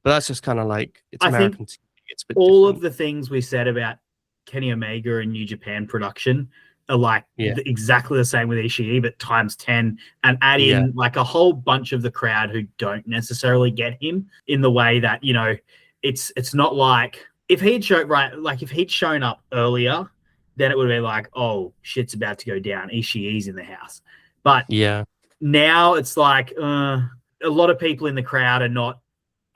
but that's just kind of like, it's American TV. It's a bit all different. Of the things we said about Kenny Omega and New Japan production are like exactly the same with Ishii, but times 10, and add in like a whole bunch of the crowd who don't necessarily get him, in the way that, it's not like if he'd shown up earlier, then it would be like, oh, shit's about to go down. Ishii's in the house. But now it's like a lot of people in the crowd are not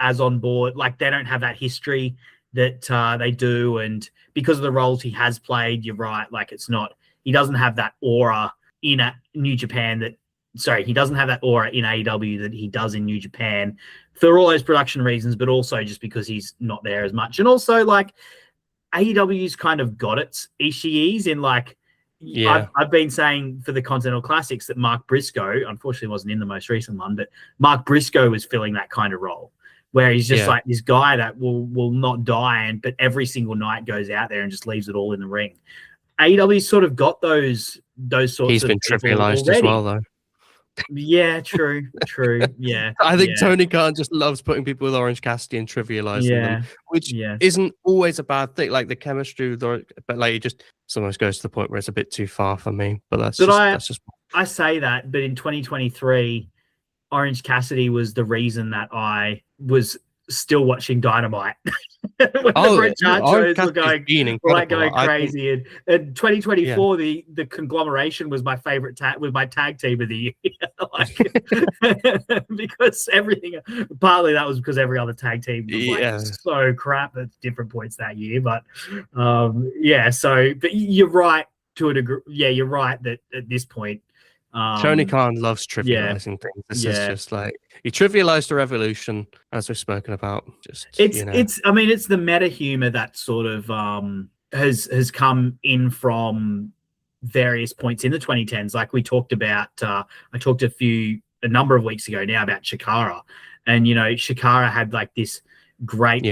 as on board. Like they don't have that history that they do. And because of the roles he has played, you're right. Like he doesn't have that aura in New Japan he doesn't have that aura in AEW that he does in New Japan, for all those production reasons, but also just because he's not there as much. And also like AEW's kind of got its Ishii's in like, Yeah. I've been saying for the Continental Classics that Mark Briscoe, unfortunately wasn't in the most recent one, but Mark Briscoe was filling that kind of role where he's just like this guy that will not die, but every single night goes out there and just leaves it all in the ring. AEW's sort of got those sorts He's of been people trivialized already. as well, though. Yeah, true. Yeah. I think Tony Khan just loves putting people with Orange Cassidy and trivializing them, which isn't always a bad thing. Like the chemistry, but like it just sometimes goes to the point where it's a bit too far for me. But that's just. I say that, but in 2023, Orange Cassidy was the reason that I was still watching Dynamite. When the Bret Hart shows were going crazy. And 2024, the conglomeration was my favorite tag team of the year. Because everything, partly that was because every other tag team was so crap at different points that year. But but you're right to a degree. Yeah, you're right that at this point, Tony Khan loves trivializing things. This is just like he trivialized the Revolution, as we've spoken about. It's the meta humor that sort of has come in from various points in the 2010s. Like we talked about, I talked a number of weeks ago now about Shikara, and Shikara had like this great.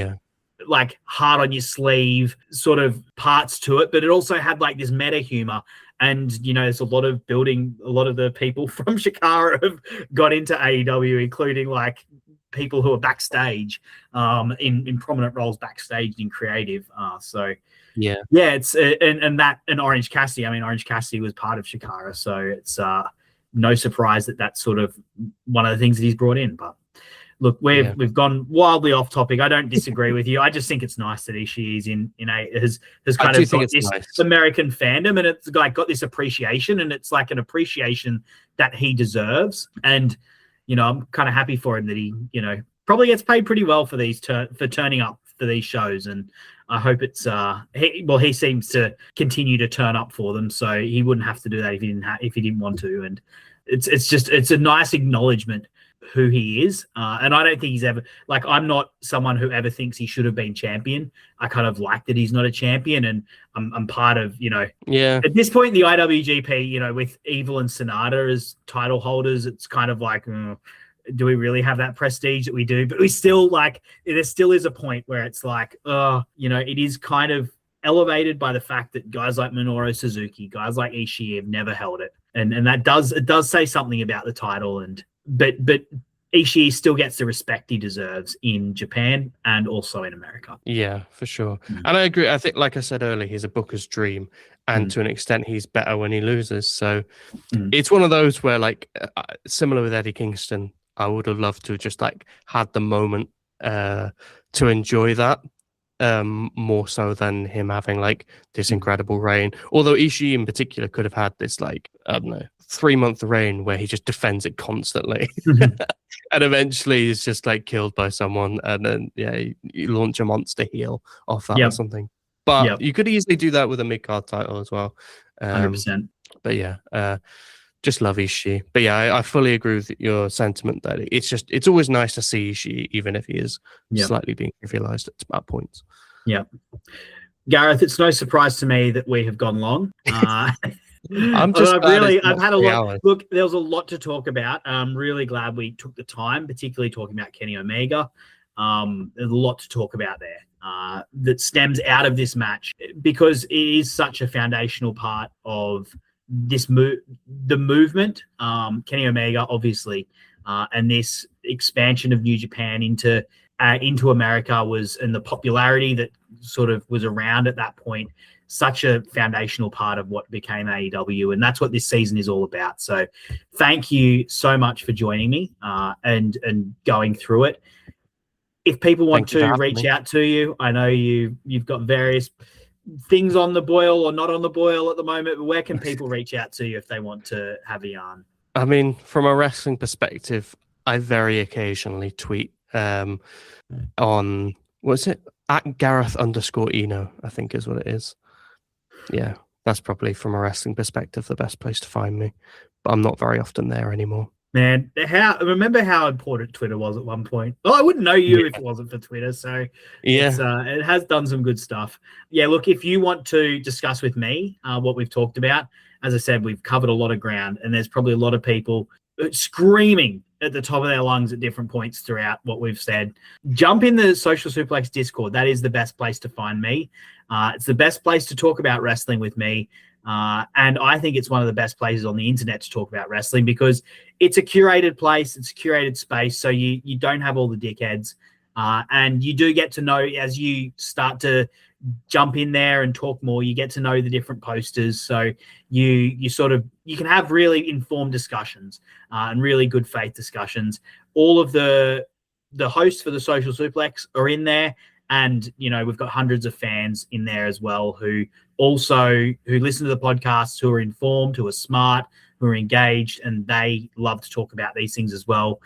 Like heart on your sleeve sort of parts to it, but it also had like this meta humor. And, there's a lot of the people from Shikara have got into AEW, including like people who are backstage in prominent roles backstage in creative. It's and Orange Cassidy. I mean, Orange Cassidy was part of Shikara, so it's no surprise that that's sort of one of the things that he's brought in. But look, we've gone wildly off topic. I don't disagree with you. I just think it's nice that Ishii is has kind of got this American fandom, and it's like got this appreciation, and it's like an appreciation that he deserves. And I'm kind of happy for him that he probably gets paid pretty well for these for turning up for these shows, and I hope it's he seems to continue to turn up for them, so he wouldn't have to do that if he didn't want to. And it's a nice acknowledgement who he is, and I don't think he's ever like, I'm not someone who ever thinks he should have been champion. I kind of like that he's not a champion, and I'm part of at this point in the IWGP, with Evil and Sonata as title holders, it's kind of like, do we really have that prestige that we do? But we still there still is a point where it's like, it is kind of elevated by the fact that guys like Minoru Suzuki, guys like Ishii have never held it, and that does say something about the title. And but Ishii still gets the respect he deserves in Japan and also in America. Yeah, for sure. And I agree. I think, like I said earlier, he's a booker's dream, and to an extent, he's better when he loses. So it's one of those where, like, similar with Eddie Kingston, I would have loved to have just like had the moment to enjoy that. More so than him having like this incredible reign. Although Ishii in particular could have had this like, I don't know, 3-month reign where he just defends it constantly and eventually is just like killed by someone, and then you launch a monster heel off that or something. But you could easily do that with a mid-card title as well. 100%. But just love Ishii. But I fully agree with your sentiment that it's always nice to see Ishii, even if he is slightly being trivialized at points. Yeah. Gareth, it's no surprise to me that we have gone long. I've had a lot. Look, there was a lot to talk about. I'm really glad we took the time, particularly talking about Kenny Omega. There's a lot to talk about there that stems out of this match, because it is such a foundational part of the movement. Kenny Omega, obviously, and this expansion of New Japan into America and the popularity that sort of was around at that point, such a foundational part of what became AEW, and that's what this season is all about. So thank you so much for joining me and going through it. If people want to reach out to you, I know you've got various things on the boil or not on the boil at the moment, but where can people reach out to you if they want to have a yarn? I mean, from a wrestling perspective, I very occasionally tweet on, what's it? At Gareth_Eno, I think is what it is. Yeah, that's probably from a wrestling perspective the best place to find me. But I'm not very often there anymore. Man, remember how important Twitter was at one point? Well, I wouldn't know you if it wasn't for Twitter. So it has done some good stuff. Yeah, look, if you want to discuss with me what we've talked about, as I said, we've covered a lot of ground, and there's probably a lot of people screaming at the top of their lungs at different points throughout what we've said. Jump in the Social Suplex Discord. That is the best place to find me. It's the best place to talk about wrestling with me. And I think it's one of the best places on the internet to talk about wrestling because it's a curated place. It's a curated space. So you don't have all the dickheads. And you do get to know, as you start to jump in there and talk more, you get to know the different posters. So you can have really informed discussions and really good faith discussions. All of the hosts for the Social Suplex are in there. And, we've got hundreds of fans in there as well who listen to the podcasts, who are informed, who are smart, who are engaged, and they love to talk about these things as well.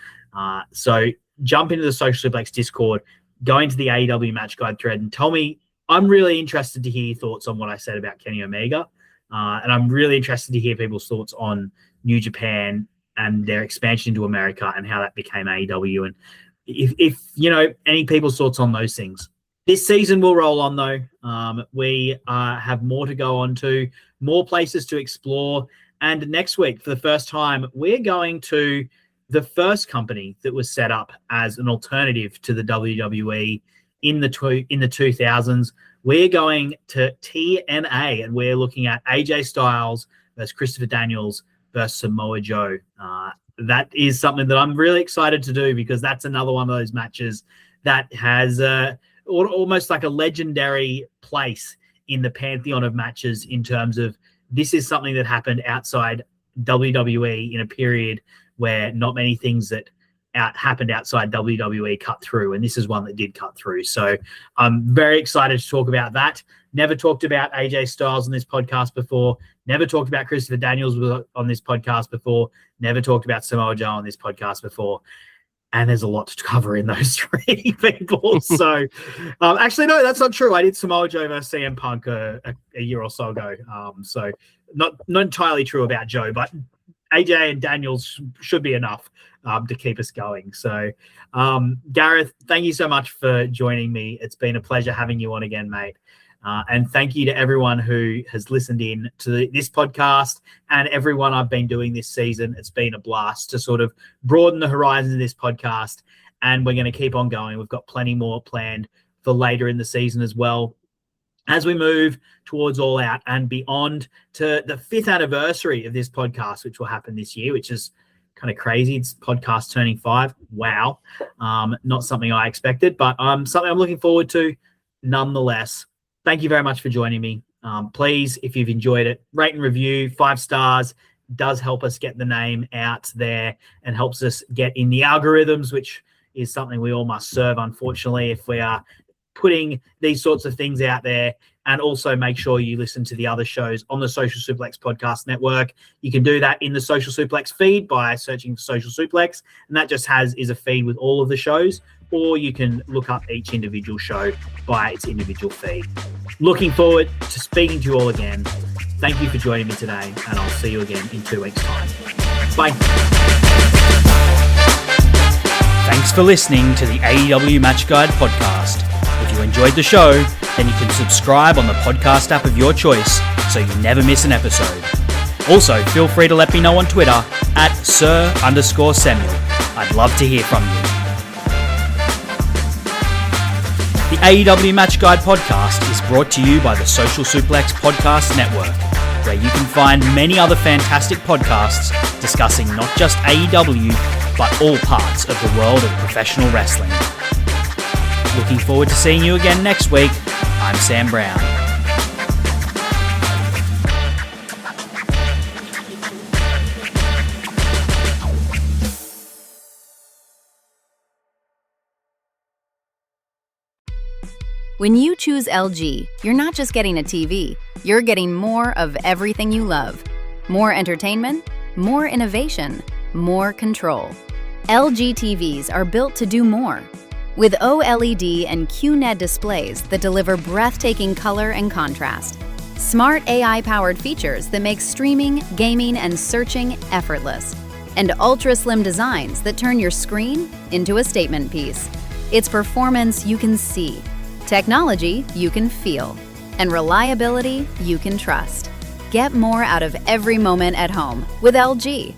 So jump into the Social Suplex Discord, go into the AEW Match Guide thread and tell me. I'm really interested to hear your thoughts on what I said about Kenny Omega. And I'm really interested to hear people's thoughts on New Japan and their expansion into America and how that became AEW. And if any people's thoughts on those things. This season will roll on, though. We have more to go on to, more places to explore. And next week, for the first time, we're going to the first company that was set up as an alternative to the WWE in the 2000s. We're going to TNA, and we're looking at AJ Styles versus Christopher Daniels versus Samoa Joe. That is something that I'm really excited to do because that's another one of those matches that has almost like a legendary place in the pantheon of matches in terms of this is something that happened outside WWE in a period where not many things that happened outside WWE cut through, and this is one that did cut through. So I'm very excited to talk about that. Never talked about AJ Styles on this podcast before. Never talked about Christopher Daniels on this podcast before. Never talked about Samoa Joe on this podcast before. And there's a lot to cover in those three people. So actually, no, that's not true. I did Samoa Joe versus CM Punk a year or so ago. So not entirely true about Joe, but AJ and Daniels should be enough to keep us going. So, Gareth, thank you so much for joining me. It's been a pleasure having you on again, mate. And thank you to everyone who has listened in to this podcast and everyone I've been doing this season. It's been a blast to sort of broaden the horizons of this podcast, and we're going to keep on going. We've got plenty more planned for later in the season as well, as we move towards All Out and beyond to the 5th anniversary of this podcast, which will happen this year, which is kind of crazy. It's podcast turning 5. Wow. Not something I expected, but something I'm looking forward to nonetheless. Thank you very much for joining me. Please, if you've enjoyed it, rate and review. 5 stars does help us get the name out there and helps us get in the algorithms, which is something we all must serve, unfortunately, if we are putting these sorts of things out there. And also make sure you listen to the other shows on the Social Suplex Podcast Network. You can do that in the Social Suplex feed by searching for Social Suplex, and that just is a feed with all of the shows, or you can look up each individual show by its individual feed. Looking forward to speaking to you all again. Thank you for joining me today, and I'll see you again in 2 weeks' time. Bye. Thanks for listening to the AEW Match Guide podcast. If you enjoyed the show, then you can subscribe on the podcast app of your choice so you never miss an episode. Also, feel free to let me know on Twitter at Sir_Samuel. I'd love to hear from you. The AEW Match Guide podcast is brought to you by the Social Suplex Podcast Network, where you can find many other fantastic podcasts discussing not just AEW, but all parts of the world of professional wrestling. Looking forward to seeing you again next week. I'm Sam Brown. When you choose LG, you're not just getting a TV, you're getting more of everything you love. More entertainment, more innovation, more control. LG TVs are built to do more. With OLED and QNED displays that deliver breathtaking color and contrast. Smart AI-powered features that make streaming, gaming, and searching effortless. and ultra-slim designs that turn your screen into a statement piece. It's performance you can see, technology you can feel, and reliability you can trust. Get more out of every moment at home with LG.